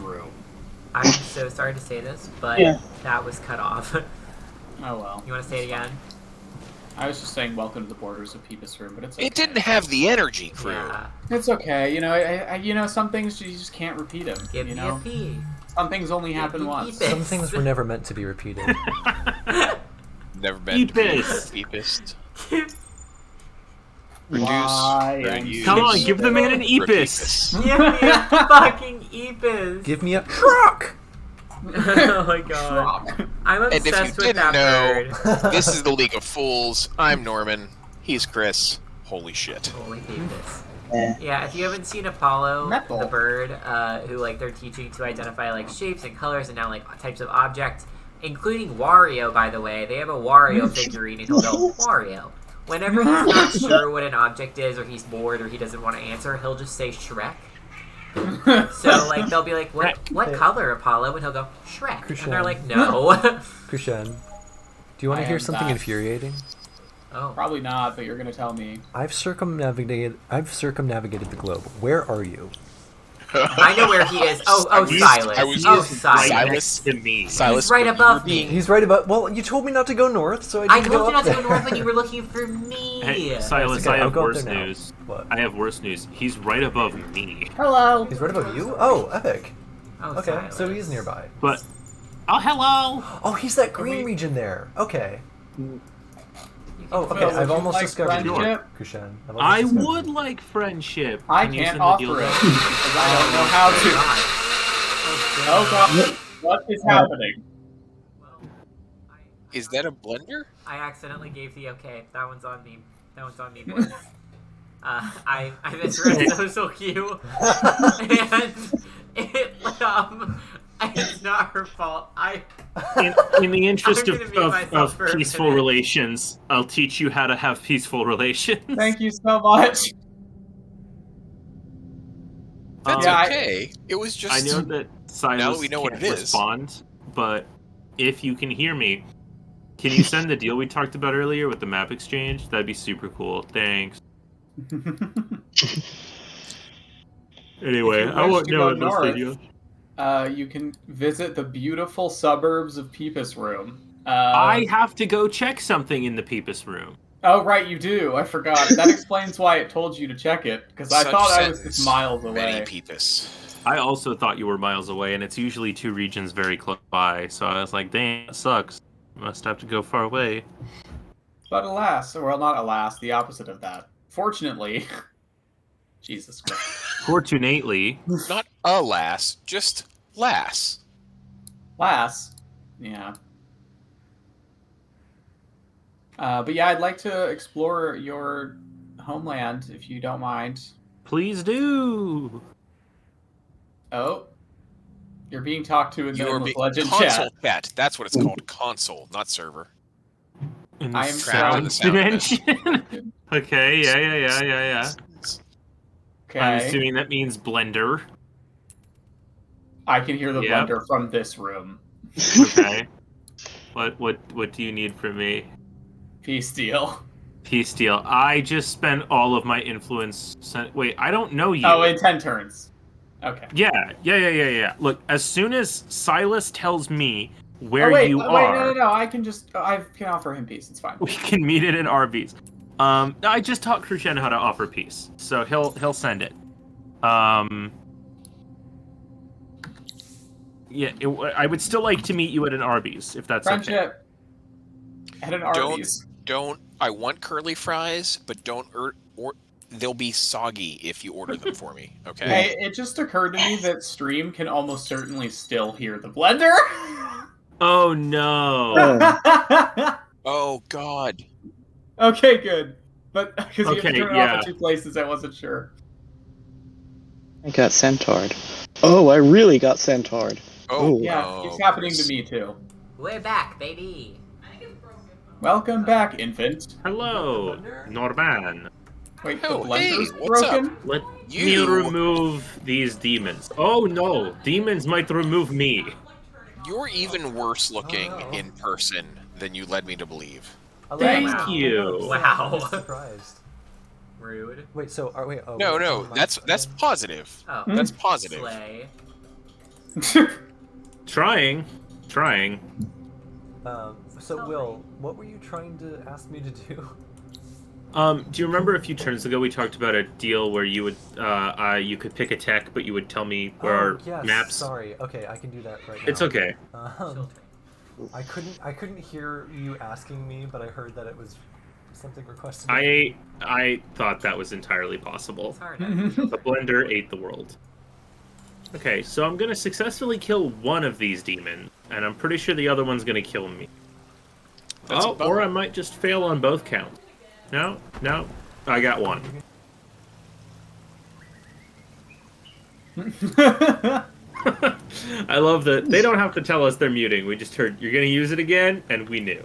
room. I'm so sorry to say this, but Yeah. that was cut off. Oh well. You want to say it again? I was just saying welcome to the borders of Peepus Room, but it's okay. It didn't have the energy, crew. Yeah. It's okay. You know, you know, some things you just can't repeat them. Give you me know, a P. some things only happen me once. Peepus. Some things were never meant to be repeated. Never been Peepus. Peepist. Why Reduce. am Reuse. Come on, give the man an Repeepus. Epis. Give me a fucking Epis. Give me a truck. Oh my god. Rock. I'm And if you obsessed with didn't that know, bird. this is the League of Fools. I'm Norman. He's Chris. Holy shit. Holy Peepus. Eh. Yeah, if you haven't seen Apollo, Metal. the bird, who like they're teaching to identify like shapes and colors and now like types of objects, including Wario, by the way. They have a Wario figurine and he'll go, Wario. Whenever he's not sure what an object is or he's bored or he doesn't want to answer, he'll just say Shrek. So like they'll be like, what color, Apollo? And he'll go, Shrek. And they're like, no. Kushan, do you want I to hear am something that. infuriating? Oh. Probably not, but you're gonna tell me. I've circumnavigated the globe. Where are you? I know where he is. Oh, Silas. I was Oh, using Silas. Silas. To me. Silas, He's right but above you were me. He's right about. Well, you told me not to go north, so I I didn't told you go up not to there. go north when you were looking for me. Hey, Silas, It's okay, I I'll have go up worse there now. news. What? I have worse news. He's right above me. Hello. He's right above you. Oh, epic. Oh, Okay, Silas. so he's nearby. But oh, hello. Oh, he's that green region there. Okay. Oh, okay. So would I've you almost like discovered you, friendship? Kushan. I've almost I discovered would you. like friendship. I Can you can't send the offer deal it down? because I don't know how to. Oh god, what is happening? Is that a blender? I accidentally gave the okay. That one's on me. That one's on me, boys. I misread social cue, and it's not her fault. In the interest I'm gonna make myself of peaceful permanent. relations, I'll teach you how to have peaceful relations. Thank you so much. That's Yeah, okay. It was just. I know that Silas Now that we know what can't it is. respond, but if you can hear me, can you send the deal we talked about earlier with the map exchange? That'd be super cool. Thanks. Anyway, If you I wish won't to know go in this north, video. You can visit the beautiful suburbs of Peepus Room. I have to go check something in the Peepus room. Oh, right, you do. I forgot. That explains why it told you to check it, because I Such thought I was sentence. just miles Many away. Peepus. I also thought you were miles away, and it's usually 2 regions very close by, so I was like, dang, that sucks. Must have to go far away. But alas, well, not alas, the opposite of that. Fortunately, Jesus Christ. Fortunately, Not alas, just lass. Lass, yeah. But yeah, I'd like to explore your homeland, if you don't mind. please do. Oh, you're being talked to in the You are Endless being Legend console chat. chat. That's what it's called. Console, not server. In the I am sound sound dimension. Okay, yeah. Okay, I'm assuming that means blender. I can hear the Yep. blender from this room. Okay. What do you need from me? Peace deal. Peace deal. I just spent all of my influence. Wait, I don't know you. Oh, in 10 turns. Okay. Yeah. Look, as soon as Silas tells me where oh, wait, you wait, are, no. I can just, I can offer him peace. It's fine. we can meet it in Arby's. I just taught Crucian how to offer peace, so he'll send it. Yeah, I would still like to meet you at an Arby's if that's okay. Friendship. At an Arby's. Don't. I want curly fries, but don't. Or they'll be soggy if you order them for me. Okay. Hey, it just occurred to me that stream can almost certainly still hear the blender. Oh no! Oh God. Okay, good. But because you have Okay, to turn it yeah. off in 2 places, I wasn't sure. I got centaured. Oh, I really got centaured. Oh Ooh. Yeah, no. it's happening to me too. We're back, baby. Welcome back, infant. Hello, Norman. Wait, Oh, the blender's hey, what's broken? Let You- me remove these demons. Oh no, demons might remove me. You're even worse looking Oh, no. in person than you led me to believe. I love Thank that. you. Wow. I'm surprised. Rude. Wait, so wait. Oh, No, wait, no, my that's turn? positive. Oh. That's positive. Slay. Trying. So Will, what were you trying to ask me to do? Do you remember a few turns ago we talked about a deal where you would you could pick a tech, but you would tell me where our yes, maps? Sorry. Okay, I can do that right now. It's okay. I couldn't hear you asking me, but I heard that it was something requested. I thought that was entirely possible. It's hard. The blender ate the world. Okay, so I'm gonna successfully kill one of these demons, and I'm pretty sure the other one's gonna kill me. That's a Oh, bummer. or I might just fail on both counts. No, I got one. I love that they don't have to tell us they're muting. We just heard you're gonna use it again, and we knew.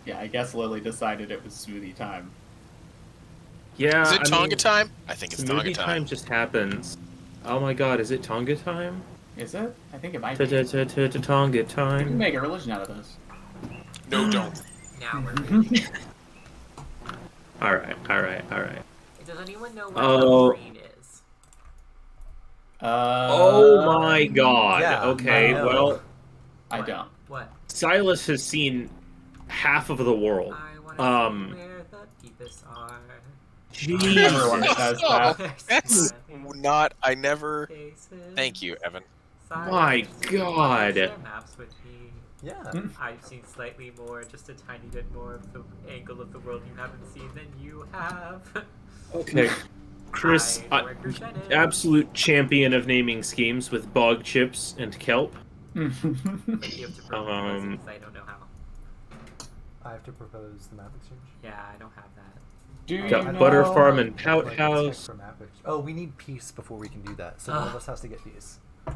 Yeah, I guess Lily decided it was smoothie time. Yeah. Is it I Tonga mean, time? I think it's Tonga smoothie time. time just happens. Oh my god, is it Tonga time? Is it? I think it might be. Tonga We can time. make a religion out of this. No, don't. Now we're reading. Alright. Does anyone know what Oh. green is? Oh my god. yeah, Okay, I know. well, I What? don't. What? Silas has seen half of the world. I wanna see where the peeps are. Everyone Jesus. says Oh, that. that's not. I never. Faces. Thank you, Evan. My God. Share maps with me. Yeah. I've seen slightly more, just a tiny bit more of the angle of the world you haven't seen than you have. Okay. Chris, I represented. absolute champion of naming schemes with bog chips and kelp. You have to propose Um, it 'cause I don't know how. I have to propose the map exchange. Yeah, I don't have that. Do you Got know... butter farm and pout Like, house. text from map ex- Oh, we need peace before we can do that. So one of us has to get peace. Ow.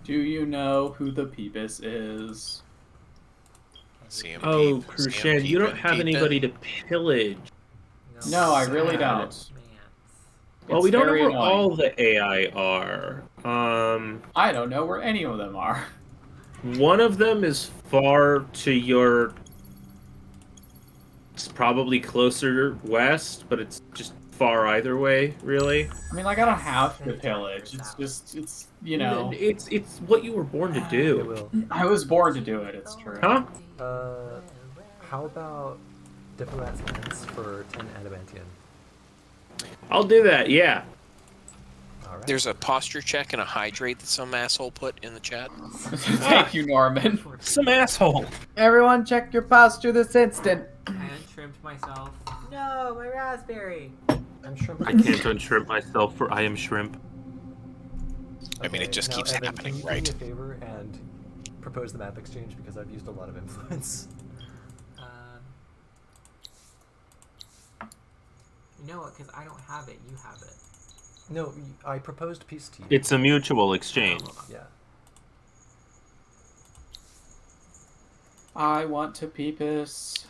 Do you know who the Peepus is? See him Oh, peep, see him Krushan, you don't peeping, have peeping. anybody to pillage. No, I really Sad. don't. Mans. Well, It's we don't know very where annoying. all the AI are. I don't know where any of them are. One of them is far to your. It's probably closer west, but it's just far either way, really. I mean, like, I don't have to pillage. It's you know... It's what you were born to I do. will. I was born to do it, it's true. Huh? How about diplomat's hands for 10 adamantium? I'll do that. Yeah. All right. There's a posture check and a hydrate that some asshole put in the chat. Thank you, Norman. Some asshole. Everyone check your posture this instant. I untrimmed myself. No, my raspberry. I'm shrimp. I can't unshrimp myself, for I am shrimp. I mean, it just now, keeps Evan, happening, can you right? do me a favor and propose the map exchange because I've used a lot of influence. You know what? Because I don't have it. You have it. No, I proposed peace to you. It's a mutual exchange. Yeah. I want to Peepus.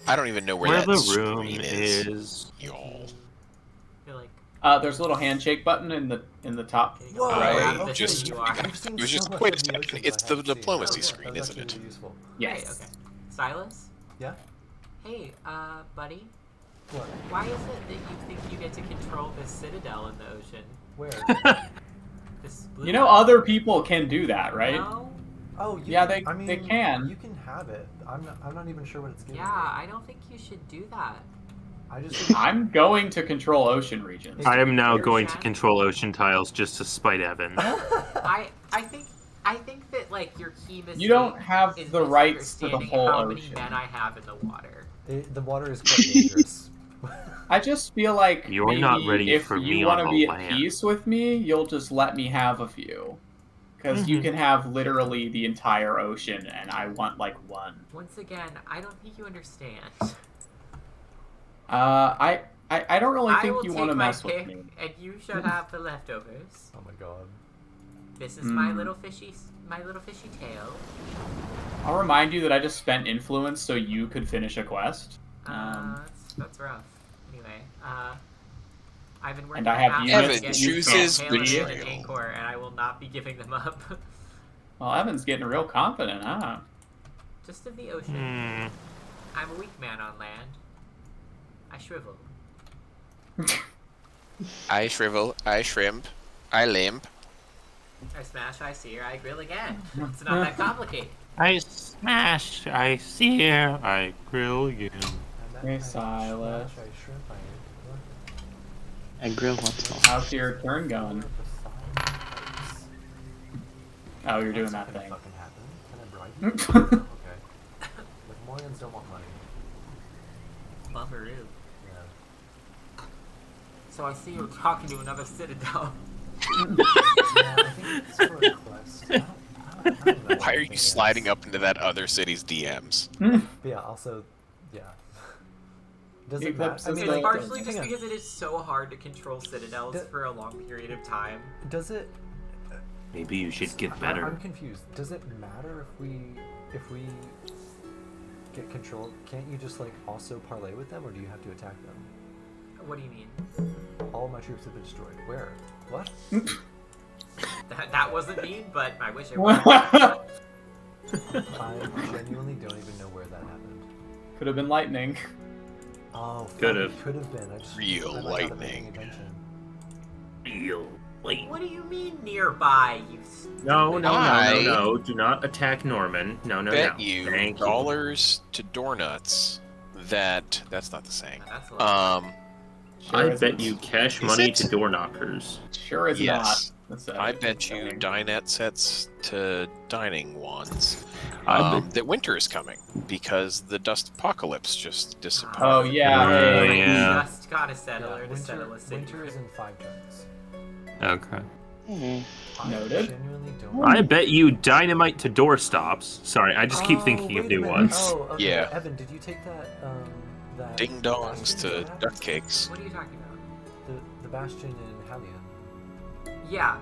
I don't even know where, Where that the room screen is. Y'all. I feel like. There's a little handshake button in the top. Getting Whoa, Right, grab okay. this just- than you are. I've seen It was so just- much wait of a the second, ocean it's that I the haven't seen. diplomacy That screen, was isn't actually it? really useful. Yes. Great, okay. Silas? Yeah? Hey, buddy. What? Why is it that you think you get to control this citadel in the ocean? Where? This blue You know, other people can do that, right? No? Oh, you Yeah, can, they- I mean, they can. You can have it. I'm not even sure what it's giving. Yeah, I don't think you should do that. I just. I'm going to control ocean regions. I am now Your going to chat? control ocean tiles just to spite Evan. I think that like your key mistake You don't have is the rights to the misunderstanding whole how many ocean. men I have in the water. The water is quite dangerous. I just feel like You're maybe not ready if for you me want on to the be at land. peace with me, you'll just let me have a few. Because you Mhm. can have literally the entire ocean, and I want like one. Once again, I don't think you understand. I don't really I think will you take want to my mess with pick, me. and you shall have the leftovers. Oh my god. This is my Mm. little fishy tail. I'll remind you that I just spent influence so you could finish a quest. That's rough. Anyway, I've been working And I have on units Evan to get chooses Taylor and betrayal. Angkor, and I will not be giving them up. Well, Evan's getting real confident, huh? Just of the ocean. Hmm. I'm a weak man on land. I shrivel. I shrivel, I shrimp, I limp. I smash, I sear, I grill again. It's not that complicated. I smash, I sear, I grill you. Hey, Silas. I grill once more. How's your turn going? Oh, you're doing that thing. Fucking happen. Can I bribe you? Okay. Like, Moyans don't want money. Bummeroo. Yeah. So I see you're talking to another citadel. Yeah, I think it's for a quest. I don't know Why are anything you sliding else. up into that other city's DMs? But yeah, also, yeah. Does it matter? Eclipse I is mean, It's like- partially hang just on. because it is so hard to control citadels for a long period of time. Does it? Maybe you should get I'm better. confused. Does it matter if we get control? Can't you just like also parlay with them, or do you have to attack them? What do you mean? All my troops have been destroyed. Where? What? That wasn't mean, but I wish it was. I genuinely don't even know where that happened. Could have been lightning. Oh, fuck, Could've. it could have been. I just Real I might not have been paying lightning. attention. Real late. What do you mean nearby, you No, no, I- no, no, no. Do not attack Norman. No, no, Bet no. you Thank you. dollars to door nuts that's not the saying. That's a lot. Sure I isn't. bet you cash Is money it? to door knockers. Sure is Yes. not. That's I bet you dinette sets to dining wands. I That winter is coming because the dust apocalypse just disappeared. Oh yeah. Right. Hey. yeah. Just gotta settle or to settle a city. winter is in 5 turns. Okay. Hmm. Noted. I genuinely don't. I bet you dynamite to door stops. Sorry, I just keep Oh, thinking of wait a new minute. ones. Oh, okay. Yeah. Evan, did you take that? That Ding dongs Bastion to you had? duck cakes. What are you talking about? The Bastion in Hallion. Yeah,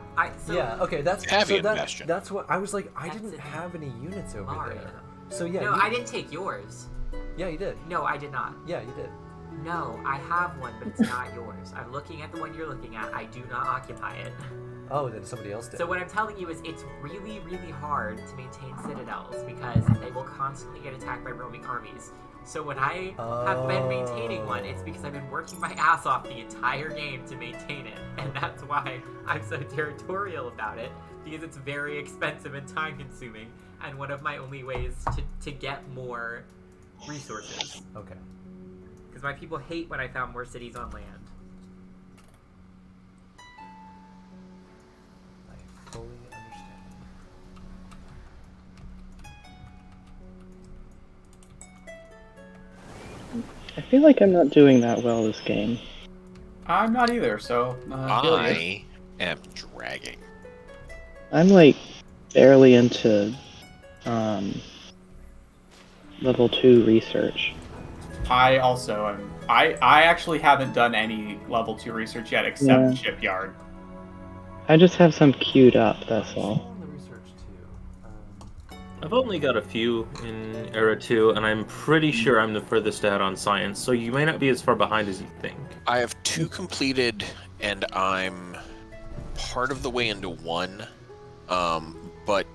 Yeah. Okay. That's so Havian that, Bastion. That's what I was like. I That's didn't it. have any units over Mario. there. So yeah. No, you, I didn't take yours. Yeah, you did. No, I did not. Yeah, you did. No, I have one, but it's not yours. I'm looking at the one you're looking at. I do not occupy it. Oh, then somebody else did. So what I'm telling you is it's really, really hard to maintain citadels because they will constantly get attacked by roaming armies. So when I have been maintaining one, it's because I've been working my ass off the entire game to maintain it. And that's why I'm so territorial about it, because it's very expensive and time consuming, and one of my only ways to get more resources. Okay. Because my people hate when I found more cities on land. I fully understand. I feel like I'm not doing that well this game. I'm not either. So. feel you. I am dragging. I'm like barely into level 2 research. I also am. I actually haven't done any level 2 research yet except Yeah. Shipyard. I just have some queued up, that's all. On the research too. I've only got a few in Era 2, and I'm pretty sure I'm the furthest out on science, so you may not be as far behind as you think. I have 2 completed, and I'm part of the way into 1. But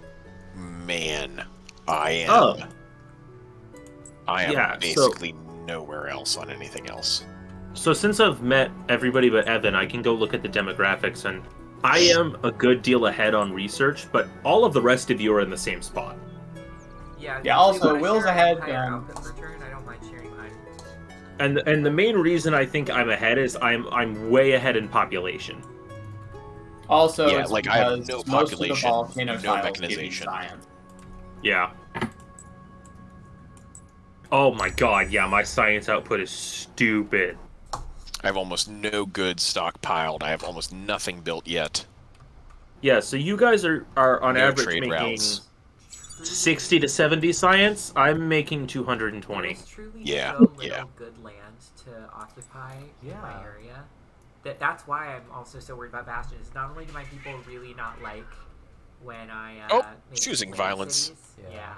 man, I am. Oh. I am Yeah, so- basically nowhere else on anything else. So since I've met everybody but Evan, I can go look at the demographics, and I am a good deal ahead on research, but all of the rest of you are in the same spot. Yeah. Yeah, if also, you wanna Will's share ahead, an entire um, output per turn, I don't mind sharing mine. And the main reason I think I'm ahead is I'm way ahead in population. Also, Yeah, it's like, I have because no most of the population, volcano no tiles give you mechanization. science. Yeah. Oh my god, yeah, my science output is stupid. I have almost no goods stockpiled. I have almost nothing built yet. Yeah, so you guys are on No average trade making routes. 60 to 70 science. I'm making 220. There's truly Yeah, so little yeah. good land to occupy in Yeah. my area. That's why I'm also so worried about Bastion. Is not only do my people really not like when I Oh, make choosing land violence. cities. Yeah.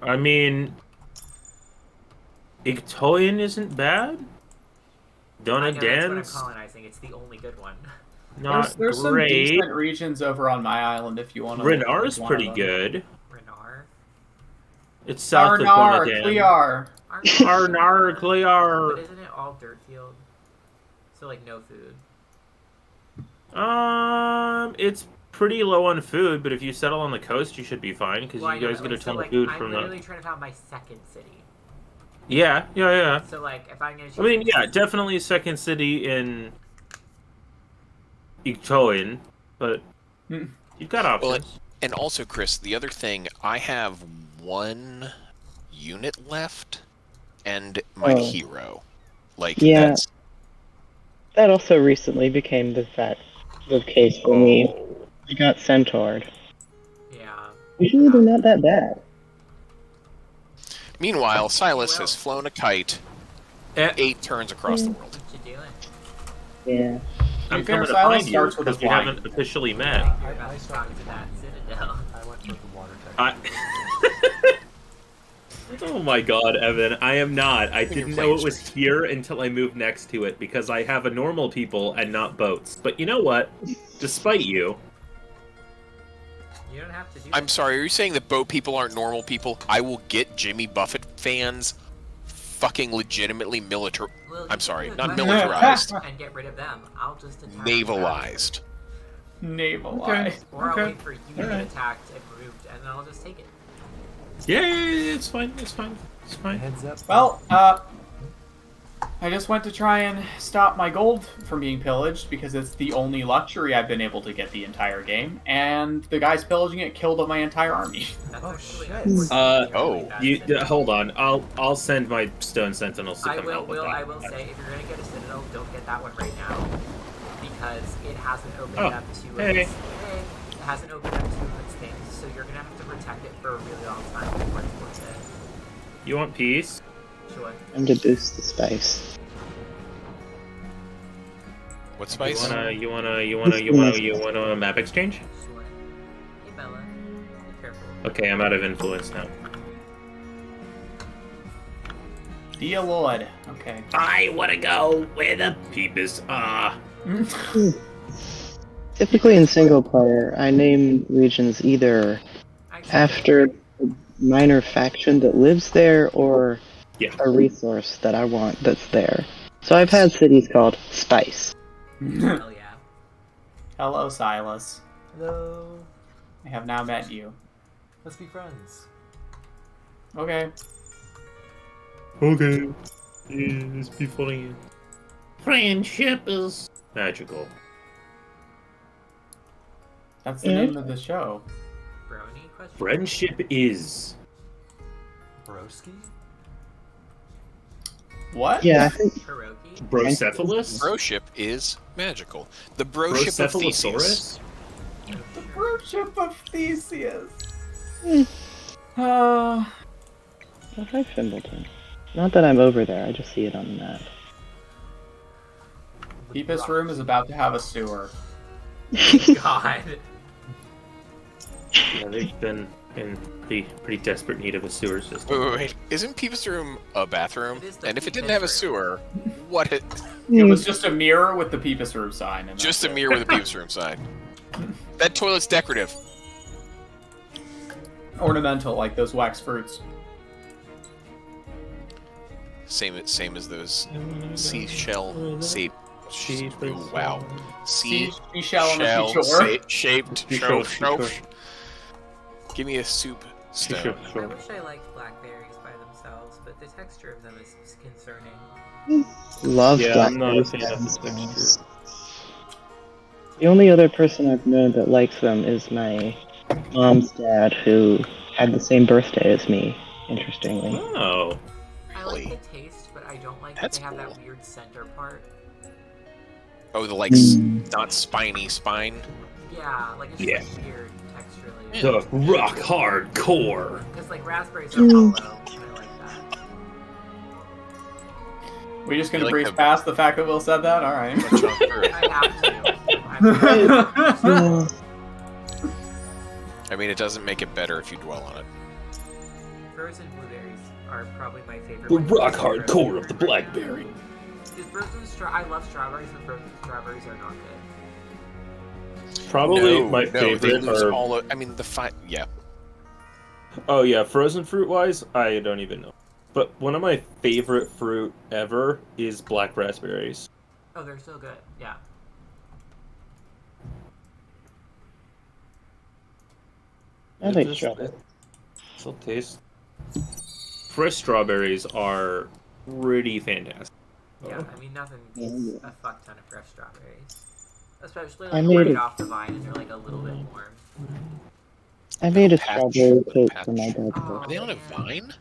I mean, Ictoyan isn't bad. I know, that's what I'm Donadan's colonizing. It's the only good one. not There's some great. decent regions over on my island if you want to. Renar's pretty good. Renar. It's south of Arnar, Donadan. Clear. Arnar, But Clear. isn't it all dirt field? So like no food. It's pretty low on food, but if you settle on the coast, you should be fine because Well, I you know, guys but, get a like, ton so, of like, food I'm from literally the. trying to find my second city. Yeah. So like, if I'm gonna choose I mean, yeah, definitely second city in Ictoin, but you've got options. Well, and also, Chris, the other thing, I have 1 unit left, and my Oh. hero. Like, Yeah. that's... That also recently became the case for me. I got centaured. yeah. Usually they're not that bad. Meanwhile, Silas has flown a kite Eh. 8 turns across the world. What you doing? Yeah. I'm fair, coming to Silas find you starts with a because we flying. haven't officially I met. think you're about to talk to that citadel. I went for the water type. Oh my god, Evan, I am not. I didn't know it was here until I moved next to it because I have a normal people and not boats. But you know what? Despite you, You don't have to do I'm that. sorry, are you saying that boat people aren't normal people? I will get Jimmy Buffett fans fucking legitimately Well, you I'm sorry, can not do it militarized. and get rid of them. I'll just attack Navalized. Navalized. Or I'll Okay. wait for you to get Alright. attacked and moved, and then I'll just take it. yeah, it's fine. It's fine. It's fine. Heads up. Well, I just went to try and stop my gold from being pillaged because it's the only luxury I've been able to get the entire game, and the guys pillaging it killed my entire army. That's Oh, actually shit. unfortunate. Oh. That's You it. hold on. I'll send my stone sentinels to I come will, help with that. I will say, if you're gonna get a citadel, don't get that one right now, because it hasn't opened Oh, up to hey. its. It hasn't opened up to its things, so you're gonna have to protect it for a really long time before it's worth You want peace? it. Sure. Time to boost the spice. What You spice? wanna a map exchange? Sure. Hey Bella, be careful. Okay, I'm out of influence now. Dear Lord. Okay. I wanna go where the peepers are. Typically in single player, I name regions either Actually, after a minor faction that lives there or Yeah. a resource that I want that's there. So I've had cities called Spice. hell yeah. Hello, Silas. Hello. I have now met you. Let's be friends. Okay. Okay. Let's be funny. Friendship is magical. That's the name of the show. Brony question? Friendship is. Broski? What? Yeah, I think Hiroki? Brocephalus? Broship is magical. The Broship of Theseus. Brocephalosaurus? The Broship of Theseus. Hmm. Uh, I'll try Fimbleton. Not that I'm over there, I just see it on the map. Deepest Room is about to have a sewer. God. Yeah, they've been in pretty desperate need of a sewer system. Wait. Isn't Peep's Room a bathroom? It is the And if it didn't Peepus have a Room. sewer, what it... It was just a mirror with the Peepus Room sign. And Just that's a it. mirror with a Peep's Room sign. That toilet's decorative. Ornamental, like those wax fruits. Same as those seashell wow. Seashell on the seashore. Shaped Seashell, shell. Give me a soup stone. I wish I liked blackberries by themselves, but the texture of them is concerning. Love Yeah, I'm not a blackberries. fan of the texture. The only other person I've known that likes them is my mom's dad, who had the same birthday as me, interestingly. Oh. I like the taste, but I don't like that That's they have cool. that weird center part. Oh, the not spiny spine. Yeah, like it's Yeah. just weird texturally. The rock hard core. Because like raspberries are hollow, and I like that. We're just gonna You like breeze the- past the fact that Will said that? Alright. Chunk through it. I have to. I mean, it doesn't make it better if you dwell on it. Frozen blueberries are probably my favorite. The one. rock hard core of the blackberry. Because I love strawberries, but frozen strawberries are not good. Probably my They favorite lose are. all of, I mean, yeah. Oh yeah, frozen fruit wise, I don't even know. But one of my favorite fruit ever is black raspberries. Oh, they're so good. Yeah. I like strawberry. Still taste. Fresh strawberries are pretty fantastic. Yeah, I mean, nothing beats a fuck ton of fresh strawberries. Especially I like made right it- off the vine and they're like a little bit warm. I made a Patch. strawberry cake Patch. for my dad's Oh, birthday. Are they on a man. vine?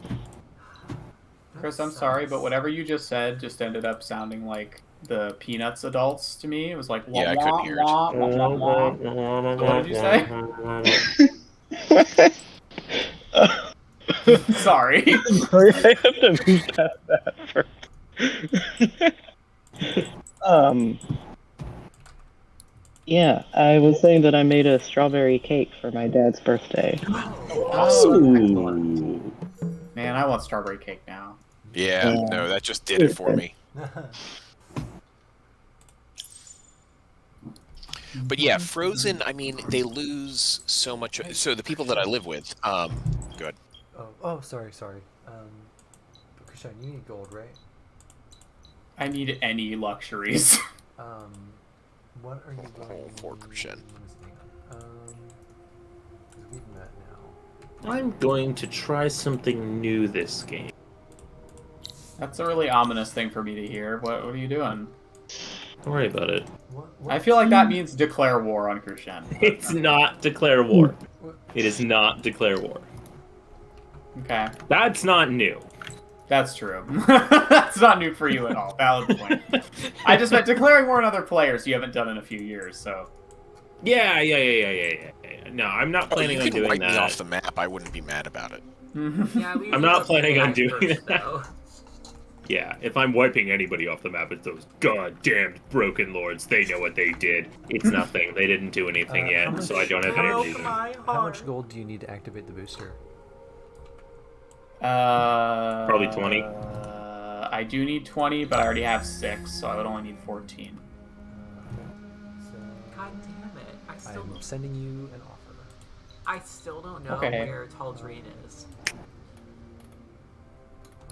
That Chris, I'm sorry, but sucks. whatever you just said just ended up sounding like the Peanuts adults to me. It was like, wah, Yeah, I couldn't wah, hear it. wah, wah, wah, wah. What did you say? Sorry. Sorry, I have to move past that first. Yeah, I was saying that I made a strawberry cake for my dad's birthday. Oh, man, I want strawberry cake now. Yeah, Yeah. no, that just did it for me. But yeah, Frozen, I mean, they lose so much. So the people that I live with, good. Oh, sorry. Krishan, you need gold, right? I need any luxuries. What are you going for Krishan. We've met now. I'm going to try something new this game. That's a really ominous thing for me to hear. What are you doing? Don't worry about it. What I feel like that means declare war on Krushen. It's not declare war. It is not declare war. Okay, That's not new. that's true. That's not new for you at all. Valid point. I just meant declaring war on other players you haven't done in a few years, so. Yeah. No, I'm not Oh, planning you on can doing wipe that. me off the map. I wouldn't be mad about it. Yeah, we I'm usually not go planning on live doing first, that. though. Yeah, if I'm wiping anybody off the map, it's those goddamn broken lords. They know what they did. It's nothing. They didn't do anything how yet, much- so I don't have Broke energy. my How heart. much gold do you need to activate the booster? Probably 20. I do need 20, but I already have 6, so I would only need 14. So God damn it! I'm sending you an offer. I still don't know Okay. where Taldreen is.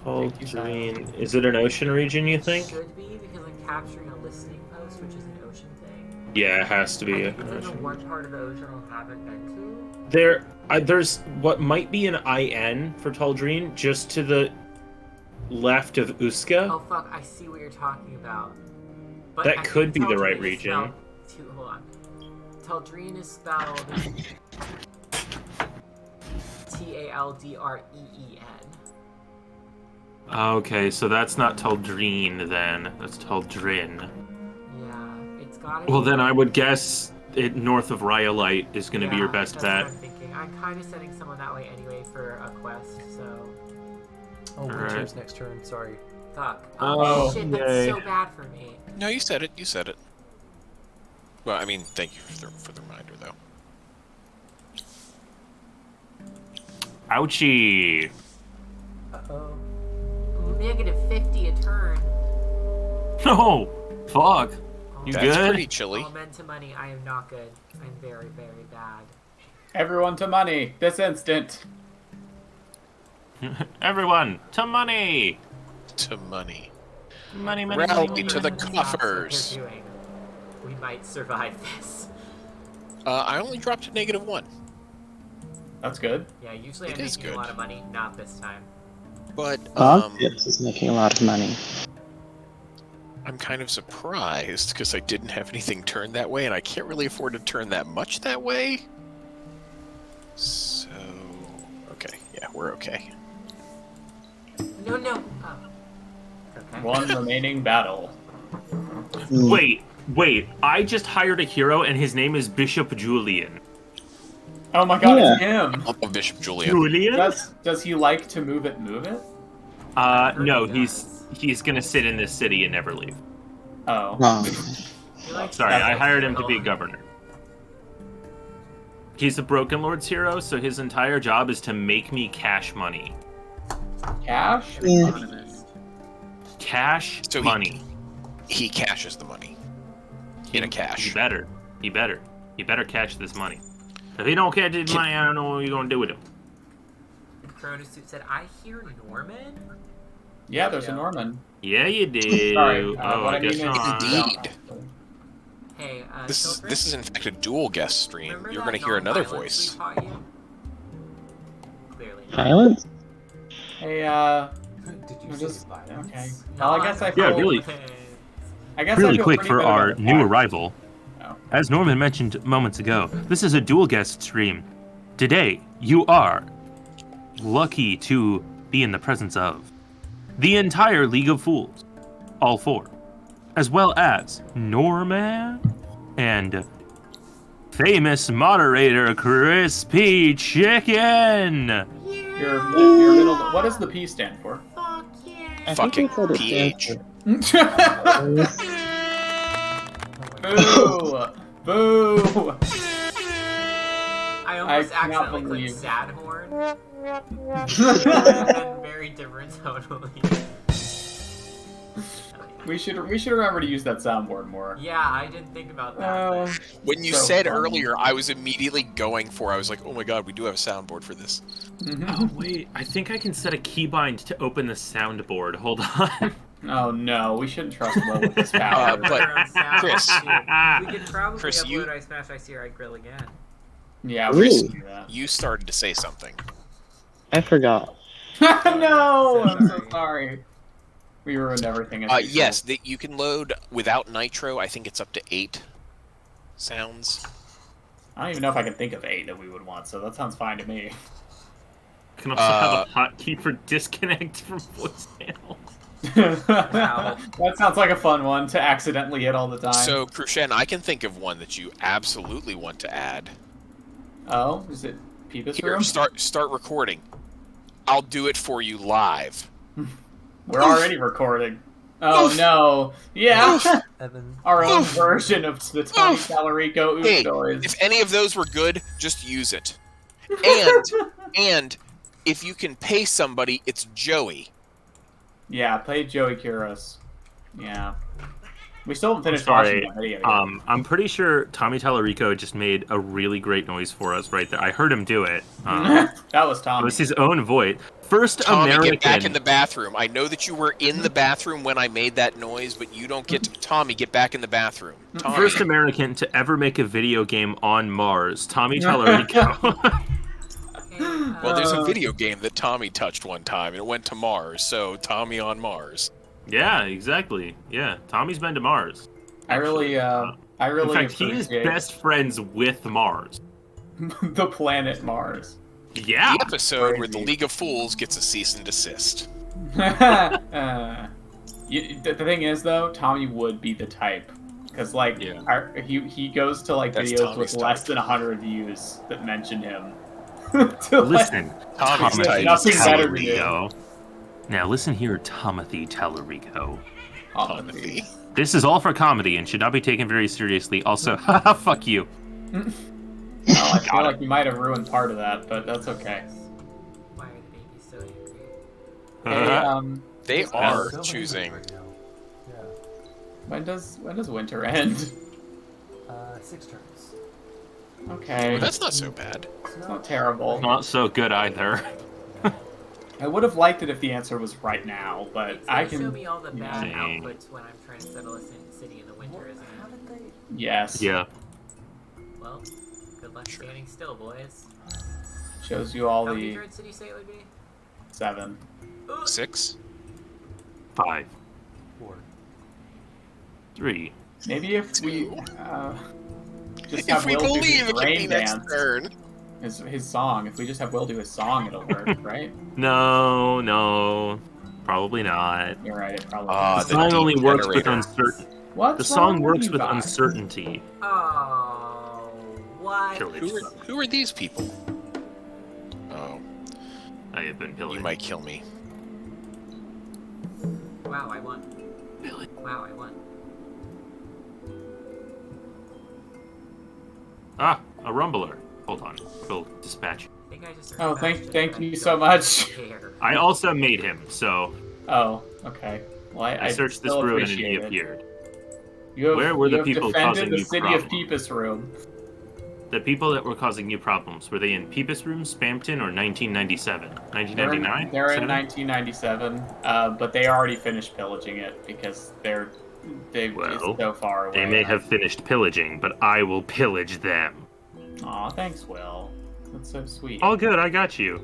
Taldreen. Is it an ocean region, you think? Should be because I'm capturing a listening post, which is an ocean thing. Yeah, it has to be I an think it's in the ocean. one part of the ocean I haven't been to. There's what might be an IN for Taldreen, just to the left of Uska. Oh fuck! I see what you're talking about. But That I could think be the right Taldreen is region. spelled- Hold on. Taldreen is spelled Taldreen. Okay, so that's not Taldreen then. That's Taldrin. Yeah, it's gotta. Well, be then I would guess it north of Rhyolite is going to be your Yeah, best that's bet. What I'm thinking. I'm kind of sending someone that way anyway for a quest, so Oh, Alright. Winter's next turn. Sorry. fuck. Oh, Shit, yay. that's so bad for me. No, you said it. You said it. Well, I mean, thank you for the reminder, though. Ouchie. Uh-oh. Negative 50 a turn. No, fuck. Oh, You That's good? pretty chilly. Oh, men to money. I am not good. I'm very, very bad. Everyone to money, this instant. Everyone, to money. To money. Money, Rally to the That's what coffers. they're doing. We might survive this. I only dropped to -1. That's good. Yeah, usually It I'm is making good. a lot of money. Not this time. But, This is making a lot of money. I'm kind of surprised because I didn't have anything turned that way, and I can't really afford to turn that much that way. So, okay, yeah, we're okay. No. Oh. Okay. One remaining battle. Wait. I just hired a hero and his name is Bishop Julian. Oh my god, Yeah. it's him! Oh, Bishop Julian. Julian? Does he like to move it? No, He he's gonna sit in this city and never leave. Oh. He likes Sorry, to I go hired him to be fiddle. governor. He's a Broken Lord's hero, so his entire job is to make me cash money. Cash? Yeah. Cash So money. He cashes the money. In a He cash. better. He better catch this money. If he don't catch his money, I don't know what you're gonna do with him. Cronus Suit said, I hear Norman? Yeah, there's a Norman. Yeah, you do. Sorry, Oh, what I I mean guess is- not. Indeed. Hey, This Silver, is in fact a dual guest stream. remember You're that gonna hear another non-violence voice. we taught you? Clearly not. Violence? Hey, Did you I'm say just violence? okay. Well, I guess I Yeah, feel, really. I guess I Really feel quick pretty for good about our the new fact- arrival. Oh. As Norman mentioned moments ago, this is a dual guest stream. Today, you are lucky to be in the presence of the entire League of Fools, all four, as well as Norman and famous moderator Crispy Chicken. Your middle. What does the P stand for? Fuck yeah. I think Fucking we said it PH. stands Boo! Boo! I almost I cannot accidentally believe- clicked sad horn. And very different totally. we should remember to use that soundboard more. Yeah, I didn't think about that. When you So said funny. earlier, I was immediately going for. I was like, oh my god, we do have a soundboard for this. Oh wait, I think I can set a keybind to open the soundboard. Hold on. Oh no, we shouldn't trust Will with this power. but Chris- We could probably Chris, upload you- I Smash I Sear I Grill again. Yeah, we Ooh. should do that. You started to say something. I forgot. No, I'm so sorry. We ruined everything. as usual. Yes, you can load without Nitro. I think it's up to 8 sounds. I don't even know if I can think of 8 that we would want, so that sounds fine to me. I can also have a hotkey for disconnect from voicemail. That sounds like a fun one to accidentally hit all the time. So, Crucian, I can think of one that you absolutely want to add. Oh, is it Peepus Here, Room? start recording. I'll do it for you live. We're already recording. Oh no. Yeah. Evan. Our own version of the Tommy Talarico Hey, oof noise. if any of those were good, just use it. And if you can pay somebody, it's Joey. Yeah, play Joey Kuros. Yeah. We still haven't finished Sorry, watching that video yet. I'm pretty sure Tommy Tallarico just made a really great noise for us right there. I heard him do it. That was It Tommy. was his own voice. First Tommy, American. get back in the bathroom. I know that you were in the bathroom when I made that noise, but you don't get to... Tommy, get back in the bathroom. Tommy. First American to ever make a video game on Mars, Tommy Tallarico. Well, there's a video game that Tommy touched one time, and it went to Mars, so Tommy on Mars. Yeah, exactly. Yeah, Tommy's been to Mars. I really In fact, he is appreciate best friends with Mars. the planet Mars. Yeah. The episode where the Crazy. League of Fools gets a cease and desist. The thing is, though, Tommy would be the type. Because, like, Yeah. he goes to, like, That's videos Tommy's with type. less than 100 views that mention him. To, like, Listen, Tommy's There's type. nothing better to do. Tallarico. Now listen here, Timothy Tallarico. Timothy. This is all for comedy and should not be taken very seriously. Also, haha, fuck you. Oh, I feel like you might have ruined part of that, but that's okay. Why are the babies so angry? Hey, They So are angry choosing. right now. Yeah. when does winter end? 6 turns. Okay, Well, that's not so bad. it's not terrible. Not so good either. I would have liked it if the answer was right now, but It's I gonna show can. me all the bad Dang. outputs when I'm trying to settle a city in the winter, isn't How it? did they? Yes. Yeah. Well, good luck standing still, boys. Shows you all How many the turns did you say it would be? 7. 6? 5, 4. 3. Maybe if we just If have we Will do believe his it can rain be next dance, turn. his song. If we just have Will do his song, it'll work, right? No, probably not. You're right. It probably. Ah, is. The song only works with generator. uncertainty. What's The song wrong works you with guys? uncertainty. Oh, what? Pillage. Who are these people? Oh, I have been you pillaged. might kill me. Wow, I won. Pillaged. Wow, I won. Ah, a rumbler. Hold on. We'll dispatch. I think I just Oh, searched thank Bastion, you but I so don't much. care. I also made him, so Oh, okay. Well, I searched this still room and he appreciate it. appeared. You have, Where were you the have people defended causing the you city problems? of Peepus Room. The people that were causing you problems, were they in Peepus Room, Spampton, or 1997? 1999? They're in 7? 1997, but they already finished pillaging it because it's so far away. They may have finished pillaging, but I will pillage them. Aw, thanks, Will. That's so sweet. All good, I got you.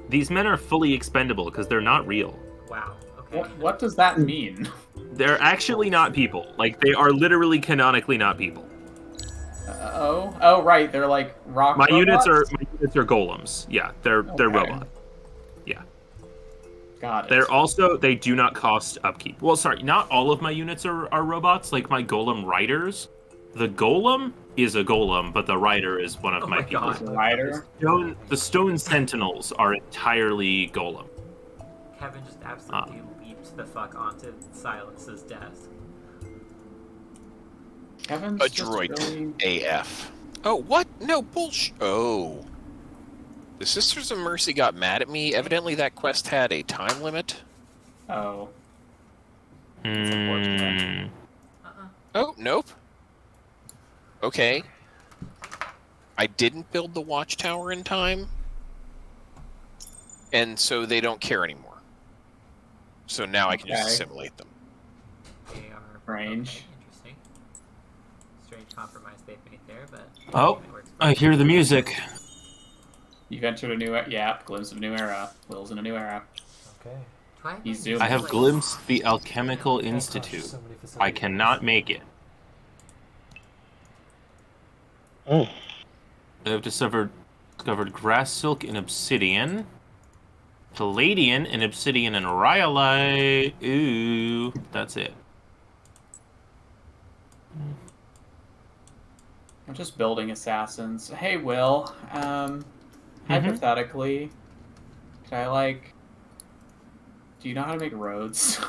These men are fully expendable because they're not real. Wow. Okay. What does that mean? They're actually not people. Like, they are literally canonically not people. Oh, right. They're like rock. My robots? units are golems. Yeah, they're robots. Yeah. Got it. They do not cost upkeep. Well, sorry, not all of my units are robots. Like my golem riders, the golem is a golem, but the rider is one of my people. The rider. The stone sentinels are entirely golem. Kevin just absolutely leaped the fuck onto Silas's desk. Kevin's A just droid really... AF. Oh, what? No, bullshit. Oh. The Sisters of Mercy got mad at me. Evidently that quest had a time limit. Oh. Oh, nope. Okay. I didn't build the watchtower in time. And so they don't care anymore. So now I can just assimilate them. They are Range. okay, interesting. Strange compromise they've made there, but Oh, I hear the music. You've entered a new glimpse of a new era. Will's in a new era. Okay. He's zooming. I have glimpsed the Alchemical Institute. I cannot make it. Oh. I have discovered grass silk and obsidian. Palladian and obsidian and rhyolite. Ooh, that's it. I'm just building assassins. Hey, Will. Hypothetically, could I do you know how to make roads?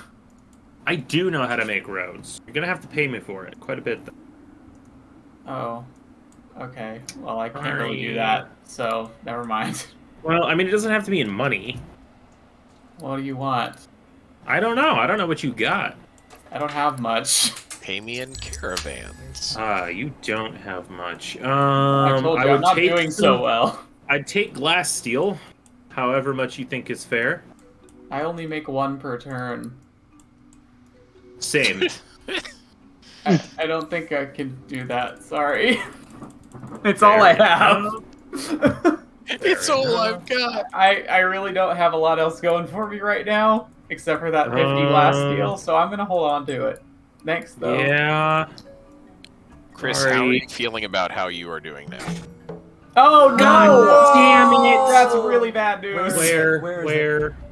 I do know how to make roads. You're gonna have to pay me for it quite a bit, though. Oh. Okay. Well, I can't really do that, so never mind. Well, I mean, it doesn't have to be in money. What do you want? I don't know. I don't know what you got. I don't have much. Pay me in caravans. You don't have much. I told you, I'm not doing so well. I'd take glass steel, however much you think is fair. I only make one per turn. Same. I don't think I can do that. Sorry. It's all I have. It's all I've got. I really don't have a lot else going for me right now, except for that 50 glass steel, so I'm gonna hold on to it. Thanks, though. Yeah. Chris, how are you feeling about how you are doing now? Oh no! God damn it! That's really bad news.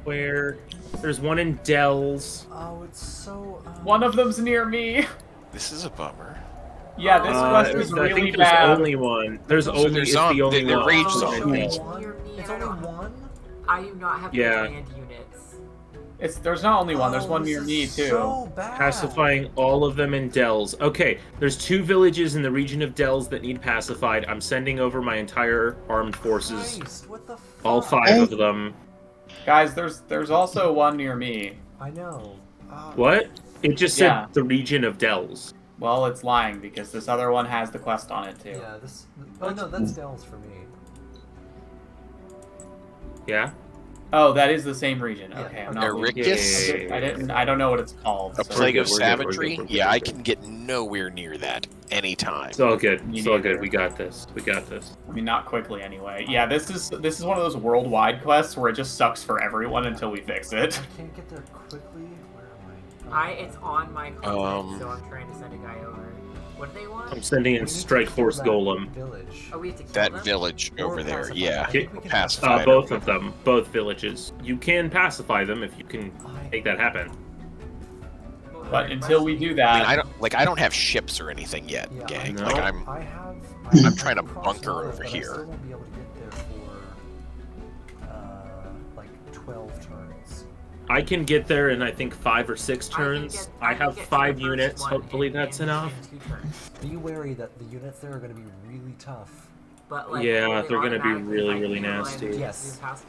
Where? There's one in Dells. Oh, it's so. One of them's near me. This is a bummer. Yeah, this quest is I really think there's bad. only one. There's only there's the only the one. rage Oh, zone. it's One? near me. It's I only don't- one? I do not have Yeah. land units. There's not only one. There's one this near is me too. So bad. Pacifying all of them in Dells. Okay, there's 2 villages in the region of Dells that need pacified. I'm sending over my entire armed forces. Christ, what the fuck? All 5 of them. Guys, there's also one near me. I know. What? It just said Yeah. the region of Dells. Well, it's lying because this other one has the quest on it too. Yeah, this. Oh no, that's Dells for me. Yeah? Oh, that is the same region. Yeah. Okay, I'm not. Ericus? I don't know what it's called. A so- plague of we're good, savagery? we're good. Yeah, I can get nowhere near that anytime. It's all good. Me It's all neither. good. We got this. We got this. I mean, not quickly anyway. Yeah, this is one of those worldwide quests where it just sucks for everyone until we fix it. I can't get there quickly. Where am I? It's on my coordinates, so I'm trying to send a guy over. What do they want? I'm sending in We need to Strike kill Force that Golem. Village. Oh, we have to kill That them? village Or over there, pacify. yeah. I think we can Pacify them. Both of them. Both villages. You can pacify them if you can make that happen. But until we do I that, mean, I don't have ships or anything yet, Yeah, gang. No. Like I I'm have trying to crossed bunker all of it, over but here. I still won't be able to get there for like 12 turns. I can get there in I think 5 or 6 turns. I can have get to 5 the first units. one Hopefully in that's enough. 2 turns. Be wary that the units there are going to be really tough. But, like, Yeah, they they're gonna be automatically really, fight really people and nasty. do Yes. pass-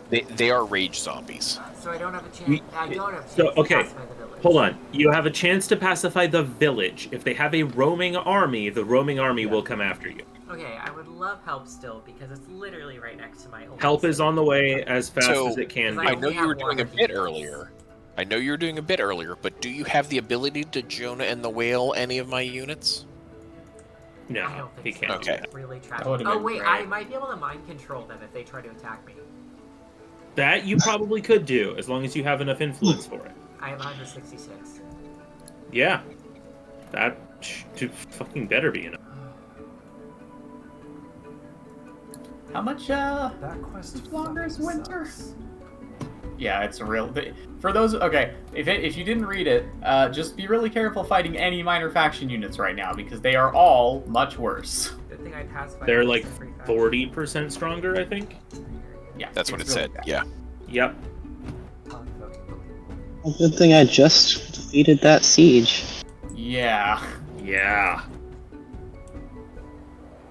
They are rage zombies. So I don't have a chance. We- I don't have a chance So, to okay, pacify the village. hold on. You have a chance to pacify the village. If they have a roaming army, the roaming army will come after you. Okay, I would love help still because it's literally right next to my only Help is city. on the way as fast So, as it can Because be. I know you were only have doing a one bit defense. earlier. I know you were doing a bit earlier, but do you have the ability to Jonah and the Whale any of my units? I No, don't he think so. can't. Okay. It's really tragic. That would've Oh been wait, great. I might be able to mind control them if they try to attack me. That you probably could do, as long as you have enough influence for it. I have 166. Yeah. That should fucking better be enough. How much That quest longer is fucking winter? sucks. Yeah, it's a real. For those, okay, if you didn't read it, just be really careful fighting any minor faction units right now because they are all much worse. Good thing I pacified. They're most like of the free factions. 40% stronger, I think. Yeah, That's what it it's really said. bad. Yeah. Yep. Well, good thing I just defeated that siege. Yeah. Yeah.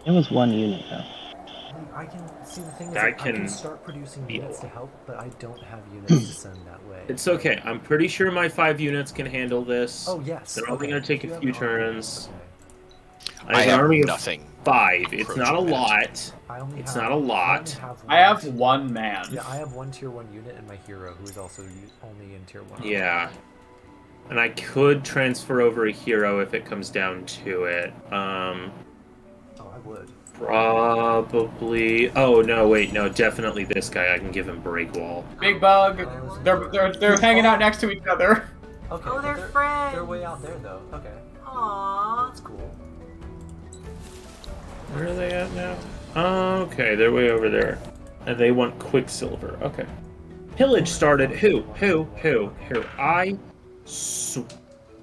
It was one unit though. I can see the thing is That I can can start producing be units a to help, but I don't have units to send that way. It's okay. I'm pretty sure my 5 units can handle this. Oh yes. They're only okay. gonna take You a have few an army. turns. Okay. I have an have army of nothing. 5. It's not a Approaching lot. I only It's have, not a lot. I have one man. Yeah, I have one tier 1 unit and my hero, who is also only in tier 1. Yeah. And I could transfer over a hero if it comes down to it. Oh, I would. Probably. Oh no, wait, no, definitely this guy. I can give him break wall. Big Bug. They're hanging out next to each other. Okay. Oh, but they're They're friends. way out there though. Okay. Aww. That's cool. Where are they at now? Okay, they're way over there. And they want Quicksilver. Okay. Pillage started. Who?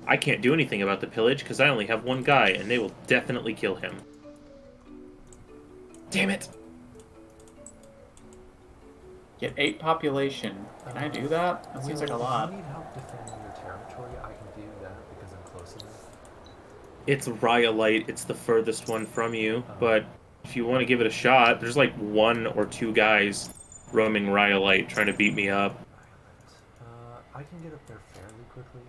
I can't do anything about the pillage because I only have one guy, and they will definitely kill him. Damn it! Get 8 population. Can I do that? That seems like a lot. If you need help defending your territory, I can do that because I'm close enough. It's Rhyolite. It's the furthest one from you, but if you want to give it a shot, there's like 1 or 2 guys roaming Rhyolite trying to beat me up. I can get up there fairly quickly.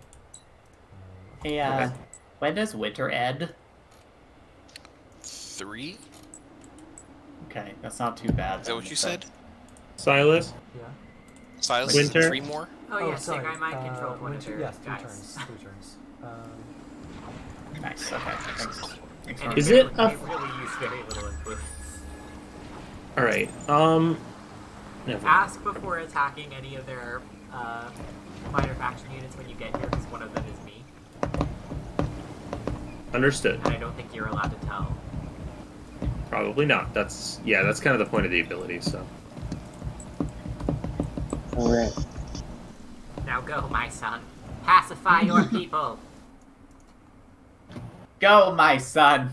Hey, when does winter end? 3? Okay, that's not too bad. Is that what you said? Silas? Yeah. Silas, Winter? 3 more? Oh, yeah, sorry. Sig, I mind controlled one of winter, their yes, 3 guys. turns. 3 turns. Nice. Okay. Thanks. Thanks for And Is it really- a- they really use very little influence. Alright, never. Ask before attacking any of their minor faction units when you get here, because one of them is me, Understood. and I don't think you're allowed to tell. Probably not. That's kind of the point of the ability, so. Alright. Now go, my son. Pacify your people. Go, my son.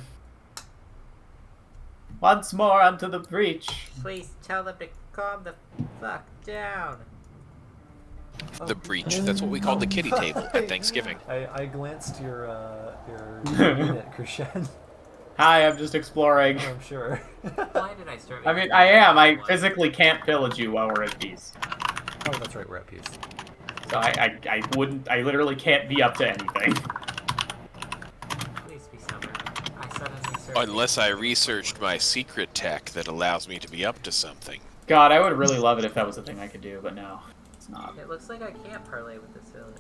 Once more unto the breach. Please tell them to calm the fuck down. The breach. That's what we call the kitty table at Thanksgiving. I glanced your unit, Krishan. Hi, I'm just exploring. I'm sure. Why did I start? I mean, I am. I physically can't pillage you while we're at peace. Oh, that's right, we're at peace. So I wouldn't. I literally can't be up to anything. Please be summer. I suddenly searched. Unless I researched my secret tech that allows me to be up to something. God, I would really love it if that was a thing I could do, but no, it's not. It looks like I can't parlay with this village.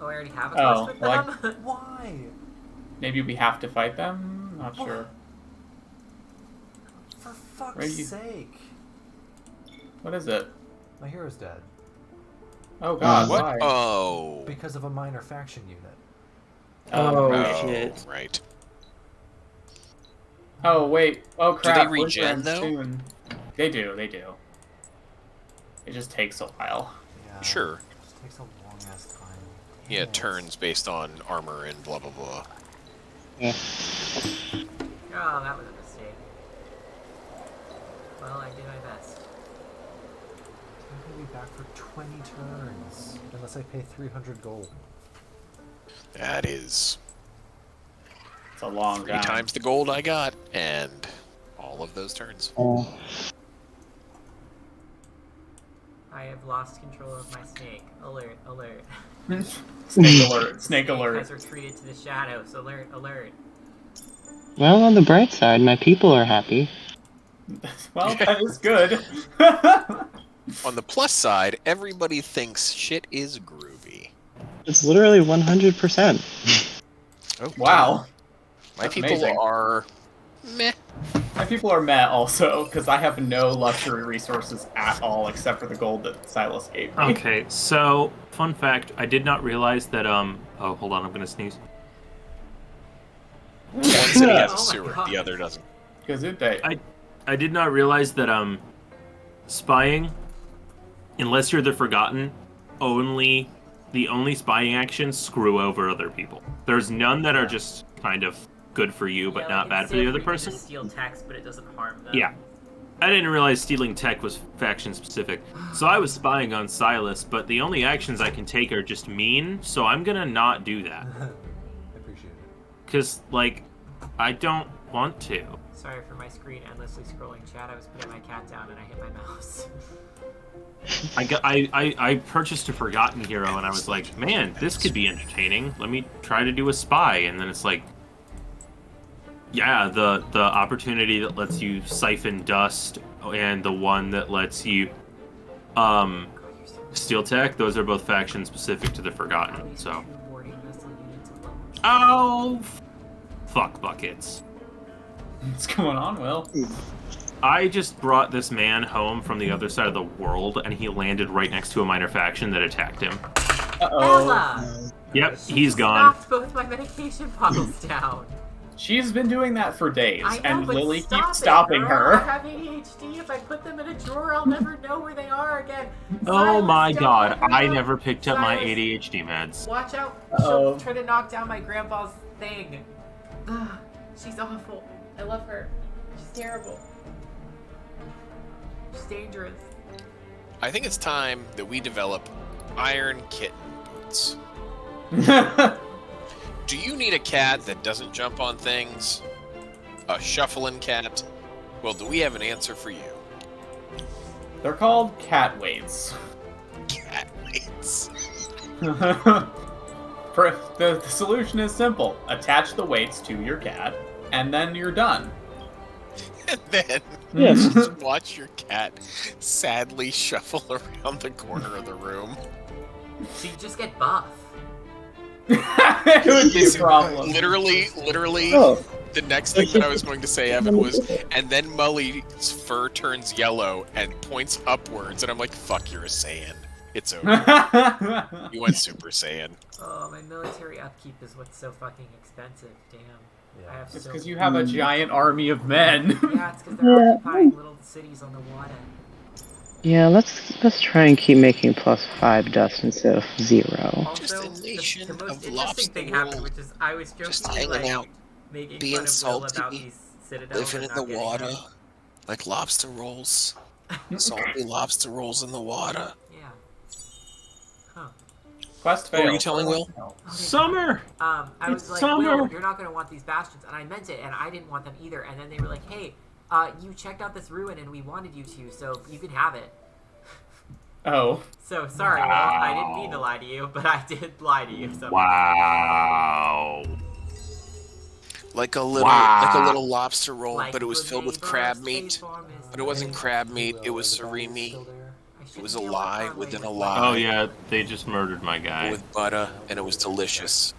Oh, I already have a Oh, quest with well, them? Why? Maybe we have to fight them? Not sure. For fuck's Where you- sake. What is it? My hero's dead. Oh God, What? why? Oh. Because of a minor faction unit. Oh, Oh, shit. right. Oh wait. Oh crap. regen, Blizzard's though? soon. They do. They do. It just takes a while. Yeah. Sure. It just takes a long ass time. Yeah, Damn it. turns based on armor and blah blah blah. Yeah. Oh, that was a mistake. Well, I did my best. I'm gonna be back for 20 turns. Unless I pay 300 gold. That is It's a long 3 time. times the gold I got, and all of those turns. Oh. have lost control of my snake. Alert, alert. Snake alert. Snake alert. Has retreated to the shadows. Alert, alert. Well, on the bright side, my people are happy. Well, that is good. On the plus side, everybody thinks shit is groovy. It's literally 100%. Oh, Wow. My That's people amazing. are meh. My people are meh also, because I have no luxury resources at all except for the gold that Silas gave me. Okay, so fun fact: I did not realize that. Oh, hold on, I'm gonna sneeze. One city has Oh a my sewer, God. the other doesn't. Gesundheit. I did not realize that spying, unless you're the Forgotten, the only spying actions screw over other people. There's none that are just kind of good for you, but Yeah, not like, bad it's for the safe other you to person. just steal text, but it doesn't harm them. Yeah. I didn't realize stealing tech was faction specific. So I was spying on Silas, but the only actions I can take are just mean, so I'm gonna not do that. I appreciate it. Because, like, I don't want to. Sorry for my screen endlessly scrolling chat. I was putting my cat down and I hit my mouse. I purchased a Forgotten Hero and I was like, man, this could be entertaining. Let me try to do a spy. And then it's like, yeah, the opportunity that lets you siphon dust and the one that lets you steal tech, those are both faction specific to the Forgotten. So, oh, fuck buckets. What's going on, Will? I just brought this man home from the other side of the world, and he landed right next to a minor faction that attacked him. Uh-oh. Ella! Yep, She he's gone. knocked both my medication bottles down. She's been doing that for days, I know, and but Lily stop keeps it, stopping girl. her. I have ADHD. If I put them in a drawer, I'll never know where they are again. Oh Silas, my don't god, let her I go. never picked up my Silas, ADHD meds. Watch out. Uh-oh. She'll try to knock down my grandpa's thing. Ugh, she's awful. I love her. She's terrible. She's dangerous. I think it's time that we develop Iron Kitten boots. Do you need a cat that doesn't jump on things? A shuffling cat? Well, do we have an answer for you? They're called cat weights. Cat weights. The solution is simple. Attach the weights to your cat, and then you're done. And then Yes. just watch your cat sadly shuffle around the corner of the room. So you just get buff. It would be a problem. Literally, Oh. the next thing that I was going to say, Evan, was, and then Mully's fur turns yellow and points upwards, and I'm like, fuck, you're a Saiyan. It's over. You went Super Saiyan. Oh, my military upkeep is what's so fucking expensive. Damn. I have It's so because you have a giant army of men. Yeah, it's because they're occupying little cities on the water. Yeah, let's try and keep making +5 dust instead of 0. Also, Just a nation the most of interesting lobster thing happened, roll. which is I was Just jokingly hanging like out, making being fun of Will about salty, these citadels living and in not the getting water, them. like lobster rolls. Salty lobster rolls in the water. Yeah. Huh. Quest What failed. were you telling Will? Summer! I was It's like, summer. Will, you're not gonna want these bastions, and I meant it, and I didn't want them either. And then they were like, hey, you checked out this ruin, and we wanted you to, so you can have it. Oh. So sorry, Will. I didn't mean to lie to you, but I did lie to you. So. Wow. Like a little lobster roll, Like but it was the filled with neighbor crab State meat. Farm is But it wasn't there. crab meat, it was The body's surimi. still there. I It was shouldn't be able to alive find within my a way. lie. Oh yeah, they just murdered my guy. With butter, and it was delicious.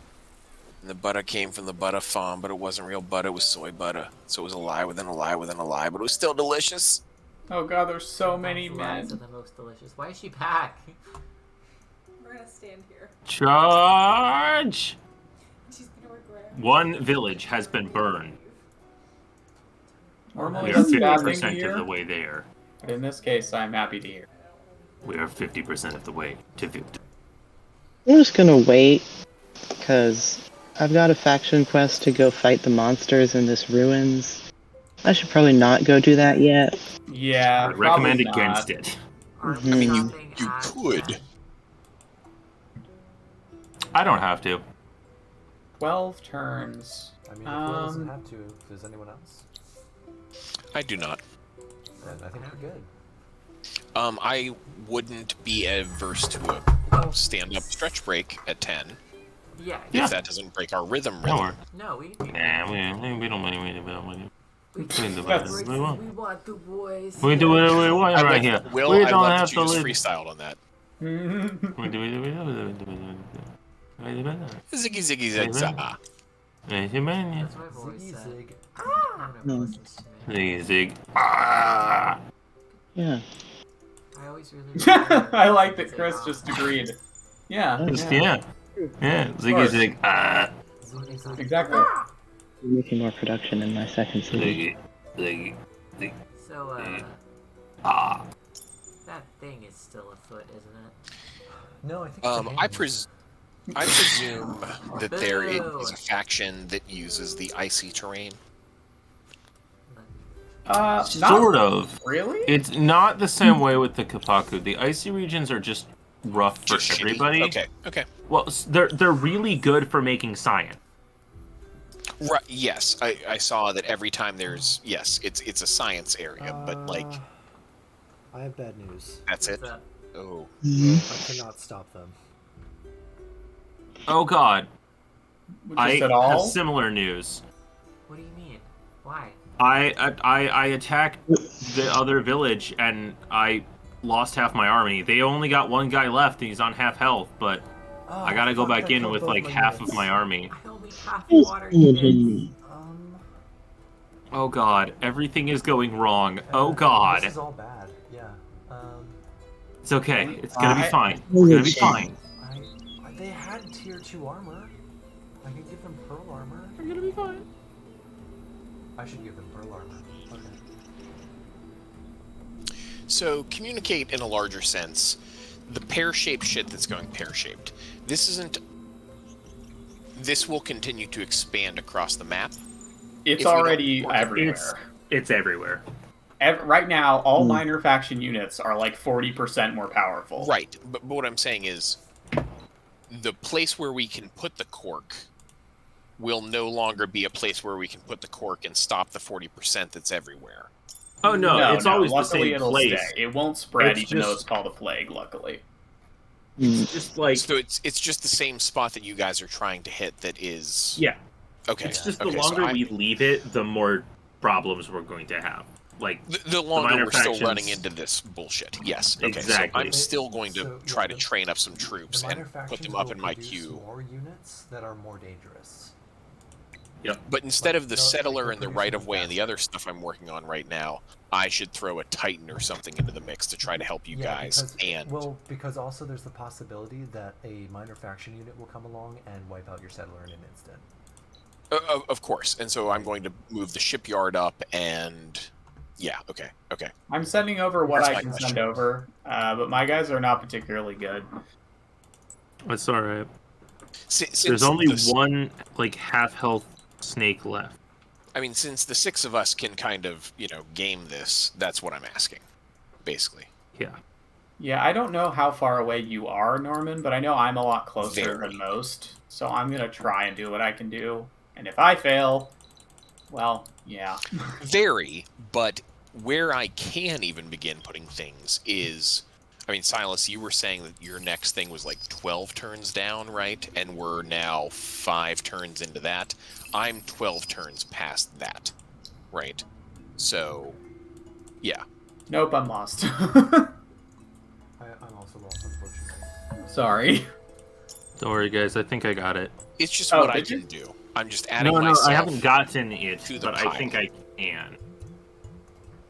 And the butter came from the butter farm, but it wasn't real butter, it was soy butter. So it was a lie within a lie within a lie, but it was still delicious. Oh god, there's so many Lies are men. the most delicious. Why is she back? We're gonna stand here. Charge! She's gonna regret. One village has been burned. Normally We are that's a bad thing to 50% of hear, the way there. but in this case, I'm happy to hear. We are 50% of the way to victory. I'm just gonna wait, because I've got a faction quest to go fight the monsters in this ruins. I should probably not go do that yet. Yeah, I would recommend probably not. against it. Are I we mean, stopping You at- could. I don't have to. 12 turns. I mean, if Will doesn't have to, does anyone else? I do not. Then I think we're good. I wouldn't be adverse to a stand-up stretch break at 10. Yeah. If that doesn't break our rhythm. No, we Nah, we don't want to we want the boys. We do whatever we want right here. Will, We I don't love have that you to just live. freestyled on that. Ziggy ziggy zig zag. That's what I've always Ziggy said. zig. No one ever listens to me. Zig zig. Yeah. I always really. I like that Chris just agreed. Yeah. Yeah. Yeah. Ziggy zig. Exactly. I'm making more production in my second city. Ziggy. Ziggy. So, that thing is still afoot, isn't it? No, I think. It's a I hand. presume that there Boo. is a faction that uses the icy terrain. Not Sort of. really. It's not the same way with the Kapaku. The icy regions are just rough for Just shitty. everybody. Okay. Well, they're really good for making science. Right. Yes, I saw that every time there's it's a science area, but like I have bad news. that's it. What's that? Oh. I cannot stop them. Oh God. Just I at have all. similar news. What do you mean? Why? I attacked the other village and I lost half my army. They only got one guy left and he's on half health, but Oh, I gotta go fuck, back that in killed with both like my half of units. my army. I only have water units. Oh God, everything is going wrong. Oh God. This is all bad. Yeah. It's okay. It's gonna be I- fine. It's gonna be fine. They had tier 2 armor. I could give them pearl armor. They're gonna be fine. I should give them pearl armor. Okay. So communicate in a larger sense. The pear-shaped shit that's going pear-shaped. This will continue to expand across the map. It's if we don't already work it. everywhere. It's everywhere. Right now, all minor faction units are like 40% more powerful. Right, but what I'm saying is, the place where we can put the cork will no longer be a place where we can put the cork and stop the 40% that's everywhere. Oh no, it's always the luckily same it'll place. Stay. It won't spread, It's even though just- it's called a plague. Luckily. It's just like So it's just the same spot that you guys are trying to hit that is... yeah. Okay. It's just the okay, so longer I- we leave it, the more problems we're going to have. Like The longer minor we're still factions- running into this bullshit. Yes. Okay. Exactly. So I'm still going to So, try yeah, to the- train up some troops The and minor put them factions up will in my produce queue. more units that are more dangerous. Yep. But instead of the They'll- settler they'll and the produce right them of way and the faster. other stuff I'm working on right now, I should throw a Titan or something into the mix to try to help you guys. Because also there's the possibility that a minor faction unit will come along and wipe out your settler in an instant. Of course. And so I'm going to move the shipyard up and yeah. Okay. I'm sending over what That's I my can question. send over, but my guys are not particularly good. That's all right. Since There's only the- one like half health snake left. I mean, since the six of us can kind of, game this, that's what I'm asking, basically. Yeah. Yeah, I don't know how far away you are, Norman, but I know I'm a lot closer Very. than most. So I'm gonna try and do what I can do. And if I fail, well, yeah. Very, but where I can even begin putting things is, I mean, Silas, you were saying that your next thing was like 12 turns down, right? And we're now 5 turns into that. I'm 12 turns past that, right? So, yeah. Nope, I'm lost. I'm also lost, unfortunately. Sorry. Don't worry, guys. I think I got it. It's just Oh, what I did you? can do. I'm just adding No, myself. I haven't gotten it, to the but I pile. think I can.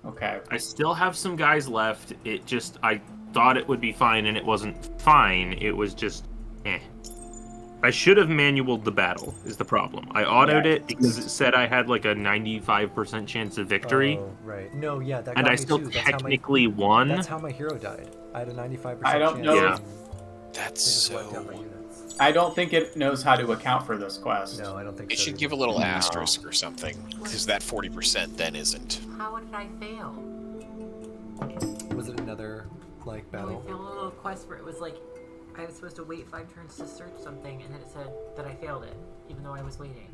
Okay. I still have some guys left. It just I thought it would be fine, and it wasn't fine. It was just eh. I should have manualed the battle, is the problem. I autoed Yeah. it because it said I had like a 95% chance of victory, Oh, right. No, yeah, that and got I me still too. That's technically won. That's how my hero died. I had a 95% I don't chance. know Yeah. and That's they just wiped out my so... units. I don't think it knows how to account for this quest. No, I don't think It so. should either. give a little asterisk or something, because that 40% then isn't. How did I fail? Was it another, like, No, battle? I failed a little quest where it was like I was supposed to wait 5 turns to search something, and then it said that I failed it, even though I was waiting.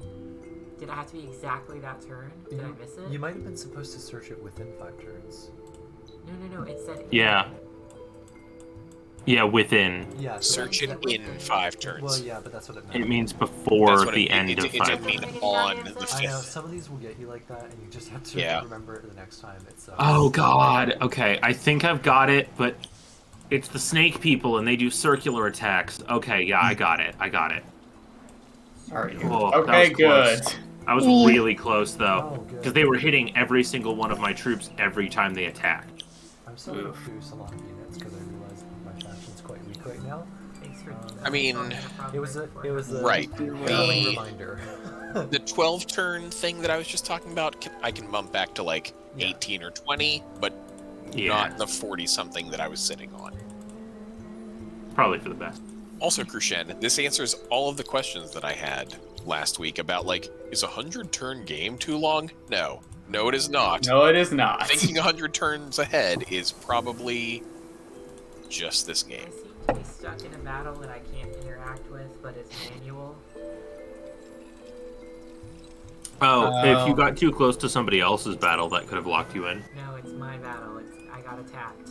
Did it have to be exactly that turn? Did I miss it? You might have been supposed to search it within 5 turns. No. It said Yeah. Yeah, within. Yeah. Search it in 5 turns. Well, yeah, but that's what it meant. It means before That's what the it, end it, of it, it 5 didn't mean turns. on the I know 5th. some of these will get you like that, and you just have to Yeah. remember it the next time. It's Oh god. Okay, I think I've got it, but it's the snake people and they do circular attacks. Okay, yeah, I got it. Are you? Oh, that Okay, was good. close. I was really close though, Oh, good. because they were hitting every single one of my troops every time they attacked. I'm still going to boost a lot of units because I realize my faction's quite weak right now. Thanks for. I mean, It was a Right. thrilling reminder. The 12 turn thing that I was just talking about, I can bump back to like Yeah. 18 or 20, but Yeah. not the 40 something that I was sitting on. Probably for the best. Also, Crucian, this answers all of the questions that I had last week about like, is a 100-turn game too long? No. No, it is not. No, it is not. Thinking 100 turns ahead is probably just this I game. seem to be stuck in a battle that I can't interact with, but it's manual. Oh, if you got too close to somebody else's battle, that could have locked you in. No, it's my battle. I got attacked.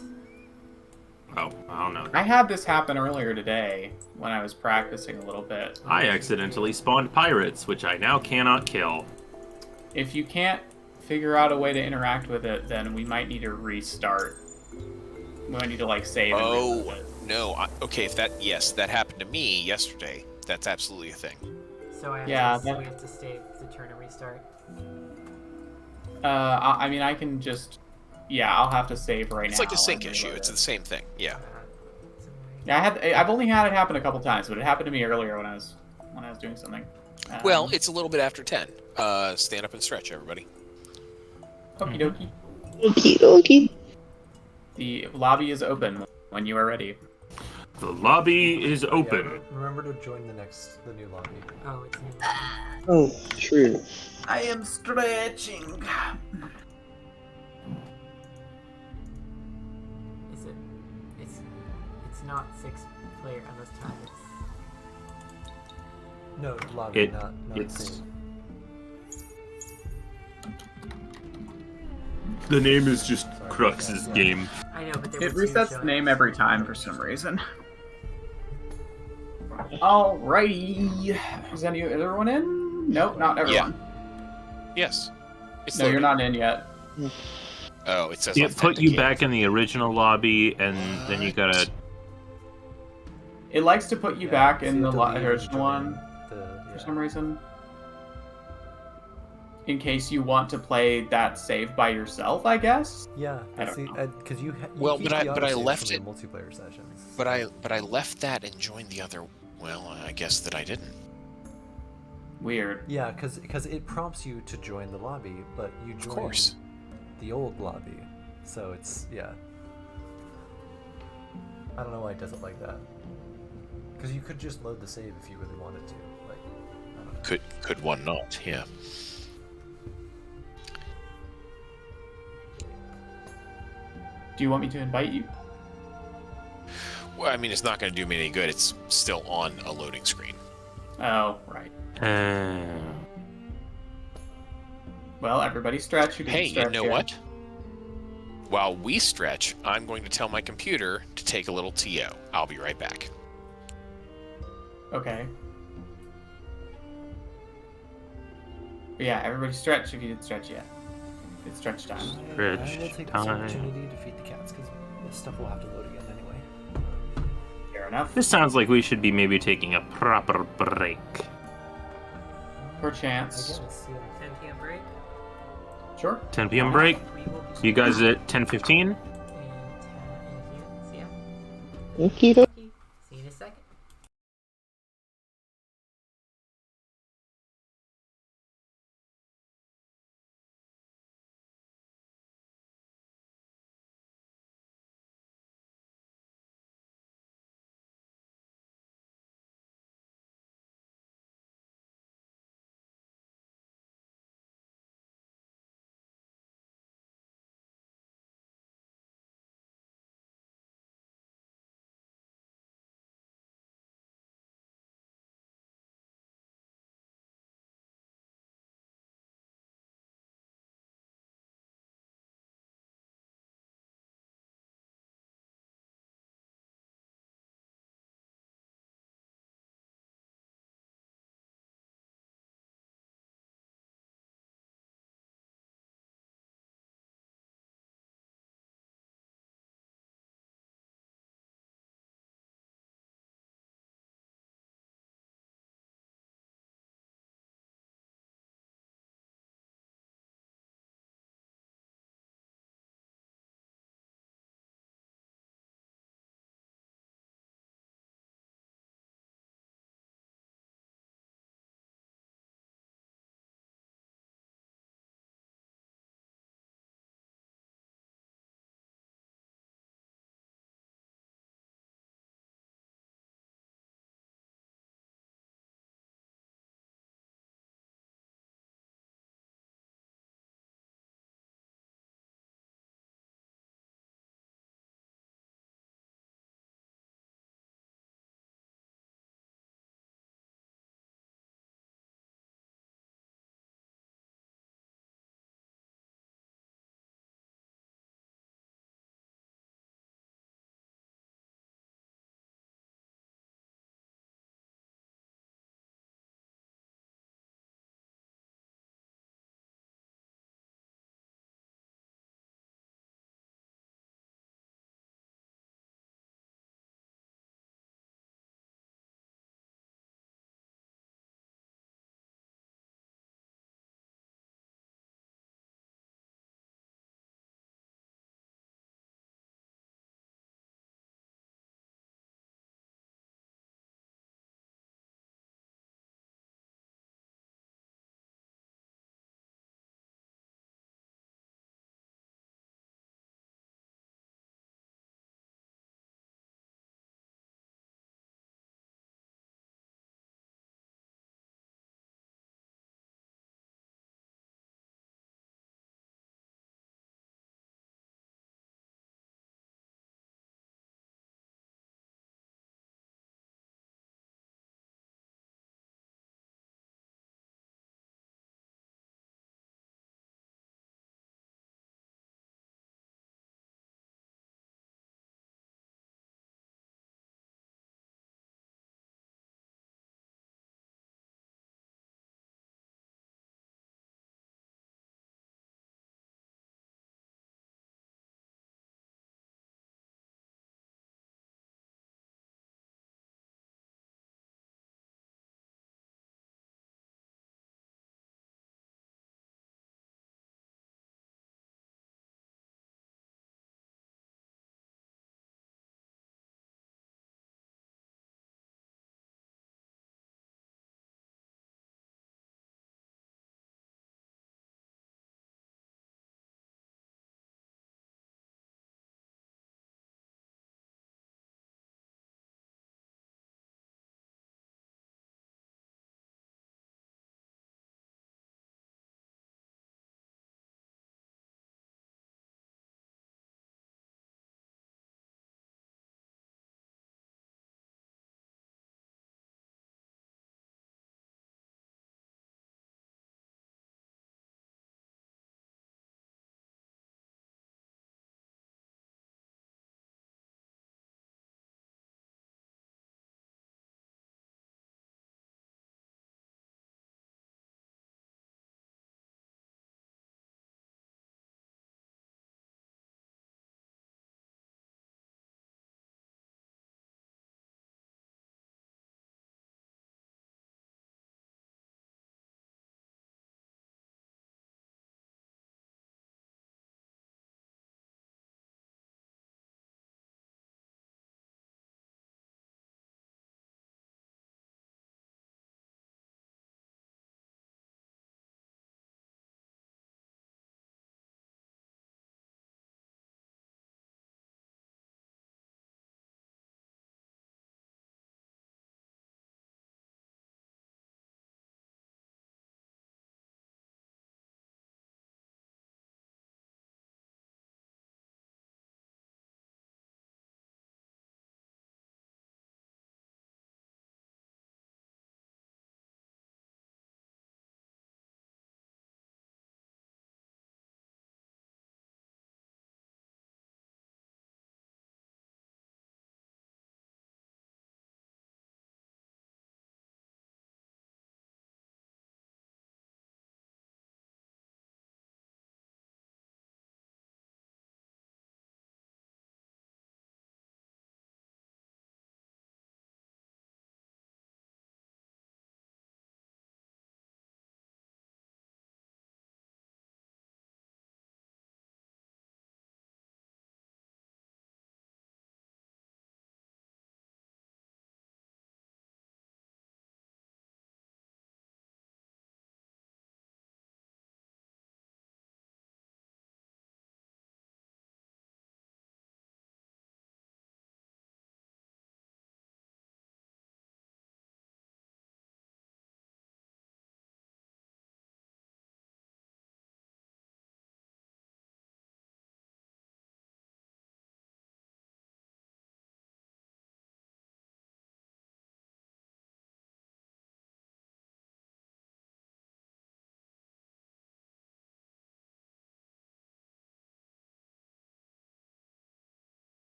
Oh, I don't know. I had this happen earlier today when I was practicing a little bit. I accidentally spawned pirates, which I now cannot kill. If you can't figure out a way to interact with it, then we might need to restart. We might need to like save. And Oh, reload it. no. Okay, yes, that happened to me yesterday. That's absolutely a thing. So I have Yeah, to, that- we have to stay to turn a restart. I mean, I can just. Yeah, I'll have to save right It's now. like a sync and issue. reload It's it. the same thing. Yeah. Yeah, I've only had it happen a couple times, but it happened to me earlier when I was doing something. Well, it's a little bit after 10. Stand up and stretch, everybody. Okie dokie. Okie dokie. The lobby is open when you are ready. The lobby is open. Yeah, remember to join the new lobby. Oh, it's new. Oh, true. I am stretching. Is it? It's not 6-player at this time. It's No, lobby, not it's- save. The name is just Crux's game. I know, but there It were two resets the showing. name every time for some reason. Alrighty. Is everyone in? Nope, not everyone. Yes. It's No, you're loading. not in yet. Oh, it says It put you authenticate. back in the original lobby, and then you gotta. It likes to put you Yeah, back so in you the have to leave and original join one for some reason. In case you want to play that save by yourself, I guess. Yeah, I don't know. because you Well, keep but the I autosaves left from it- the multiplayer sessions. But I left that and joined the other. Well, I guess that I didn't. Weird. Yeah, because it prompts you to join the lobby, but you join course. the old lobby, so it's yeah. I don't know why it does it like that. Because you could just load the save if you really wanted to. Like, I don't know. Could one not? Yeah. Do you want me to invite you? Well, I mean, it's not going to do me any good. It's still on a loading screen. Oh, right. Well, everybody stretch. You can Hey, you stretch know here. what? While we stretch, I'm going to tell my computer to take a little TO. I'll be right back. Okay. But yeah, everybody stretch if you didn't stretch yet. It's stretch time. I Stretch will take this time. opportunity to feed the cats because this stuff will have to load again anyway. Fair enough. This sounds like we should be maybe taking a proper break. I Perchance. guess, yeah. 10 p.m. break. Sure. 10 p.m. break. We will be See you guys at 10:15. in 10 yeah. Okie dokie. See you in a second.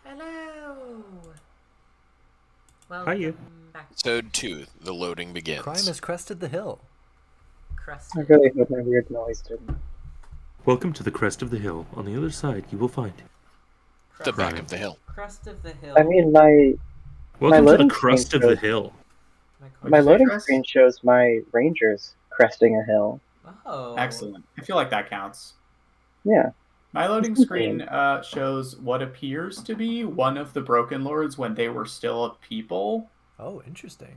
Hello. Hiya. Welcome back. Episode 2, the loading begins. Crime has crested the hill. Crust. I really hope my weird noise didn't. Welcome to the crest of the hill. On the other side, you will find. The back of the hill. Crust of the hill. I mean, my Welcome to the loading crust screen of the shows- hill. my you say, loading Chris? screen shows my rangers cresting a hill. Oh. Excellent. I feel like that counts. Yeah. My loading screen shows what appears to be one of the Broken Lords when they were still a people, Oh, interesting.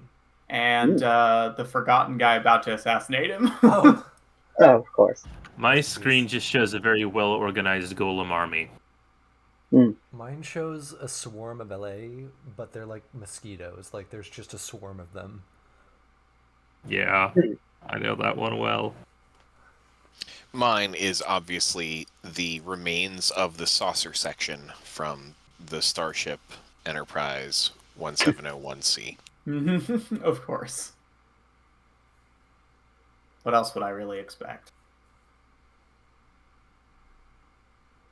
and the forgotten guy about to assassinate him. Oh. Oh, of course. My screen just shows a very well organized golem army. Mine shows a swarm of LA, but they're like mosquitoes. Like there's just a swarm of them. Yeah, I know that one well. Mine is obviously the remains of the saucer section from the Starship Enterprise 1701C. Of course. What else would I really expect?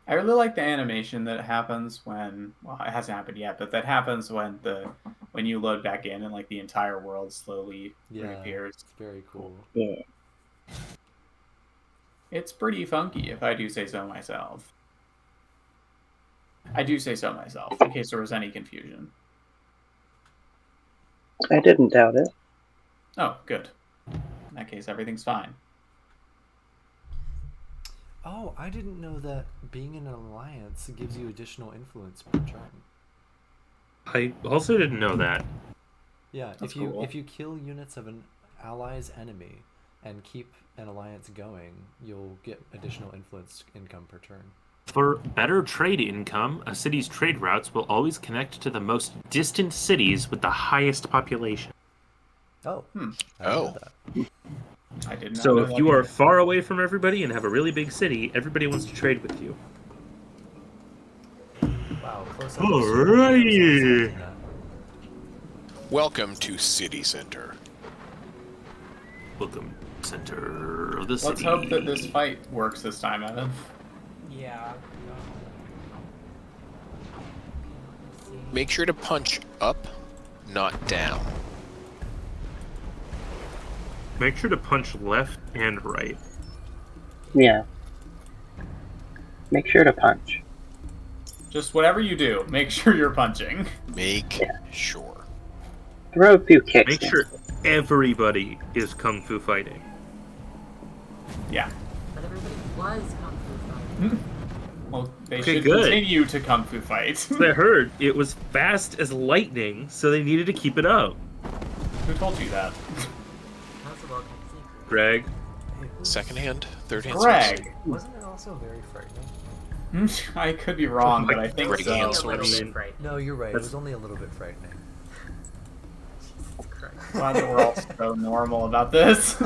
I really like the animation that happens when, well, it hasn't happened yet, but that happens when you load back in and like the entire world slowly reappears. It's very cool. Yeah. It's pretty funky, if I do say so myself. I do say so myself, in case there was any confusion. I didn't doubt it. Oh, good. In that case, everything's fine. Oh, I didn't know that being in an alliance gives you additional influence per turn. I also didn't know that. Yeah, That's if you cool. kill units of an ally's enemy and keep an alliance going, you'll get additional influence income per turn. For better trade income, a city's trade routes will always connect to the most distant cities with the highest population. Oh. Hmm. I didn't know Oh. that. I did not So know if that you are either. far away from everybody and have a really big city, everybody wants to trade with you. Wow, close Alrighty. Welcome to City Center. Welcome, center of the Let's city. hope that this fight works this time, Evan. Yeah. Make sure to punch up, not down. Make sure to punch left and right. Yeah. Make sure to punch. Just whatever you do, make sure you're punching. Make sure. Throw a few kicks. Make in. sure everybody is kung fu fighting. Yeah. But everybody was kung fu fighting. Well, they Okay, should good. continue to kung fu fight. I heard it was fast as lightning, so they needed to keep it up. Who told you that? That's a well-kept secret. Greg, Second-hand, third-hand. Greg. Wasn't it also very frightening? I could be wrong, Oh but my I think God. so. Only a Swords. little I bit mean- frightening. No, you're right. It That's- was only a little bit frightening. Jesus Christ. Glad that we're all so normal about this.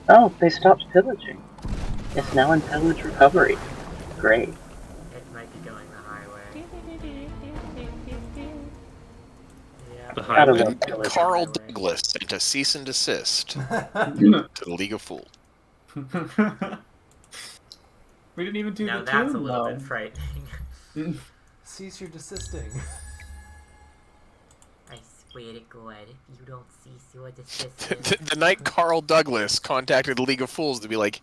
Oh, they stopped pillaging. It's now in pillage recovery. Great. It might be going the highway. Yeah. the Gotta highway. love pillage. Carl Highway. Douglas sent a cease and desist to the League of Fools. We didn't even do Now the that's a tune, little though. bit frightening. Cease your desisting. I swear to God, if you don't cease your the, desistance. the night Carl Douglas contacted the League of Fools to be like,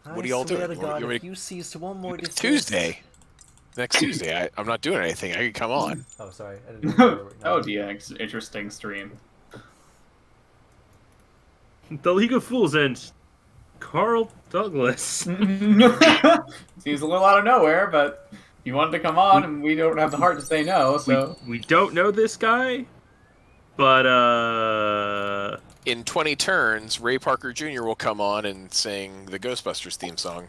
what are y'all I swear doing? to You want- God, you want if me you cease one more It's desist... Tuesday. Next Tuesday. I'm not doing anything. I can come on. Oh, sorry. I didn't know Oh, DX, interesting stream. The League of Fools and Carl Douglas. Seems a little out of nowhere, but you wanted to come on, and we don't have the heart to say no, so... We don't know this guy, but In 20 turns, Ray Parker Jr. will come on and sing the Ghostbusters theme song.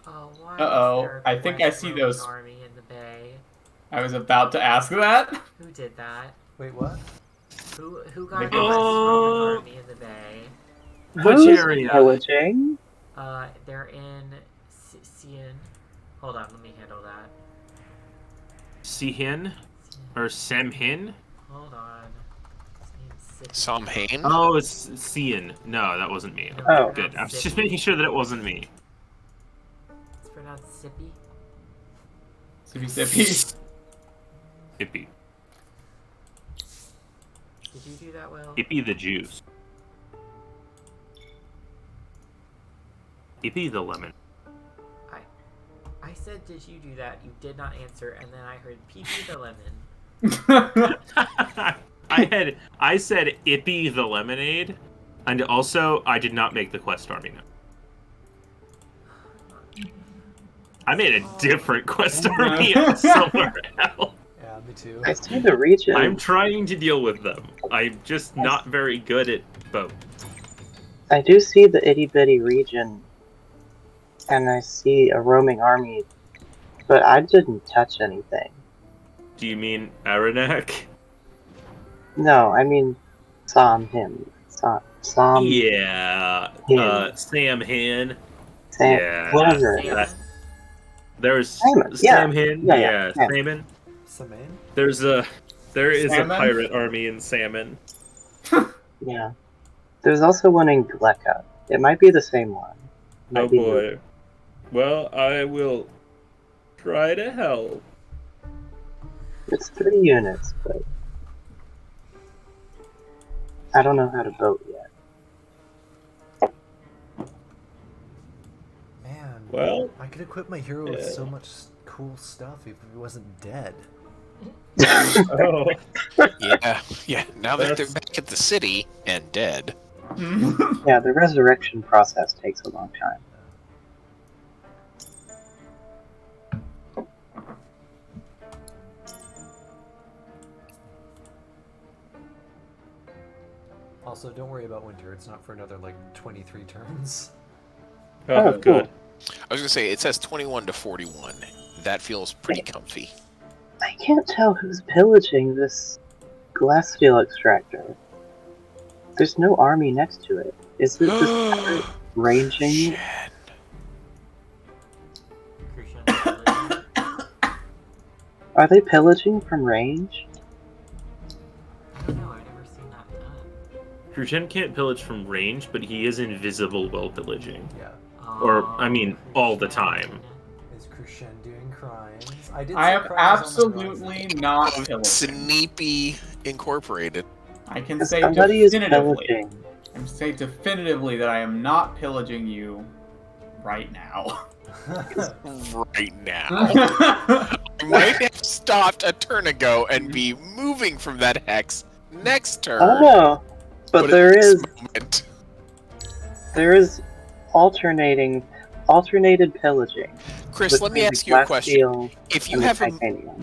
Oh, why Uh-oh, is there a I think I West see Roman those- army in the bay? I was about to ask that. Who did that? Wait, what? Who got the West Oh. Roman army in the bay? which Who's area? pillaging? They're in Cian. Hold on, let me handle that. Sihin or Samhin. Hold on. His name's Samhain? Oh, it's Cian. No, that wasn't me. Oh. Good. I was just making sure that it wasn't me. It's pronounced Sippy. Sippy. Ippy. Did you do that well? Ippy the juice. Ippy the lemon. I said, did you do that? You did not answer, and then I heard Pee-Pee the lemon. I said Ippy the lemonade, and also I did not make the quest army now. I made a different quest army somewhere else. Yeah, me too. I see the region. I'm trying to deal with them. I'm just not very good at both. I do see the itty bitty region, and I see a roaming army, but I didn't touch anything. Do you mean Aranak? No, I mean Sam. Yeah. Him. Sam Han. Sam, Yeah. whatever. Salmon? There's Simon, yeah. Sam Han. Yeah, Yeah, yeah. Salmon. Samhain? There is Salmon? a pirate army in Salmon. Yeah. There's also one in Gleka. It might be the same one. Oh Might be boy. Well, I will try to help. It's 3 units, but I don't know how to vote yet. Man. Well, I could equip my hero with so much cool stuff if he wasn't dead. oh, Yeah. Now that they're back at the city and dead. Yeah, the resurrection process takes a long time. Also, don't worry about winter. It's not for another, 23 turns. Oh, good. I was gonna say, it says 21 to 41. That feels pretty comfy. I can't tell who's pillaging this glasssteel extractor. There's no army next to it. Is it this pirate ranging? Crucian. Are they pillaging from range? I don't know, I've never seen that done. Crucian can't pillage from range, but he is invisible while pillaging. Yeah. Or, I mean, all the time. Is Crucian doing crimes? I did. I see am crimes on the absolutely not pillaging. Sneepy Incorporated. I can say Somebody is definitively. pillaging. I can say definitively that I am not pillaging you right now. Right now. I might have stopped a turn ago and be moving from that hex next turn. Oh no, but at there this is moment- alternated pillaging. Chris, let me ask you a question. Glasssteel If you and the have titanium.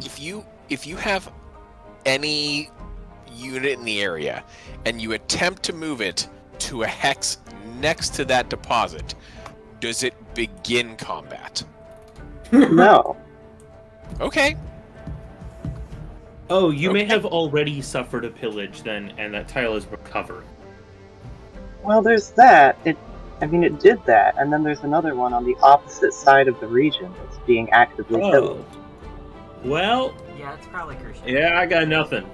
if you have any unit in the area and you attempt to move it to a hex next to that deposit, does it begin combat? No. Okay. Oh, you may have already suffered a pillage then, and that tile is recovered. Well, there's that. It did that, and then there's another one on the opposite side of the region that's being actively pillaged. Well, Yeah, it's probably Crucian. yeah, I got nothing.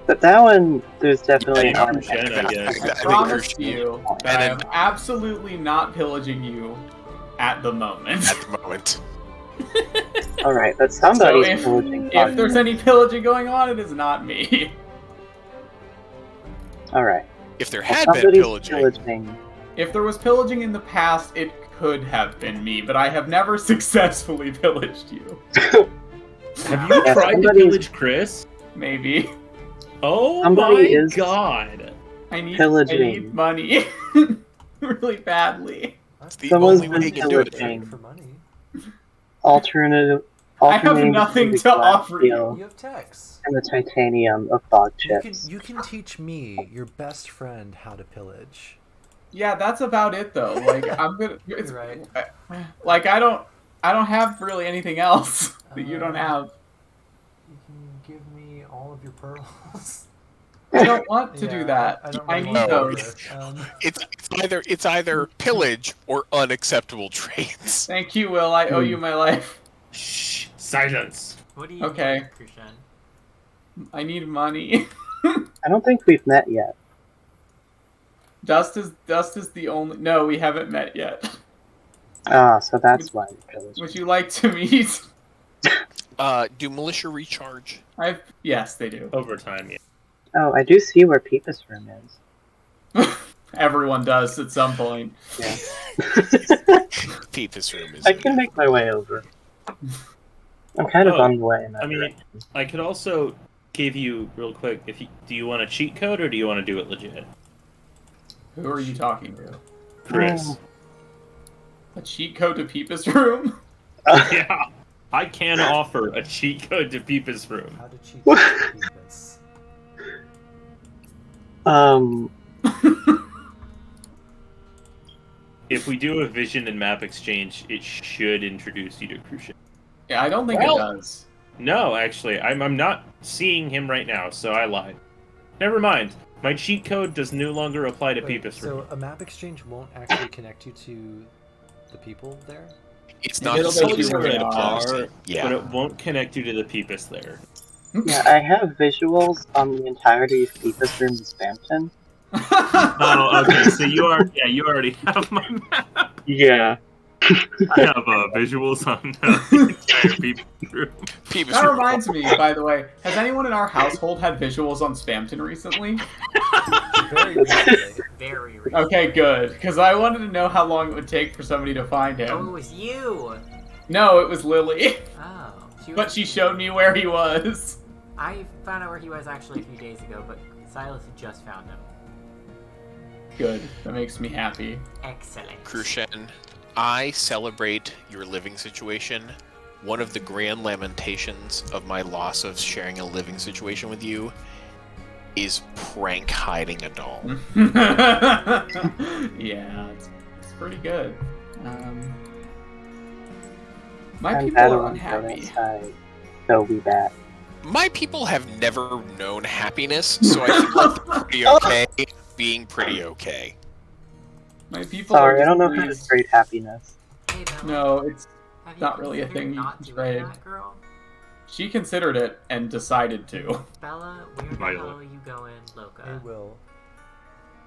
But that one, there's definitely Yeah, an Crucian, I artifact. guess. I think promise Christian- you And that I am then- absolutely not pillaging you at the moment. At the moment. Alright, but somebody's So if- pillaging. If there's any pillaging going on, it is not me. Alright. If there had been Somebody's pillaging, If there was pillaging in the past, it could have been me, but I have never successfully pillaged you. Have you Yeah, tried to somebody's- pillage Chris? Maybe. Oh Somebody my is- god! I need Pillaging. money. Really badly. it's the Someone's only way been you can do it. pillaging. For money. Alternative. I have alternating nothing the to offer you. glasssteel You have Tex. And the titanium of fog chips. You can teach me, your best friend, how to pillage. Yeah, that's about it though. Like I'm gonna. It's, You're right. Like I don't have really anything else that you don't have. You can give me all of your pearls. I don't want to do Yeah, that. I don't I really need want those. to. It's either pillage or unacceptable trades. Thank you, Will. I owe you my life. Shh! Silence! What do you Okay. need, Crucian? I need money. I don't think we've met yet. Dust is the only. No, we haven't met yet. Ah, so that's why the pillars. Would you like to meet? Do militia recharge? Yes, they do. Overtime, yeah. Oh, I do see where Peepus Room is. Everyone does at some point. Yeah. Peepus room is. I can make my way over. I'm kind of Oh, on the way. In that I mean, direction. I could also give you real quick. Do you want a cheat code or do you want to do it legit? Who are you talking to? Chris. A cheat code to Peepus Room? Yeah, I can offer a cheat code to Peepus Room. How to cheat Peepus. If we do a vision and map exchange, it should introduce you to Crucian. Yeah, I don't think it does. No, actually, I'm not seeing him right now, so I lied. Never mind. My cheat code does no longer apply to Wait, Peepus so Room. a map exchange won't actually connect you to the people there? It's not It'll the same tell as you where where they the are, policy. Yeah. But it won't connect you to the Peepus there. Yeah, I have visuals on the entirety of Peepus Room in Spampton. Oh, okay. So you already have my map. Yeah. I have visuals on the entire Peepus Room. Peepus That room. reminds me, by the way, has anyone in our household had visuals on Spampton recently? Very recently. Very recent. Okay, good, because I wanted to know how long it would take for somebody to find Oh, it him. was you. No, it was Lily, Oh. but she showed me where he was. I found out where he was actually a few days ago, but Silas had just found him. Good, that makes me happy. Excellent. Crucian, I celebrate your living situation. One of the grand lamentations of my loss of sharing a living situation with you is prank hiding a doll. Yeah, it's pretty good. My I'm people are battling unhappy. outside. So we bat. My people have never known happiness, so I feel like they're pretty okay being pretty okay. My people Sorry, are I don't know how to displeased. trade happiness. Hey, Bella, No, it's have you not really a considered thing you not can doing trade. that, girl? She considered it and decided to. Bella, where the Violet. hell are you going, Loca? Hey, Will.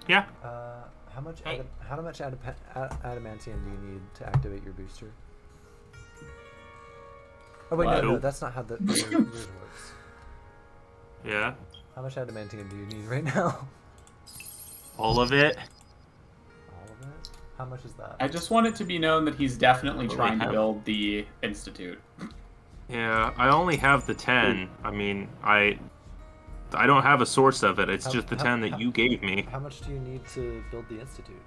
Yeah. How much Hey. adamantium do you need to activate your booster? Oh wait, What? no, that's not how yours works. Yeah. How much adamantium do you need right now? All of it. All of it? How much is that? I just want it to be known that he's definitely Well, trying we to have- build the institute. Yeah, I only have the 10. I mean, I don't have a source of it. It's How- just the how- 10 that how- you gave me. How much do you need to build the institute?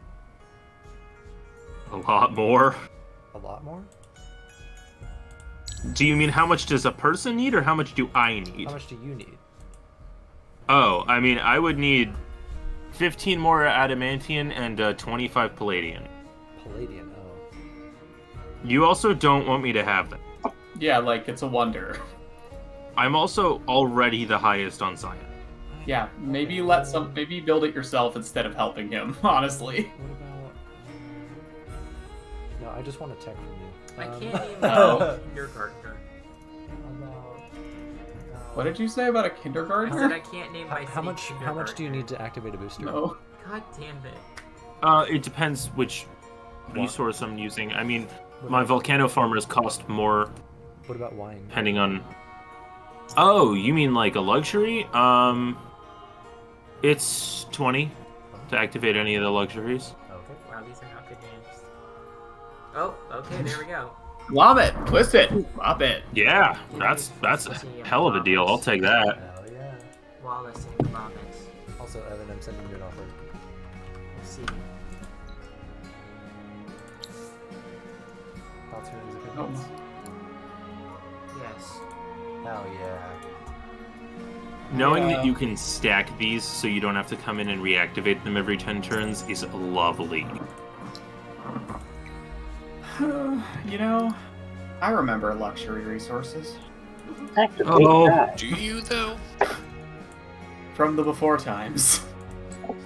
A lot more. A lot more? Do you mean how much does a person need or how much do I need? How much do you need? Oh, I mean, I would need 15 more adamantium and 25 palladium. Palladium, oh. You also don't want me to have that. Yeah, like it's a wonder. I'm also already the highest on science. Yeah, maybe maybe build it yourself instead of helping him, honestly. What about... No, I just want a tech from you. I can't even Oh. kindergartner. What did you say about a I said kindergartner? I can't name my How city much do you need to activate a booster? No. God damn it. It depends which What? resource I'm using. I mean, my volcano farmers cost more What about wine? depending on... Oh, you mean like a luxury? It's 20 to activate any of the luxuries. Okay. Wow, these are not good names. Oh, okay, there we go. Lob it, twist it, flop it. Yeah, that's a hell of a deal. I'll take that. Hell yeah. Wallace and Gromit. Also, Evan, I'm sending you an offer. We'll see. Thoughts, feelings, Oh. opinions? Yes. Hell yeah. Knowing Yeah. that you can stack these so you don't have to come in and reactivate them every 10 turns is lovely. You know, I remember luxury resources Activate Oh. that. Do you, though? from the before times.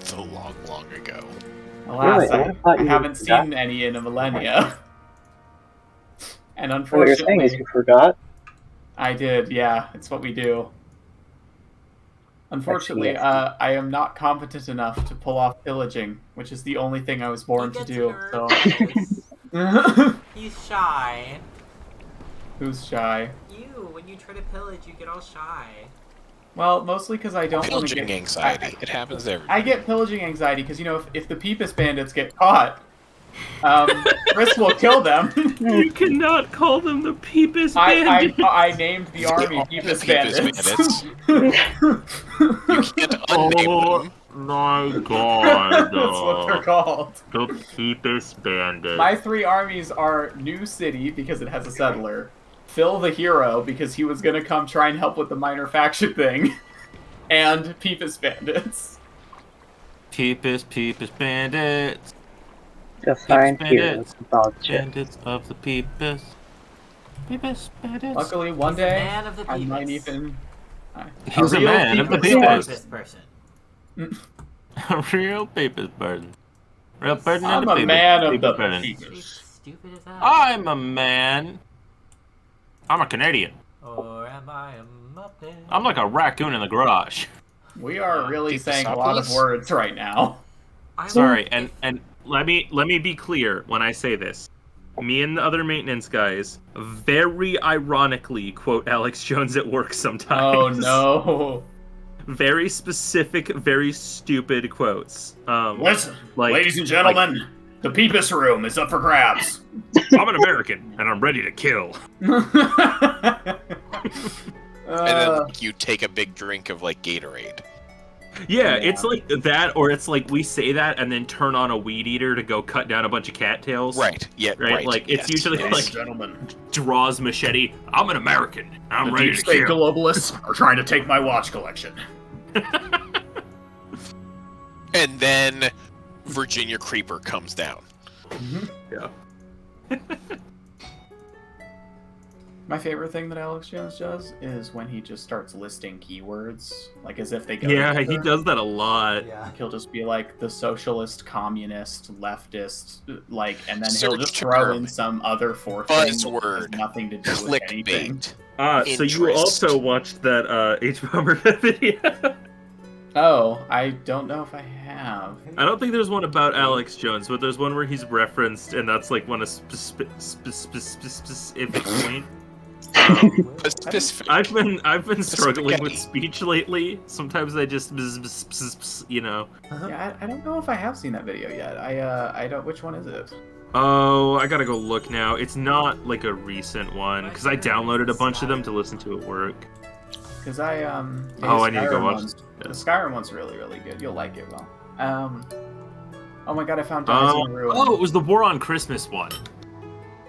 The long, long ago. Alas, Really? I I thought you haven't forgot. seen any in a millennia. And So what you're saying is unfortunately, you forgot? I did, yeah, it's what we do. Unfortunately, I am not competent enough to pull off pillaging, which is the only thing I was born to do. So. He's shy. Who's shy? You, when you try to pillage, you get all shy. Well, mostly because I don't want to Pillaging get anxiety. It happens to everybody. I get pillaging anxiety because, you know, if the Peepus bandits get caught, Chris will kill them. You cannot call them the Peepus Bandits. I named the army Peepus bandits. You can't unname them. My God. That's what they're called. The Peepus Bandits. My 3 armies are New City, because it has a settler, Phil the Hero, because he was going to come try and help with the minor faction thing, and Peepus bandits. Peepus Bandits. Define Peepus heroes about shit. Bandits of the Peepus. Peepus Bandits. Luckily, one He's a day, man of the I might Peepus. even... He's a real man of the Peepus. This person. A real Peepus burden. Real burden I'm and a a man of the burden. He's Peepus. stupid as that. I'm a man. I'm a Canadian. Or am I a Muppet? I'm like a raccoon in the garage. We are really saying a lot of Peepusopolis? words right now. I'm Sorry, and let me be clear when I say this. Me and the other maintenance guys very ironically quote Alex Jones at work sometimes. Oh no. Very specific, very stupid quotes. Listen, like- ladies and gentlemen, the Peepus room is up for grabs. I'm an American and I'm ready to kill. And then like, you take a big drink of like Gatorade. Yeah, it's like that, or it's like we say that and then turn on a weed eater to go cut down a bunch of cattails. Right. Yeah. Right? Like it's yes, usually yes. like Gentlemen, draws machete. I'm an American. I'm the ready deep to state kill. globalists are trying to take my watch collection. And then Virginia Creeper comes down. Yeah. My favorite thing that Alex Jones does is when he just starts listing keywords, like as if they go Yeah, he together. does that a lot. Yeah. He'll just be like the socialist, communist, leftist, like, and then Search he'll just throw term. in some other fourth thing that has Buzzword. nothing to do with anything. Clickbait. So you Interest. also watched that H-Bomber video? Oh, I don't know if I have. I don't think there's one about Alex Jones, but there's one where he's referenced, and that's like one of specific point. Specific. I've been struggling with Spaghetti. speech lately. Sometimes I just you know. Yeah, I don't know if I have seen that video yet. I don't. Which one is it? Oh, I gotta go look now. It's not like a recent one because I downloaded a bunch of them to listen to at work. Because I Oh, I need to go Skyrim watch one's- this. The Skyrim one's really good. You'll like it, well. Oh my god, I found Dies in Ruin. Oh, it was the War on Christmas one.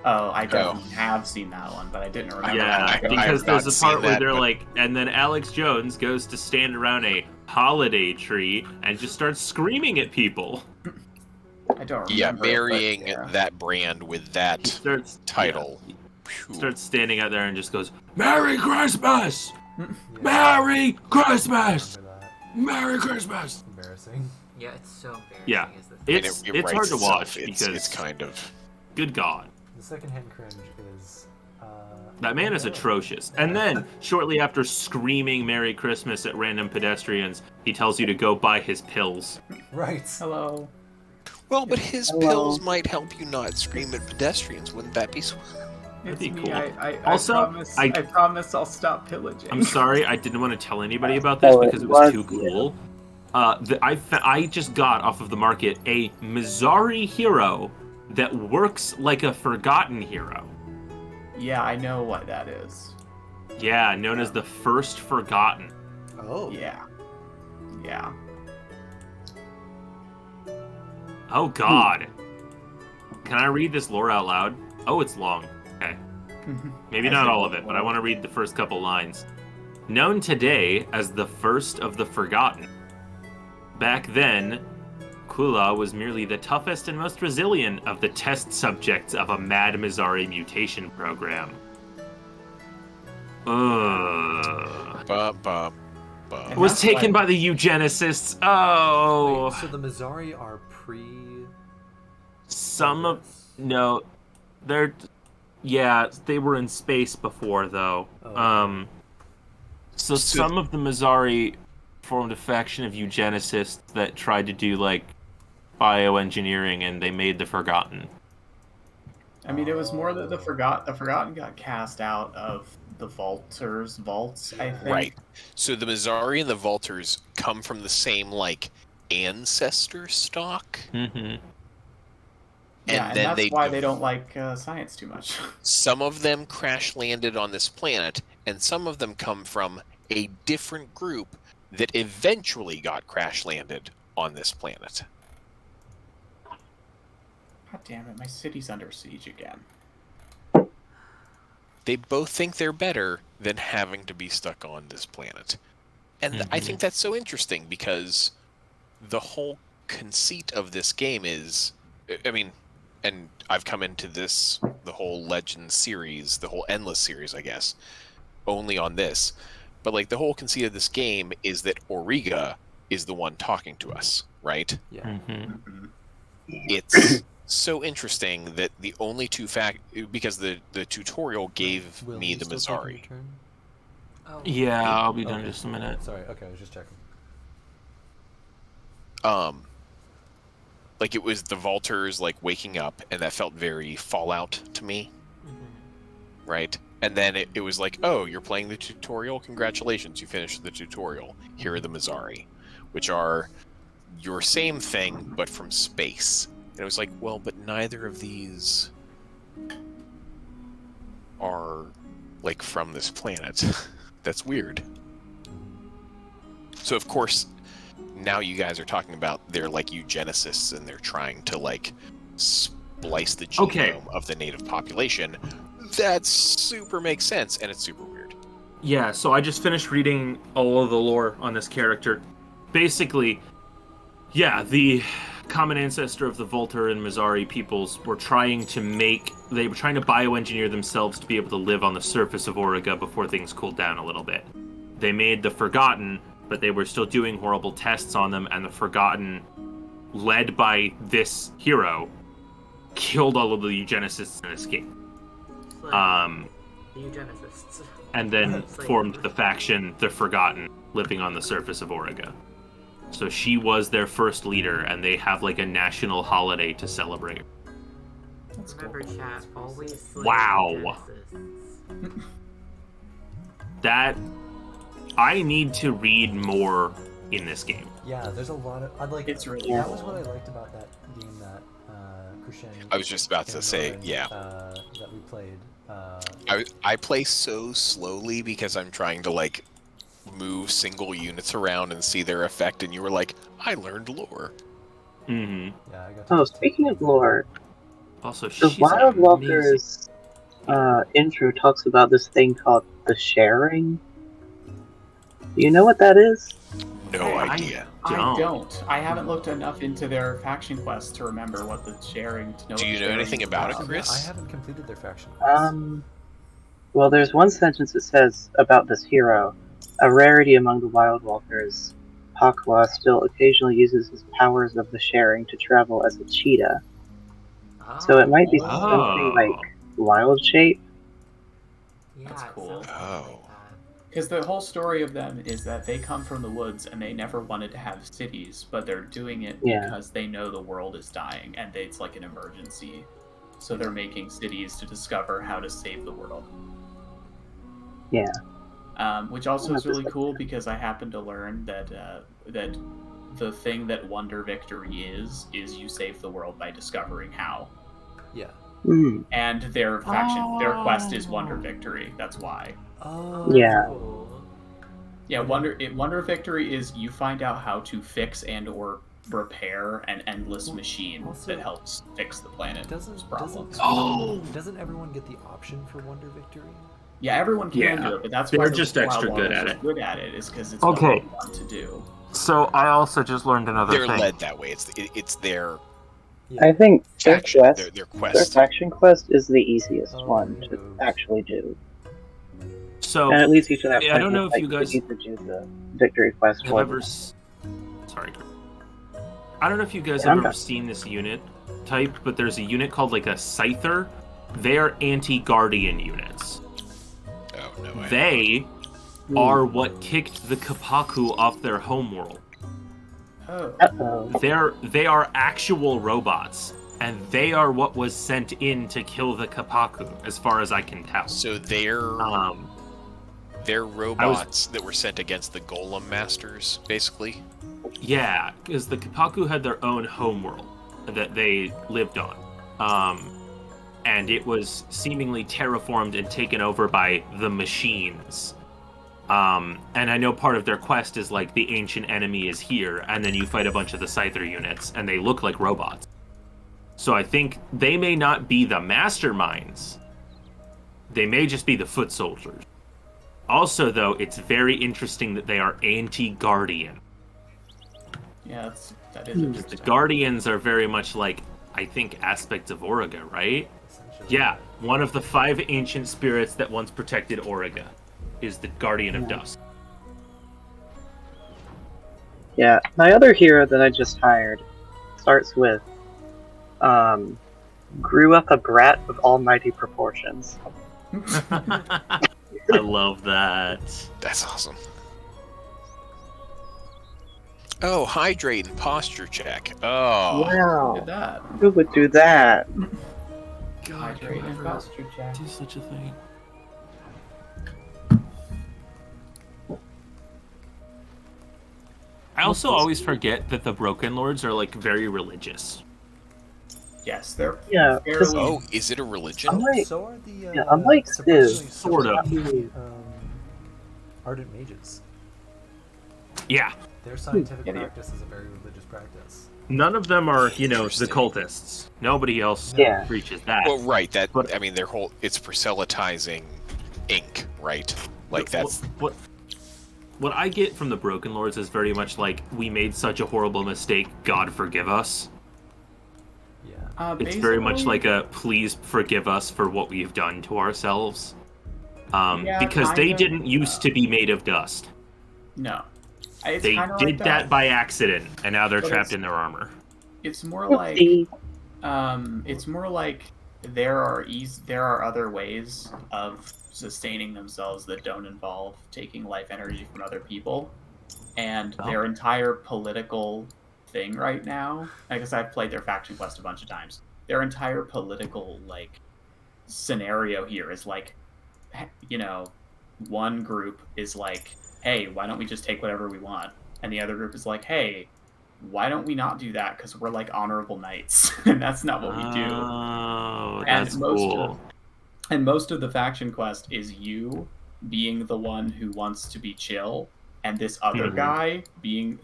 Oh, I definitely have seen that one, but I didn't remember. Yeah, I because have there's not a part seen where that, they're but- like, and then Alex Jones goes to stand around a holiday tree and just starts screaming at people. I don't remember. Yeah, but marrying yeah. that brand with that Starts title. yeah, starts standing out there and just goes, "Merry Christmas, Merry Christmas, Remember that. Merry Christmas." Embarrassing. Yeah, it's so embarrassing. Yeah, is the thing. And it's it it's hard writes to itself. watch It's because kind of. good God. The secondhand cringe is. That man is atrocious. And then, shortly after screaming Merry Christmas at random pedestrians, he tells you to go buy his pills. Right. Hello. Well, but his Hello. pills might help you not scream at pedestrians. Wouldn't that be swell? It's be me. cool. I Also, promise, I- I promise I'll stop pillaging. I'm sorry, I didn't want to tell anybody about this Oh, it because it was was too cool. I just got off of the market a Mizari hero that works like a forgotten hero. Yeah, I know what that is. Yeah, known as the First Forgotten. Oh. Yeah. Yeah. Oh God. Can I read this lore out loud? Oh, it's long. Okay. Maybe not all of it, but I want to read the first couple lines. Known today as the First of the Forgotten. Back then, Kula was merely the toughest and most resilient of the test subjects of a Mad Mizari mutation program. Ba, ba, ba. Was that's taken why- by the eugenicists. Oh. Wait, so the Mizari are pre. Some of no, they're yeah, they were in space before though. Oh. So some of the Mizari formed a faction of eugenicists that tried to do like bioengineering, and they made the Forgotten. I mean, it was more that the Forgotten got cast out of the vaults, I think. Right. So the Mizari and the Vaulters come from the same, like, ancestor stock. Mm-hmm. Yeah, and then that's why they don't like science too much. Some of them crash landed on this planet, and some of them come from a different group that eventually got crash landed on this planet. God damn it, my city's under siege again. They both think they're better than having to be stuck on this planet. And I think that's so interesting because the whole conceit of this game is, I mean, and I've come into this, the whole Legends series, the whole Endless series, I guess, only on this. But, like, the whole conceit of this game is that Auriga is the one talking to us, right? Yeah. Mm-hmm. It's so interesting that the only two because the tutorial gave Will, me you the still taking Mizari. your turn? Oh. Yeah, I'll be done in just a minute. Sorry, okay, I was just checking. Like, it was the Vaulters, like, waking up, and that felt very Fallout to me, right? And then it was like, oh, you're playing the tutorial? Congratulations, you finished the tutorial. Here are the Mizari, which are your same thing, but from space. And it was like, well, but neither of these are, like, from this planet. That's weird. So, of course, now you guys are talking about they're, like, eugenicists, and they're trying to, like, splice the genome of the native population. That super makes sense, and it's super weird. Yeah, so I just finished reading all of the lore on this character. Basically, yeah, the common ancestor of the Volter and Mizari peoples were trying to bioengineer themselves to be able to live on the surface of Auriga before things cooled down a little bit. They made the Forgotten, but they were still doing horrible tests on them, and the Forgotten, led by this hero, killed all of the eugenicists and escaped. The eugenicists. And then formed the faction, the Forgotten, living on the surface of Auriga. So she was their first leader, and they have like a national holiday to celebrate. That's Remember, cool. chat, always slay Wow. eugenicists. That I need to read more in this game. Yeah, there's a lot of. I'd like. It's really that cool. was what I liked about that game that Krishen. I was just about to say, and, yeah. that we played. I play so slowly because I'm trying to, like, move single units around and see their effect, and you were like, I learned lore. Mm-hmm. Yeah, I got to Oh, speaking of lore, Also, the she's Wild amazing. Walkers intro talks about this thing called the sharing. Do you know what that is? No I- idea. I Don't. don't. I haven't looked enough into their faction quests to remember what the sharing. To know Do what you the know sharing anything is about it, Yeah, Chris? I haven't completed their faction. quests. Well, there's one sentence that says about this hero, a rarity among the Wild Walkers. Pakwa still occasionally uses his powers of the sharing to travel as a cheetah. So it might be Oh. something like wild shape. Yeah, That's it cool. sounds Oh. like that. Because the whole story of them is that they come from the woods and they never wanted to have cities, but they're doing it Yeah. because they know the world is dying and it's like an emergency. So they're making cities to discover how to save the world. Yeah. Which also is really cool because I happen to learn that that the thing that Wonder Victory is you save the world by discovering how. Yeah. Hmm. And their faction, their quest is Wonder Victory. That's why. Oh. Yeah. Cool. Yeah, Wonder Victory is you find out how to fix and or repair an endless machine also- that helps fix the planet's Doesn't problems. doesn't everyone get the option for Wonder Victory? Yeah, everyone can Yeah, do it, but that's they're why the just Wild extra good Walkers at are it. Good at it is because it's Okay. what they want to do. So I also just learned another They're thing. led that way. It's their Yeah. I think their faction, quest, their their quest. faction quest is the easiest Oh, one there to goes. actually do. So And it leads you to that I point don't know where, if like, you guys need to do the victory quest have for ever. them. Sorry. I don't know if you guys Yeah, have I'm ever back. seen this unit type, but there's a unit called like a Scyther. They are anti-Guardian units. Oh no way. They are what kicked the Kapaku off their homeworld. Oh. Uh-oh. They are actual robots, and they are what was sent in to kill the Kapaku, as far as I can tell. So they're robots that were sent against the Golem Masters, basically. Yeah, because the Kapaku had their own homeworld that they lived on. And it was seemingly terraformed and taken over by the machines. And I know part of their quest is like the ancient enemy is here, and then you fight a bunch of the Scyther units, and they look like robots. So I think they may not be the masterminds. They may just be the foot soldiers. Also, though, it's very interesting that they are anti-Guardian. Yeah, that is interesting. The Guardians are very much like, I think, aspects of Auriga, right? Yeah, one of the 5 ancient spirits that once protected Auriga is the Guardian of Dusk. Yeah, my other hero that I just hired starts with, grew up a brat of almighty proportions. I love that. That's awesome. Oh, hydrate and posture check. Oh. Wow. Look at that. Who would do that? Hydrate and posture check. Do such a thing. I also always forget that the Broken Lords are like very religious. Yes, they're Yeah, fairly... Oh, is it a religion? Unlike, So are the yeah, unlike surprisingly- Sid, Sort of. surprisingly, ardent mages. Yeah. Their scientific Yeah, yeah. practice is a very religious practice. None of them are, the Interesting. cultists. Nobody else Yeah. reaches that. Well, right. That But- I mean, their whole it's proselytizing ink, right? Like that's What I get from the Broken Lords is very much like, we made such a horrible mistake, God forgive us. Yeah. It's very much basically- like a please forgive us for what we've done to ourselves. Yeah, Because they kinda. didn't used to be made of dust. No. It's They kinda did like that by accident, and now they're But trapped it's- in their armor. It's more like... Whoopsie. It's more like there are other ways of sustaining themselves that don't involve taking life energy from other people, and their entire political thing right now, because I've played their faction quest a bunch of times, their entire political scenario here is like, one group is like, hey, why don't we just take whatever we want, and the other group is like, hey, why don't we not do that? Because we're like honorable knights, and that's not what we do. Oh, And that's cool. Most of the faction quest is you being the one who wants to be chill, and this other Mhm. guy being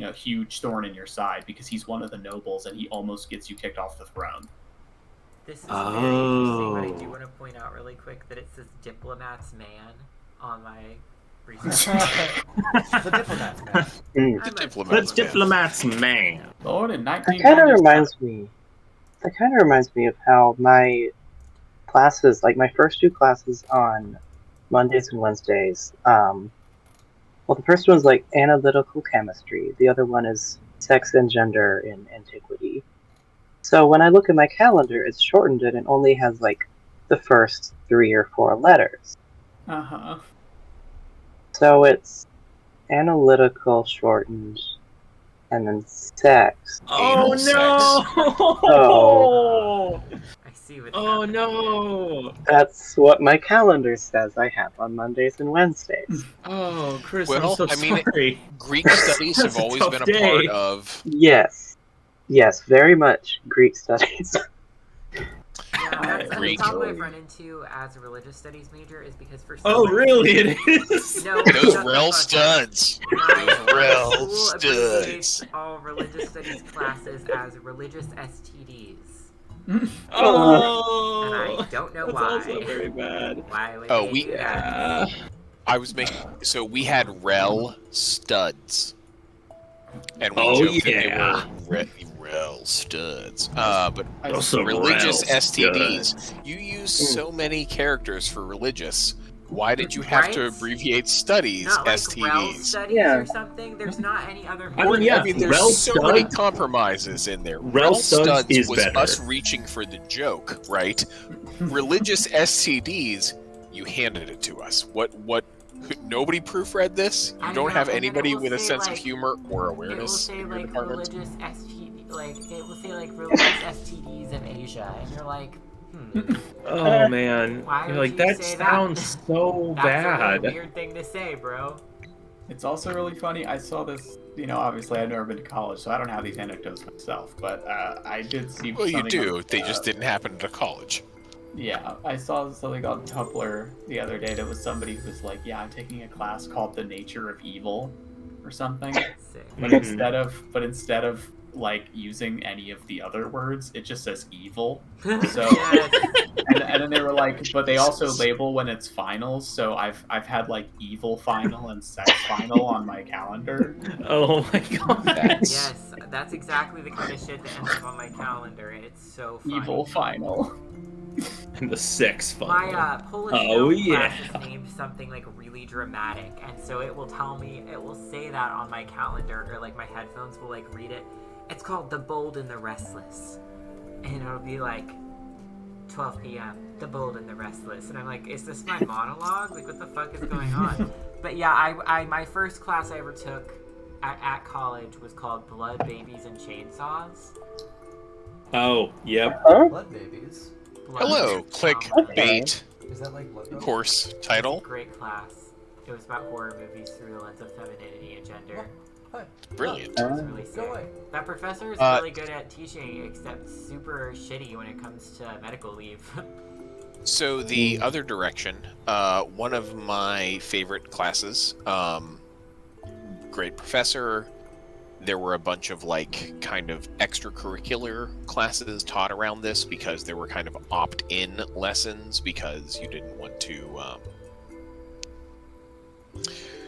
a huge thorn in your side because he's one of the nobles and he almost gets you kicked off the throne. This is very interesting, but I do Oh. want to point out really quick that it says Diplomat's Man on my research. The diplomats, man. Mm. I'm a Diplomat's The Man. Diplomat's Man. Lord, in That kind of 1990s, reminds me of how my classes, like my first 2 classes on Mondays and Wednesdays, well, the first one's like analytical chemistry. The other one is sex and gender in antiquity. So when I look at my calendar, it's shortened and it only has like the first 3 or 4 letters. Uh-huh. So it's analytical shortened and then sex. Anal sex. Oh. I see what Oh happened. no! That's what my calendar says I have on Mondays and Wednesdays. Oh, Chris, Well, I'm so I mean, sorry. Greek studies have That's a always tough been a day. part of. Yes. Yes, very much Greek studies. Yeah, that's Greek. the problem I've run into as a religious studies major is because for Oh, some really? reason- It is. No, Those shut the rail fuck up. studs. My Rail school abbreviates studs. all religious studies classes as religious STDs. Oh, And I don't know that's why. also very bad. Why would Oh, they we- do that? I was making. So we had rel studs, and we Oh, joked yeah. that they were rel studs. But Also religious rail STDs. You use so many characters for religious. Why did you have to Right? abbreviate studies Not like rel STDs? studies Yeah. or something. There's not any other. I mean, yeah, I mean, there's rel so many studs- compromises in there. Rel studs is was better. us reaching for the joke, right? Religious STDs, you handed it to us. What Nobody proofread this. You I don't know, have and then it anybody will with a say, sense of like- humor or It will awareness say in your like department. religious STD, like it will say like religious STDs of Asia, and you're like, Oh man, Why you're would like you that say sounds that? so That's a bad. really weird thing to say, bro. It's also really funny. I saw this. Obviously I've never been to college, so I don't have these anecdotes myself. But I did see. Well, you something do. on, They just didn't happen at a college. Yeah, I saw something on Tumblr the other day that was somebody who was like, "Yeah, I'm taking a class called The Nature of Evil," or something. Sick. But instead of like using any of the other words, it just says evil. So Yes. and then they were like, but they also label when it's finals. So I've had like evil final and sex final on my calendar. Oh my god. Yes, that's exactly the kind of shit that ends up on my calendar. It's so funny. Evil final. And the sex fun. My Polish Oh, film yeah. class is named something like really dramatic, and so it will tell me, it will say that on my calendar, or like my headphones will like read it. It's called The Bold and the Restless, and it'll be like 12 p.m. The Bold and the Restless, and I'm like, is this my monologue? Like, what the fuck is going on? But yeah, I my first class I ever took at college was called Blood, Babies, and Chainsaws. Oh, yep. Blood babies. Blood, Hello, clickbait Is that like blood? course title. Great class. It was about horror movies through the lens of femininity and gender. Hi. Brilliant. It was really Go sick. away. That professor is Uh, really good at teaching, except super shitty when it comes to medical leave. So the other direction, one of my favorite classes, great professor. There were a bunch of like kind of extracurricular classes taught around this because there were kind of opt-in lessons because you didn't want to.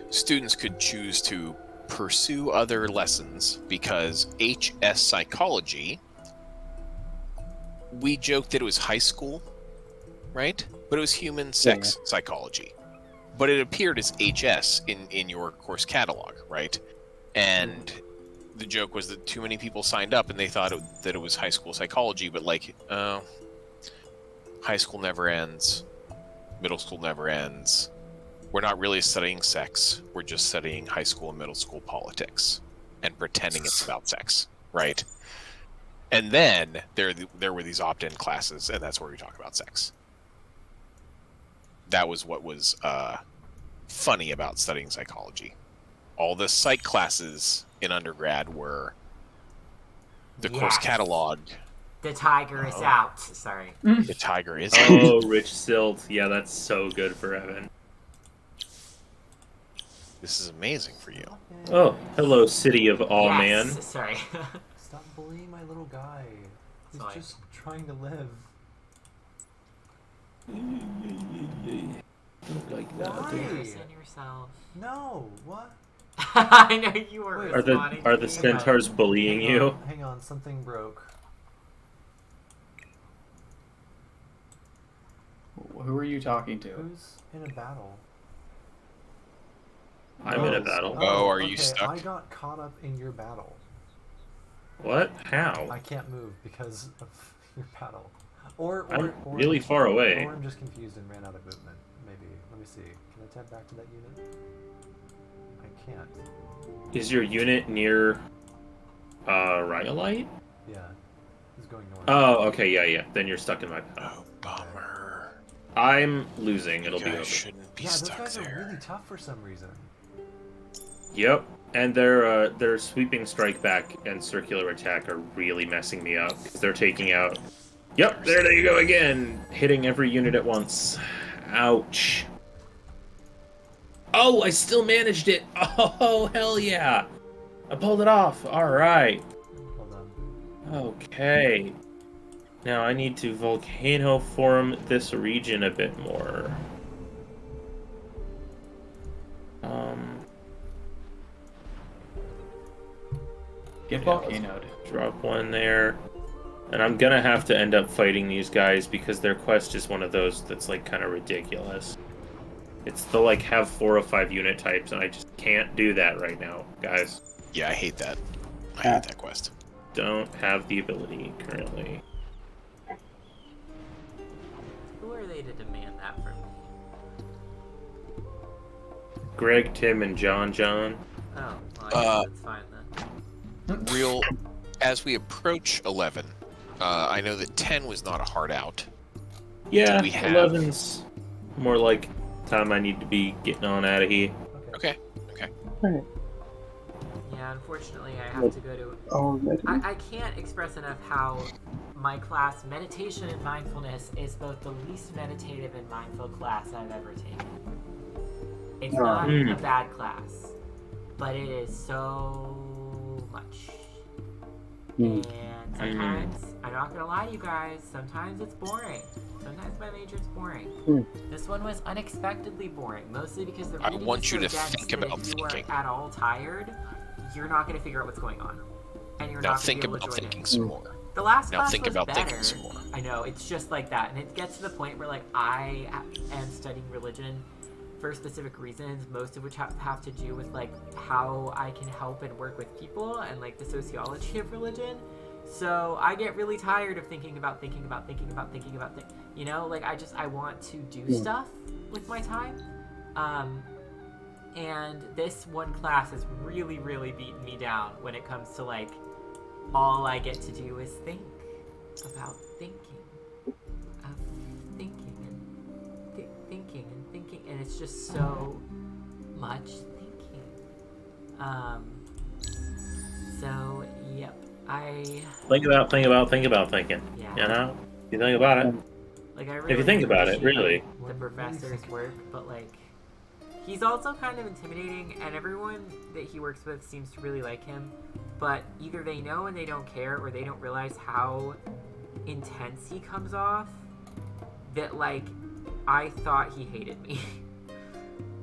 Students could choose to pursue other lessons because HS psychology. We joked that it was high school, right? But it was human sex psychology. But it appeared as HS in your course catalog, right? And the joke was that too many people signed up and they thought that it was high school psychology, but like, high school never ends. Middle school never ends. We're not really studying sex. We're just studying high school and middle school politics and pretending it's about sex, right? And then there were these opt-in classes, and that's where we talk about sex. That was what was funny about studying psychology. All the psych classes in undergrad were the course Yes. catalog. The tiger is out. Sorry. The tiger is Oh, Rich Silt. Yeah, that's so good for Evan. This is amazing for you. Oh, hello, City of Aw Yes. Man. Sorry. Stop bullying my little guy. He's Sorry. just trying to live. Like Why? Listen yourself. No. What? I know you were Wait, Are responding. the to me, centaurs bullying Hang you? on, hang on, something broke. Who are you talking to? Who's in a battle? I'm in a battle. Oh, are you okay, stuck? I got caught up in your battle. What? How? I can't move because of your battle. Or I'm really far away. Or I'm just confused and ran out of movement. Maybe. Let me see. Can I tab back to that unit? I can't. Is your unit near Rhyolite? Yeah. It's going north. Oh, okay, yeah. Then you're stuck in my battle. Oh, bummer. I'm losing. It'll You be guys over. shouldn't be Yeah, those stuck guys are there. really tough for some reason. Yep. And their sweeping strike back and circular attack are really messing me up because they're taking out. Yep, there they go again, hitting every unit at once. Ouch. Oh, I still managed it. Oh, hell yeah. I pulled it off. All right. Hold on. Okay. Now I need to volcano form this region a bit more. Get Yeah, volcanoed. Drop one there. And I'm gonna have to end up fighting these guys because their quest is one of those that's like kind of ridiculous. It's the like have 4 or 5 unit types and I just can't do that right now, guys. Yeah, I hate that. I hate that quest. Don't have the ability currently. Who are they to demand that from me? Greg, Tim, and John. Oh, well, I guess that's fine then. As we approach 11, I know that 10 was not a hard out. Yeah, we have- 11's more like time I need to be getting on out of here. Okay. Yeah, unfortunately, I have to go to. I can't express enough how my class, Meditation and Mindfulness, is both the least meditative and mindful class I've ever taken. It's not a bad class, but it is so much. And sometimes, I'm not gonna lie to you guys, sometimes it's boring. Sometimes my major is boring. This one was unexpectedly boring, mostly because the I reading want is you so to dense think that about if you thinking. are at all tired, you're not gonna figure out what's going on. And you're Now not gonna think be able about to join thinking in. some more. The last Now class think was about better. thinking some more. I know, it's just like that. And it gets to the point where, like, I am studying religion for specific reasons, most of which have to do with, like, how I can help and work with people and, like, the sociology of religion. So I get really tired of thinking about, you know? Like, I want to do stuff with my time. And this one class has really, really beaten me down when it comes to, like, all I get to do is think about thinking, of thinking and thinking and thinking, and it's just so much thinking. So, yep, Think about thinking. Yeah. You know? You think about it. Like, I really If you think about it, appreciate really. the professor's work, but, like, he's also kind of intimidating, and everyone that he works with seems to really like him, but either they know and they don't care, or they don't realize how intense he comes off, that, like, I thought he hated me.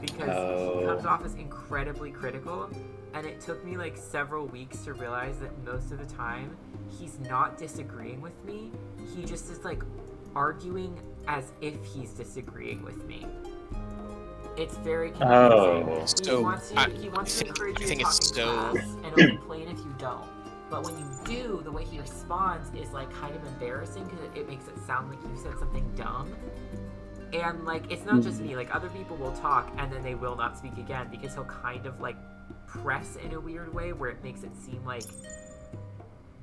Because he comes off as incredibly critical, and it took me, like, several weeks to realize that most of the time, he's not disagreeing with me, he just is, like, arguing as if he's disagreeing with me. It's very confusing. So, He wants to encourage you to think talk it's in so- class, and he'll complain if you don't. But when you do, the way he responds is, like, kind of embarrassing because it makes it sound like you said something dumb. And, like, it's not just me. Like, other people will talk and then they will not speak again because he'll kind of, like, press in a weird way where it makes it seem like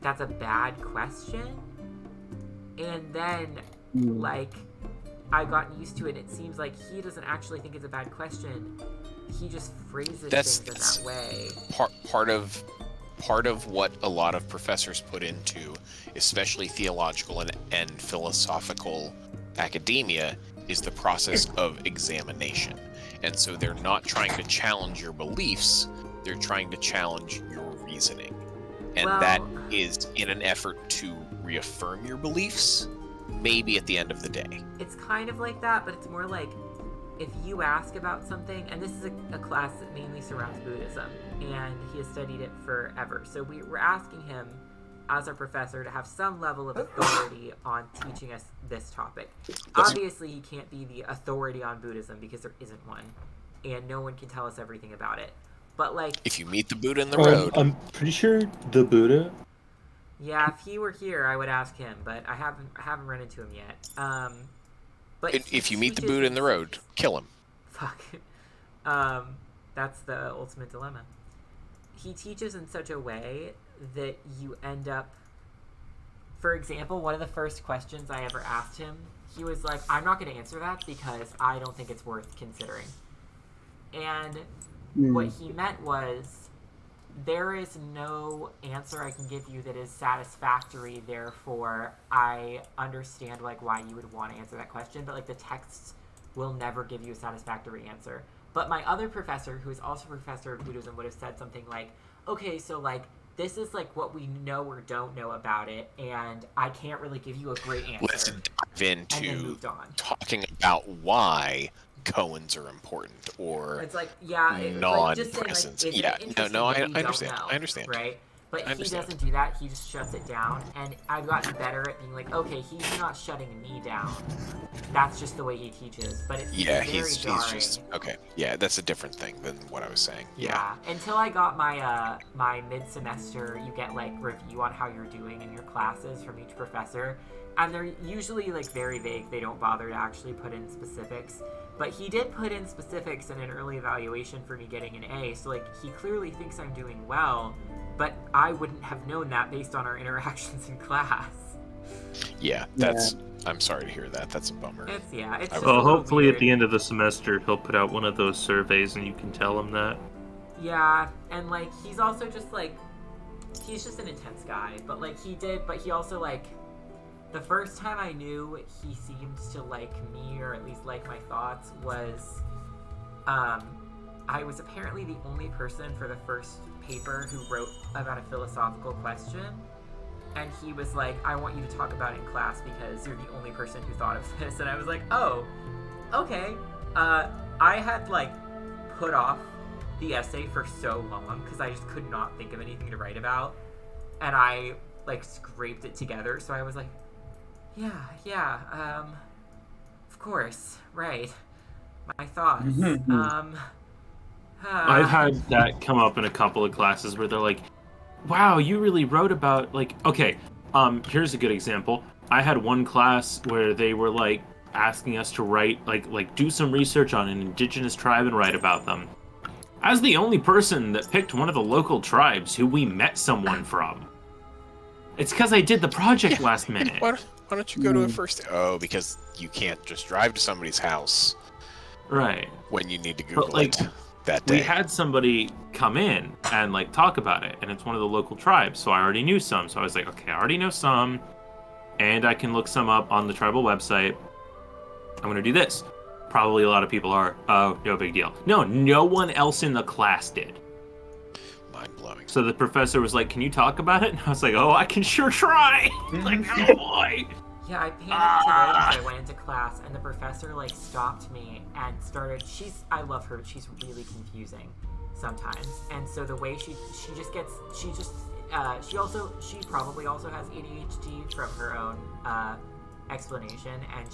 that's a bad question. And then, like, I've gotten used to it. It seems like he doesn't actually think it's a bad question. He just phrases things in that way. Part of what a lot of professors put into, especially theological and philosophical academia, is the process of examination. And so they're not trying to challenge your beliefs, they're trying to challenge your reasoning. And that is in an effort to reaffirm your beliefs, maybe at the end of the day. It's kind of like that, but it's more like if you ask about something, and this is a class that mainly surrounds Buddhism, and he has studied it forever. So we're asking him, as our professor, to have some level of authority on teaching us this topic. Obviously, he can't be the authority on Buddhism because there isn't one, and no one can tell us everything about it. But, like, if you meet the Buddha in the road, I'm pretty sure the Buddha. Yeah, if he were here, I would ask him, but I haven't run into him yet. But if you meet the Buddha in the road, kill him. Fuck. That's the ultimate dilemma. He teaches in such a way that you end up... For example, one of the first questions I ever asked him, he was like, I'm not going to answer that because I don't think it's worth considering. And what he meant was, there is no answer I can give you that is satisfactory, therefore I understand, like, why you would want to answer that question, but, like, the texts will never give you a satisfactory answer. But my other professor, who is also a professor of Buddhism, would have said something like, okay, so, like, this is, like, what we know or don't know about it, and I can't really give you a great answer. Let's dive into moved on. talking about why koans are important, or it's like, yeah, non-presence. Like, I understand. Right? But I he understand. doesn't do that. He just shuts it down. And I've gotten better at being like, okay, he's not shutting me down. That's just the way he teaches. But it's Yeah, very he's jarring. just okay. Yeah, that's a different thing than what I was saying. Yeah. Until I got my my mid-semester, you get like review on how you're doing in your classes from each professor, and they're usually like very vague. They don't bother to actually put in specifics. But he did put in specifics in an early evaluation for me getting an A. So like he clearly thinks I'm doing well, but I wouldn't have known that based on our interactions in class. Yeah, that's. I'm sorry to hear that. That's a bummer. It's just a Well, little hopefully weird. at the end of the semester he'll put out one of those surveys and you can tell him that. Yeah, and like he's also just like he's just an intense guy, but like he also like the first time I knew he seemed to like me or at least like my thoughts was I was apparently the only person for the first paper who wrote about a philosophical question. And he was like, I want you to talk about it in class because you're the only person who thought of this. And I was like, oh, okay. I had, like, put off the essay for so long because I just could not think of anything to write about. And I, like, scraped it together. So I was like, yeah, of course, right. My thoughts. I've had that come up in a couple of classes where they're like, wow, you really wrote about, like, okay, here's a good example. I had one class where they were, like, asking us to write, like do some research on an indigenous tribe and write about them. As the only person that picked one of the local tribes who we met someone from. It's because I did the project last minute. Why don't you go to a first? Oh, because you can't just drive to somebody's house Right. when you need to Google like, it that day. We had somebody come in and like talk about it, and it's one of the local tribes, so I already knew some. So I was like, okay, I already know some, and I can look some up on the tribal website. I'm gonna do this. Probably a lot of people are. Oh, no big deal. No one else in the class did. Mind blowing. So the professor was like, can you talk about it? And I was like, oh, I can sure try. Like, oh boy. Yeah, I panicked today as I went into class, and the professor, like, stopped me and started, I love her, but she's really confusing sometimes. And so the way she probably also has ADHD from her own, explanation, and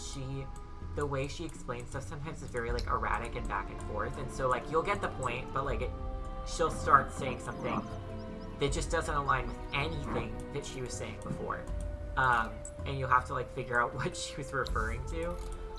the way she explains stuff sometimes is very, like, erratic and back and forth, and so, like, you'll get the point, but, like, she'll start saying something that just doesn't align with anything that she was saying before. And you'll have to, like, figure out what she was referring to.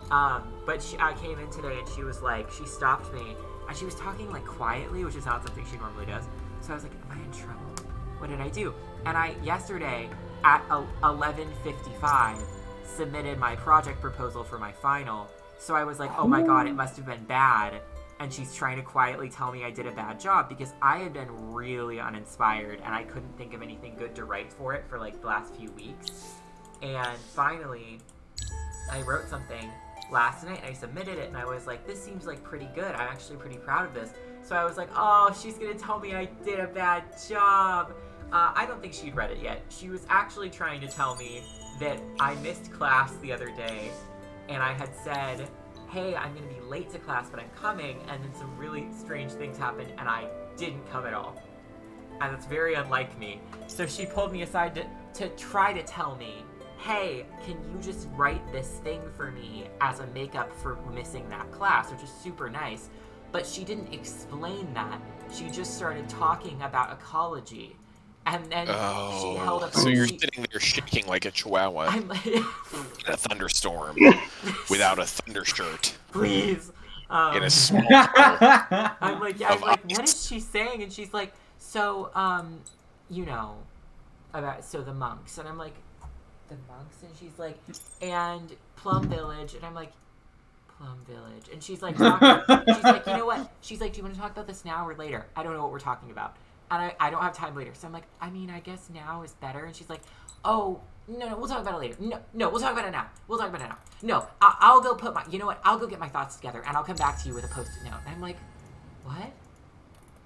But I came in today and she was like, she stopped me, and she was talking, like, quietly, which is not something she normally does. So I was like, am I in trouble? What did I do? And I, yesterday, at 11:55, submitted my project proposal for my final. So I was like, oh my god, it must have been bad. And she's trying to quietly tell me I did a bad job because I had been really uninspired and I couldn't think of anything good to write for it for like the last few weeks. And finally, I wrote something last night and I submitted it and I was like, this seems like pretty good. I'm actually pretty proud of this. So I was like, oh, she's gonna tell me I did a bad job. I don't think she'd read it yet. She was actually trying to tell me that I missed class the other day and I had said, hey, I'm going to be late to class, but I'm coming, and then some really strange things happened, and I didn't come at all. And that's very unlike me. So she pulled me aside to try to tell me, hey, can you just write this thing for me as a makeup for missing that class, which is super nice. But she didn't explain that. She just started talking about ecology. And then she held up so a you're sheet. sitting there shaking like a chihuahua I'm like, in a thunderstorm without a thunder shirt please. in a small I'm like, yeah, I'm of like, ice. what is she saying? And she's like, so, you know, so the monks. And I'm like, the monks? And she's like, and Plum Village. And I'm like, Plum Village. And she's like, she's like, you know what? She's like, do you want to talk about this now or later? I don't know what we're talking about. And I don't have time later. So I'm like, I mean, I guess now is better. And she's like, oh, no, we'll talk about it later. No, we'll talk about it now. We'll talk about it now. No, I'll go put you know what? I'll go get my thoughts together and I'll come back to you with a post-it note. And I'm like, what?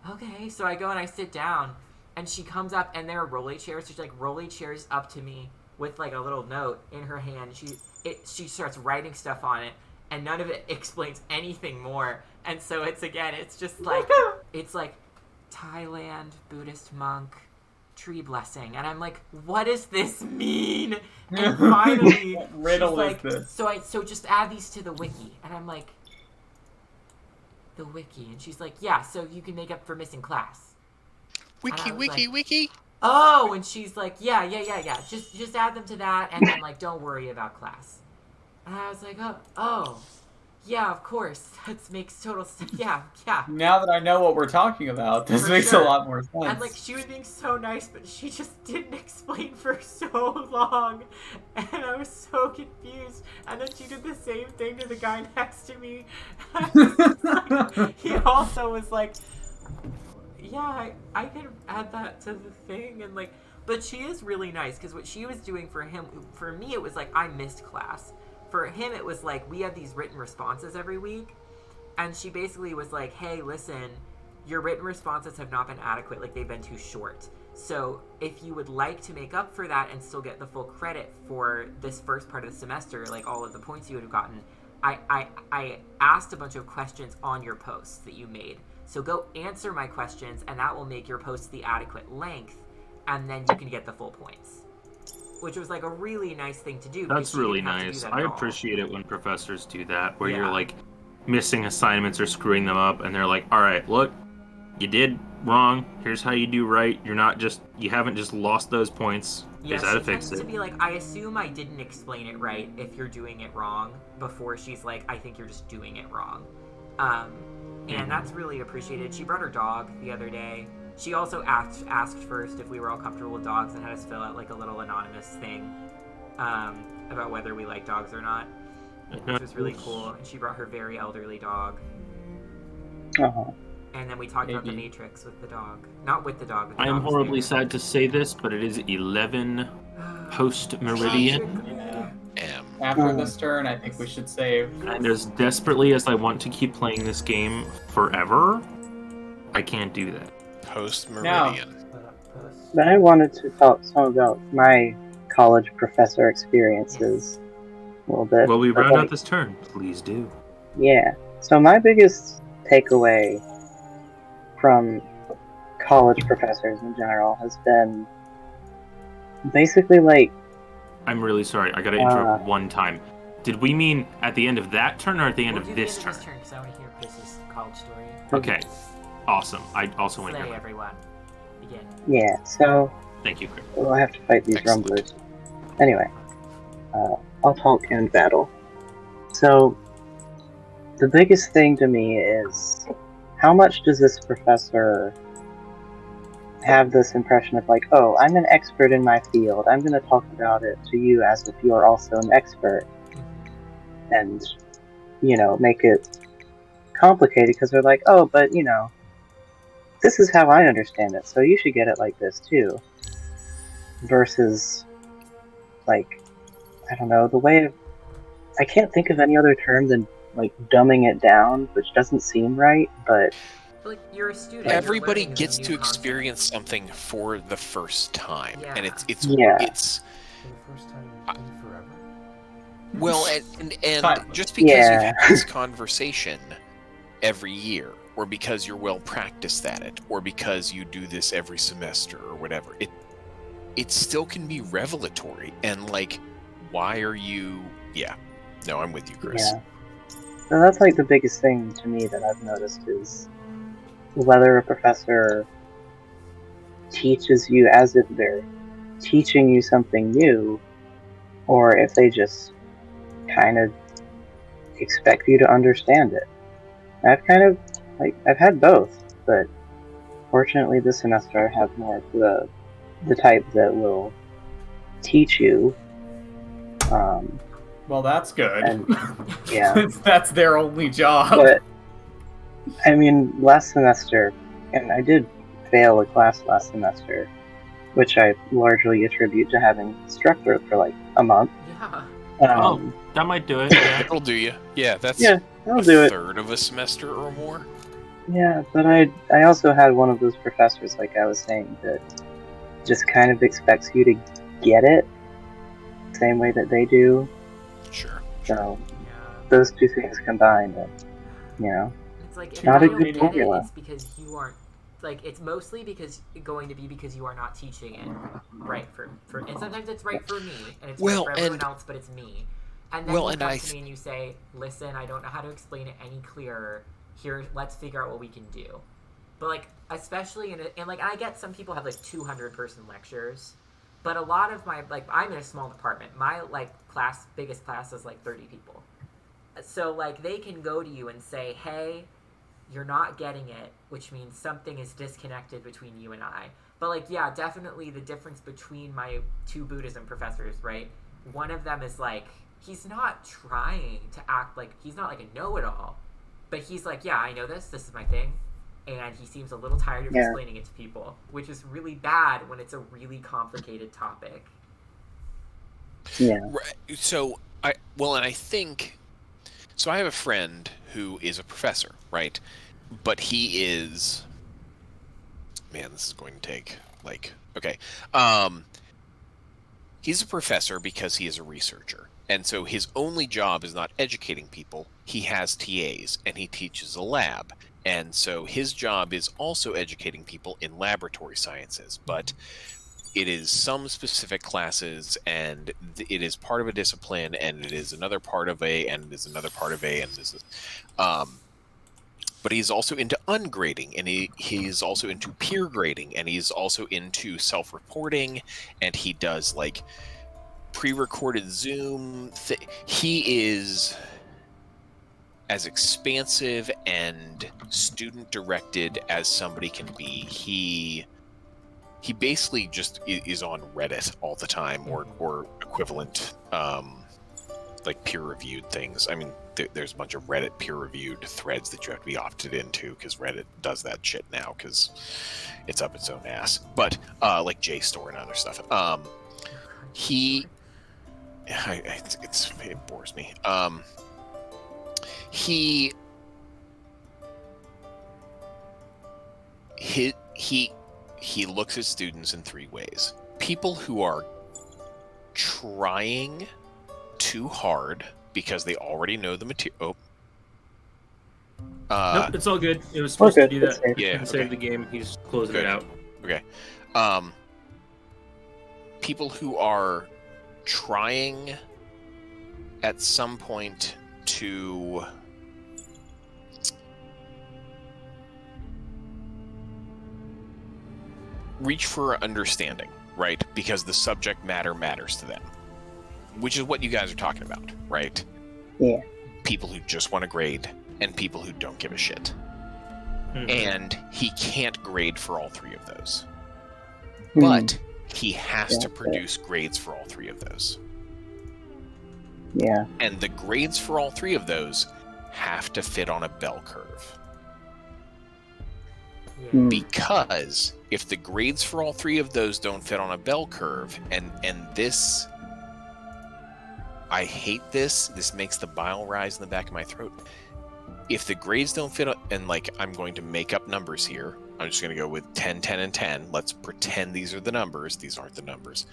Okay. So I go and I sit down and she comes up and there are rolly chairs. She's like rolly chairs up to me with like a little note in her hand. She starts writing stuff on it and none of it explains anything more. And so it's just like, it's like, Thailand, Buddhist monk, tree blessing, and I'm like, what does this mean? And finally, What riddle she's like, is this? So just add these to the wiki, and I'm like, the wiki, and she's like, yeah, so you can make up for missing class. Wiki, was wiki, like- wiki. Oh, and she's like, yeah. Just add them to that, and then like, don't worry about class. And I was like, oh, yeah, of course, that makes total sense. Yeah. Now that I know what we're talking about, this For makes sure. a lot more sense. And like, she was being so nice, but she just didn't explain for so long, and I was so confused. And then she did the same thing to the guy next to me. He also was like, yeah, I can add that to the thing, and like, but she is really nice, because what she was doing for me, it was like, I missed class. For him, it was like, we have these written responses every week, and she basically was like, hey, listen, your written responses have not been adequate, like they've been too short. So if you would like to make up for that and still get the full credit for this first part of the semester, like all of the points you would have gotten, I asked a bunch of questions on your posts that you made. So go answer my questions, and that will make your post the adequate length, and then you can get the full points. Which was like a really nice thing to do. because That's she really didn't have to do nice. that at I all. appreciate it when professors do that, where Yeah. you're like missing assignments or screwing them up, and they're like, "All right, look, you did wrong. Here's how you do right. You haven't just lost those points. Yeah, Here's how to she fix tends it." to be like, I assume I didn't explain it right if you're doing it wrong, before she's like, I think you're just doing it wrong. And that's really appreciated. She brought her dog the other day. She also asked first if we were all comfortable with dogs and had us fill out like a little anonymous thing about whether we like dogs or not, which was really cool. And she brought her very elderly dog. Uh-huh. And then we talked about the Maybe. Matrix with the dog. Not with the dog. But the I am dog was horribly there. sad to say this, but it is 11 post meridian, Yeah. M. After this turn, I think we should save. and as desperately as I want to keep playing this game forever, I can't do that. Post Meridian. But I wanted to talk some about my college professor experiences a little bit. Will we But, round like, out this turn? Please do. Yeah. So my biggest takeaway from college professors in general has been basically like, I'm really sorry. I gotta interrupt one time. Did we mean at the end of that turn or at the end We'll of do this the turn? end of this turn because I want to hear Chris's college story. Okay. Awesome. I also want to Slay hear. everyone. Begin. yeah, so Thank you, Chris. well, I have to fight these Excellent. rumblers. Anyway, I'll talk in battle. So, the biggest thing to me is how much does this professor have this impression of like, oh, I'm an expert in my field. I'm going to talk about it to you as if you're also an expert. And, make it complicated because they're like, oh, but, this is how I understand it, so you should get it like this too. Versus, like, I don't know, the way of... I can't think of any other term than, like, dumbing it down, which doesn't seem right, but... But, like, you're a student. Everybody you're learning gets some to new concept. experience something for the first time, and Yeah. it's Yeah. it's For the first time in forever. well, and Time. just because Yeah. you've had this conversation every year, or because you're well practiced at it, or because you do this every semester or whatever, it still can be revelatory. And like, why are you? Yeah, no, I'm with you, Chris. Yeah. So that's, like, the biggest thing to me that I've noticed is whether a professor teaches you as if they're teaching you something new, or if they just kind of expect you to understand it. I've kind of, I've had both, but fortunately this semester I have more of the type that will teach you. Well, that's good. And, yeah. Since that's their only job. But, I mean, last semester, and I did fail a class last semester, which I largely attribute to having strep throat for like a month. Yeah. That might do it. Yeah. That'll do you. Yeah, that's Yeah, I'll a do it. third of a semester or more. Yeah, but I also had one of those professors, like I was saying, that just kind of expects you to get it the same way that they do. Sure. So Yeah. those two things combined, It's like, if Not I a don't good get formula. it, it's because you aren't, like it's mostly because you are not teaching it right for and sometimes it's right for me and it's right for everyone else, but it's me. And then you come to me and you say, listen, I don't know how to explain it any clearer. Here, let's figure out what we can do. But like, especially and like, I get some people have like 200-person lectures, but a lot of my, like, I'm in a small department. My like biggest class is like 30 people. So like, they can go to you and say, hey, you're not getting it, which means something is disconnected between you and I. But like, yeah, definitely the difference between my 2 Buddhism professors, right? One of them is like, he's not trying to act like, he's not like a know-it-all, but he's like, yeah, I know this is my thing. And he seems a little tired of explaining it to people, which is really bad when it's a really complicated topic. Yeah. Right. So, I have a friend who is a professor, right? But he is... Man, this is going to take, like... Okay. He's a professor because he is a researcher. And so his only job is not educating people. He has TAs, and he teaches a lab. And so his job is also educating people in laboratory sciences. But it is some specific classes, and it is part of a discipline, and it is another part of a, and it is another part of a, and this is... but he's also into ungrading, and he's also into peer grading, and he's also into self-reporting, and he does, like, pre-recorded Zoom. He is as expansive and student-directed as somebody can be. He basically just is on Reddit all the time, or equivalent, like peer-reviewed things. I mean, there's a bunch of Reddit peer-reviewed threads that you have to be opted into because Reddit does that shit now because it's up its own ass. But like JSTOR and other stuff. It bores me. He looks at students in 3 ways. People who are trying too hard because they already know the material. Nope, it's all good. It was supposed to do that. Yeah, Save the game. He's closing it out. Okay. People who are trying at some point to reach for understanding, right? Because the subject matter matters to them. Which is what you guys are talking about, right? Yeah. People who just want to grade and people who don't give a shit. Mm-hmm. And he can't grade for all 3 of those. Mm-hmm. But he has to produce grades for all 3 of those. Yeah. And the grades for all 3 of those have to fit on a bell curve. Yeah. Because if the grades for all 3 of those don't fit on a bell curve, and this... I hate this. This makes the bile rise in the back of my throat. If the grades don't fit, and like I'm going to make up numbers here. I'm just going to go with 10, 10, and 10. Let's pretend these are the numbers. These aren't the numbers.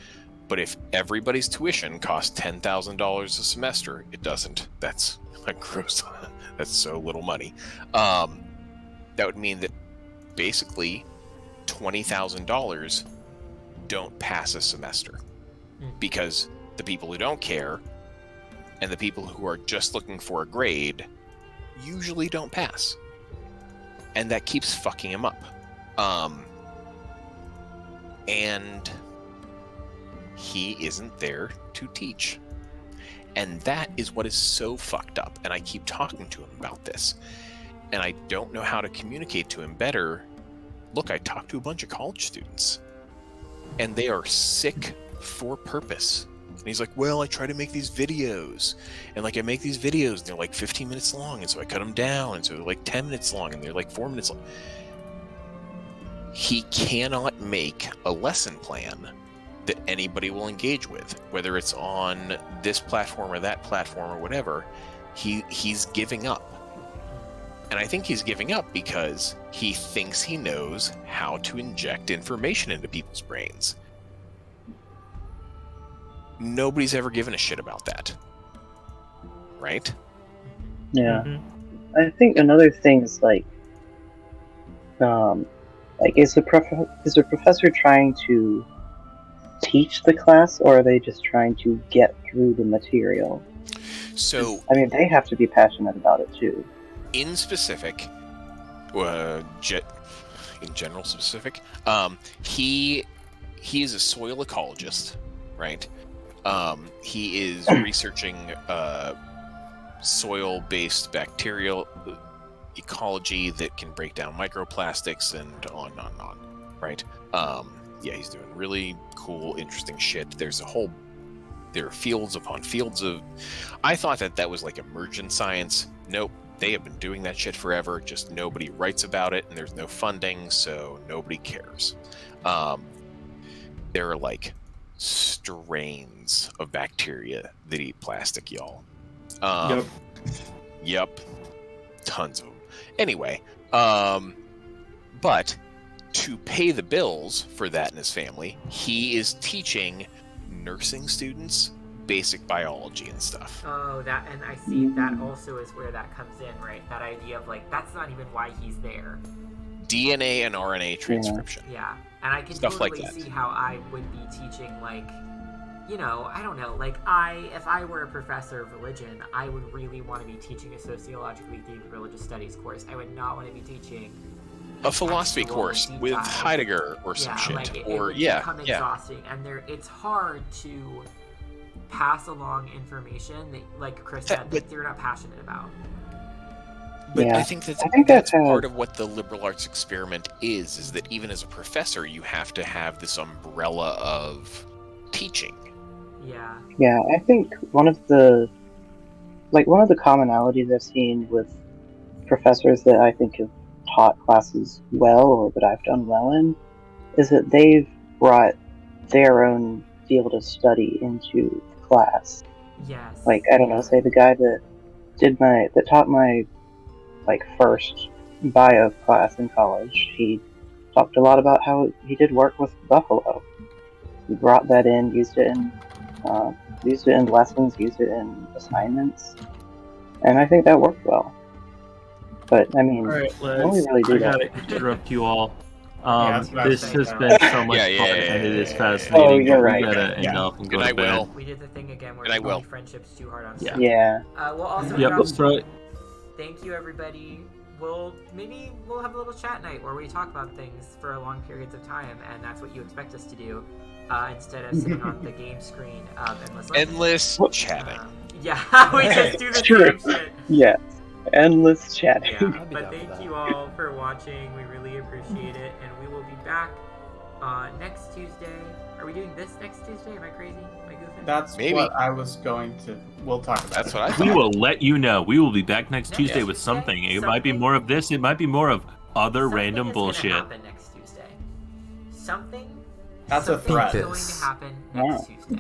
But if everybody's tuition costs $10,000 a semester, it doesn't. That's like gross. That's so little money. That would mean that basically $20,000 don't pass a semester. Because the people who don't care and the people who are just looking for a grade usually don't pass. And that keeps fucking him up. And he isn't there to teach. And that is what is so fucked up. And I keep talking to him about this. And I don't know how to communicate to him better. Look, I talked to a bunch of college students. And they are sick for purpose. And he's like, well, I try to make these videos. And like I make these videos and they're like 15 minutes long. And so I cut them down. And so they're like 10 minutes long. And they're like 4 minutes long. He cannot make a lesson plan that anybody will engage with. Whether it's on this platform or that platform or whatever. He's giving up. And I think he's giving up because he thinks he knows how to inject information into people's brains. Nobody's ever given a shit about that. Right? Yeah. Mm-hmm. I think another thing is like, Like, is the professor trying to teach the class, or are they just trying to get through the material? So, I mean, they have to be passionate about it too. in specific, in general specific, he is a soil ecologist, right? He is researching soil-based bacterial ecology that can break down microplastics and on and on and on, right? Yeah, he's doing really cool, interesting shit. There are fields upon fields of. I thought that was like emergent science. Nope, they have been doing that shit forever. Just nobody writes about it, and there's no funding, so nobody cares. There are like strains of bacteria that eat plastic, y'all. Yep. Tons of them. Anyway, but to pay the bills for that and his family, he is teaching nursing students basic biology and stuff. Oh, that, and I see that also is where that comes in, right? That idea of like, that's not even why he's there. DNA and RNA transcription. Yeah, and I can Stuff like totally that. see how I would be teaching, like, you know, I don't know, like, if I were a professor of religion, I would really want to be teaching a sociologically themed religious studies course. I would not want to be teaching A philosophy actual course deep with dive. Heidegger or some Yeah, shit. like, it Or would yeah. become exhausting, and it's hard to pass along information that, like Chris said, that you're not passionate about. But Yeah. I think I think that's that's part of what the liberal arts experiment is that even as a professor, you have to have this umbrella of teaching. Yeah. Yeah, I think one of the commonalities I've seen with professors that I think have taught classes well, or that I've done well in, is that they've brought their own field of study into the class. Yes. Like, I don't know, say the guy that taught my like first bio class in college, he talked a lot about how he did work with buffalo. He brought that in, used it in lessons, used it in assignments, and I think that worked well. But I mean, All right, I only really do I that. gotta interrupt you all. that's what I was This saying, has though. been so much Yeah, fun, yeah, and it is yeah. fascinating. Oh, you're but right. We gotta end Yeah. up and go Good to night, Will. bed. We did the thing again where And I we will. friendships too hard on Yeah. stuff. Yeah. We'll also Yep, drop- that's right. Thank you, everybody. Maybe we'll have a little chat night where we talk about things for long periods of time, and that's what you expect us to do, instead of sitting on the game screen of Endless chatting. Yeah, we just do the True. same shit. Yes. Endless chatting. Yeah, I'd be but down for thank that. you all for watching. We really appreciate it, and we will be back next Tuesday. Are we doing this next Tuesday? Am I crazy? Am I goofing? That's Maybe. what I was going to. We'll talk about That's it. what I We thought. will let you know. We will be back next Tuesday Tuesday, with something. It might be something- more of this. It might be more of other Something random is gonna bullshit. happen next Tuesday. Something. That's a something threat. is going to happen next Tuesday.